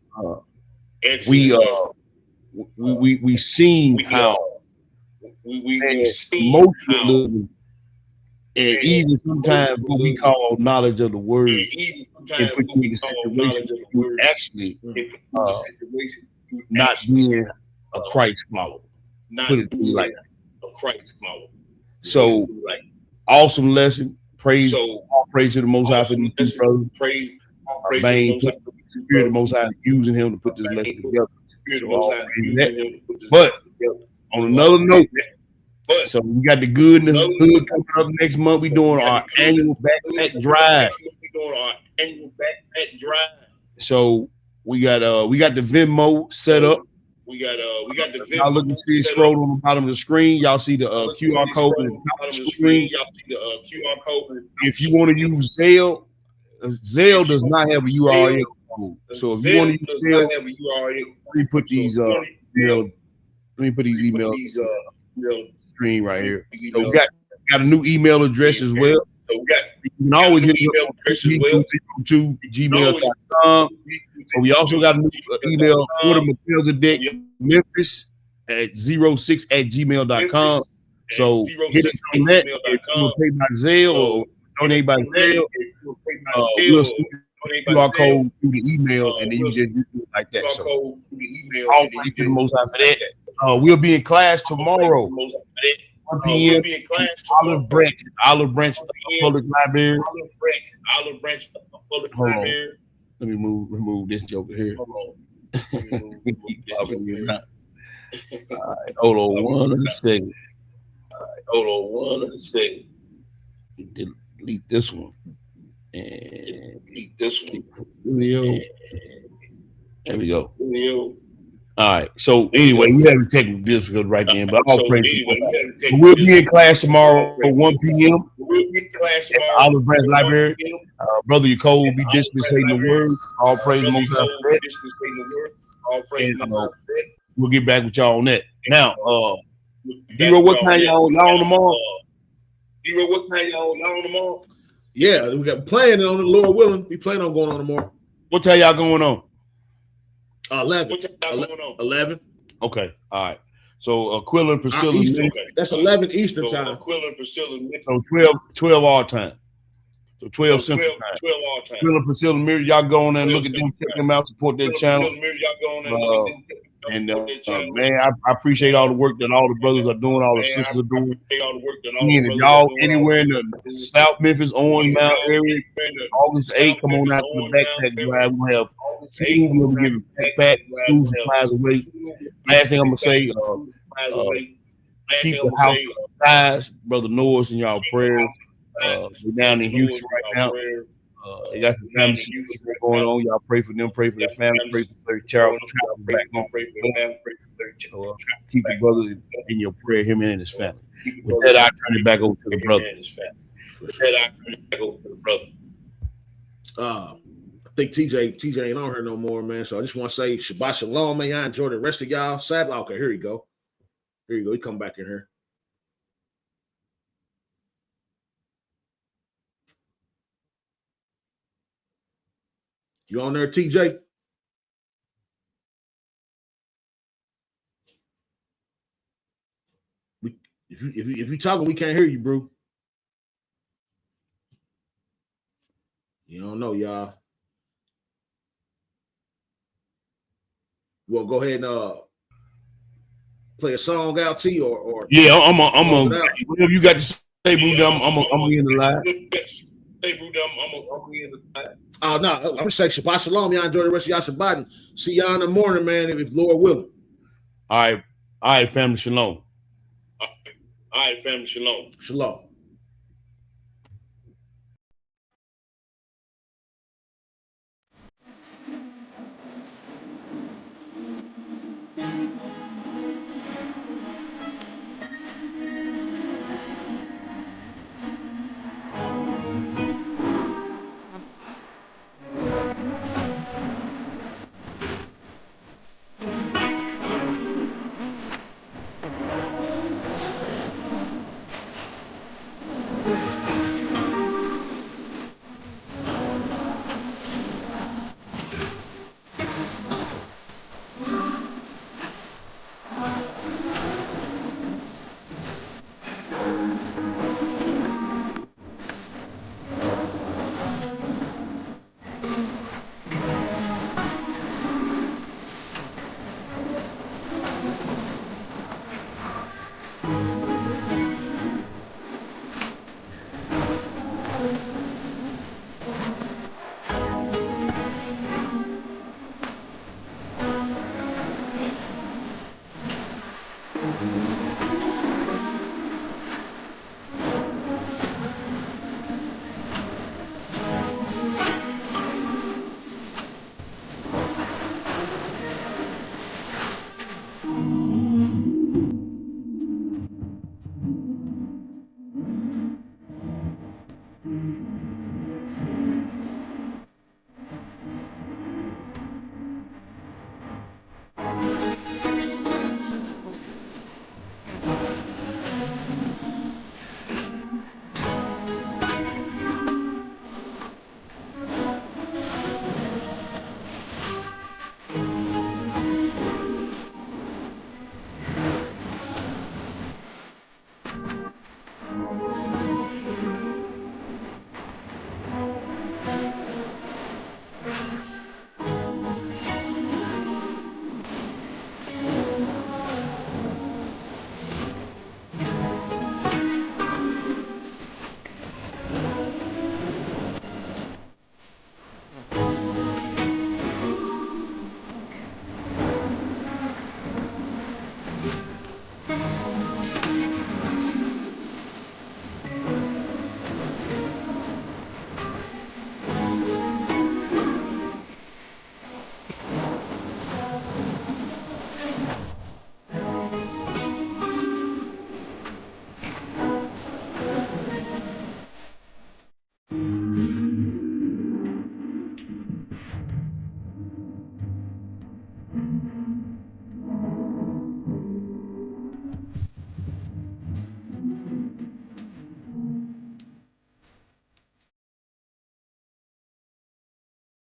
We seen how we seen emotional how living and even sometimes what we call knowledge of the word even can sometimes put what you in we a call situation knowledge of the you word actually can put you in a situation you not actually being a Christ follower. not Put it to you being like that. a Christ follower. So Like awesome lesson. Praise, so all praise to the Most High for awesome these two lesson. brothers. Praise Our to the main Most High. spirit, the Most High using him to put this lesson together. Spirit of So Most all High praise to using that. him to put this But lesson together. on So another note, but so we got the good and the another hood coming up next month. We doing our annual backpack drive. we doing our annual backpack drive. So we got the Venmo set up. We got the Y'all look and see it scroll on the bottom of the screen. Y'all see the QR code at the top of the screen. Y'all see the QR code. If you want to use Zelle, Zelle does not have a URL code. So if you want to use Zelle, have a URL. let me put these email. Let me put these emails screen right here. So we got a new email address as well. So we got You can always hit email address as well. to gmail.com. But we also got a new email for the Matilda Dick Memphis at 06@gmail.com. So hit us on that. If you want to pay by Zelle or donate by Zelle, we'll send the QR code through the email and then you just do it like that. So all praise to the Most High for that. We'll be in class tomorrow. 1 p.m. Olive Branch Public Library. Olive Branch Public Hold on. Library. Let me remove this joker here. Hold on. Hold on one second. Hold on one second. Delete this one. And Delete this one. video. There we go. Video. All right. So anyway, we have a technical difficulty right then, but all praise. Anyway, We'll be in class tomorrow at 1 p.m. We'll be in class at tomorrow. Olive Branch Library. Brother Yacole will be dispensating the word. All praise Most High for that. All praise Most High for that. We'll get back with y'all on that. Now, D-Ro, what time y'all on tomorrow? D-Ro, what time y'all on tomorrow? Yeah, we got playing on the Lord willing. We plan on going on tomorrow. What time y'all going on? 11. What time y'all going on? 11. Okay. All right. So Aquila and Priscilla. Eastern. Okay. That's 11 Eastern So time. Aquila and Priscilla. So 12 our time. So 12 Central time. 12 all time. Aquila and Priscilla Mirror, y'all go on there and look at them, check them out, support their channel. Man, I appreciate all the work that all the brothers are doing, all the sisters are doing. And if y'all anywhere in the South Memphis, Orange Mountain area, August 8th, come on out to the backpack drive. We'll have food, we'll be giving backpack, school supplies away. Last thing I'm gonna say, keep the house ties, Brother Norris, in y'all prayers. We're down in Houston right now. They got some family situation going on. Y'all pray for them, pray for their family, pray for Sir Charles back home. So, keep the brother in your prayer, him and his family. With that, I turn it back over to the brother. I think TJ ain't on here no more, man. So I just want to say Shabbat Shalom, man. I enjoy the rest of y'all. Sabbath. Okay, here you go. Here you go. He come back in here. You on there, TJ? If you talking, we can't hear you, bro. You don't know, y'all. Well, go ahead and play a song out, T, or Yeah, I'm on. Whatever you got to say, Buddha, I'm in the live. Hey, Buddha, I'm in the live. Oh no, I'm gonna say Shabbat Shalom. Y'all enjoy the rest of y'all Shabbat. And see y'all in the morning, man, if Lord willing. All right, family, shalom. All right, family, shalom. Shalom.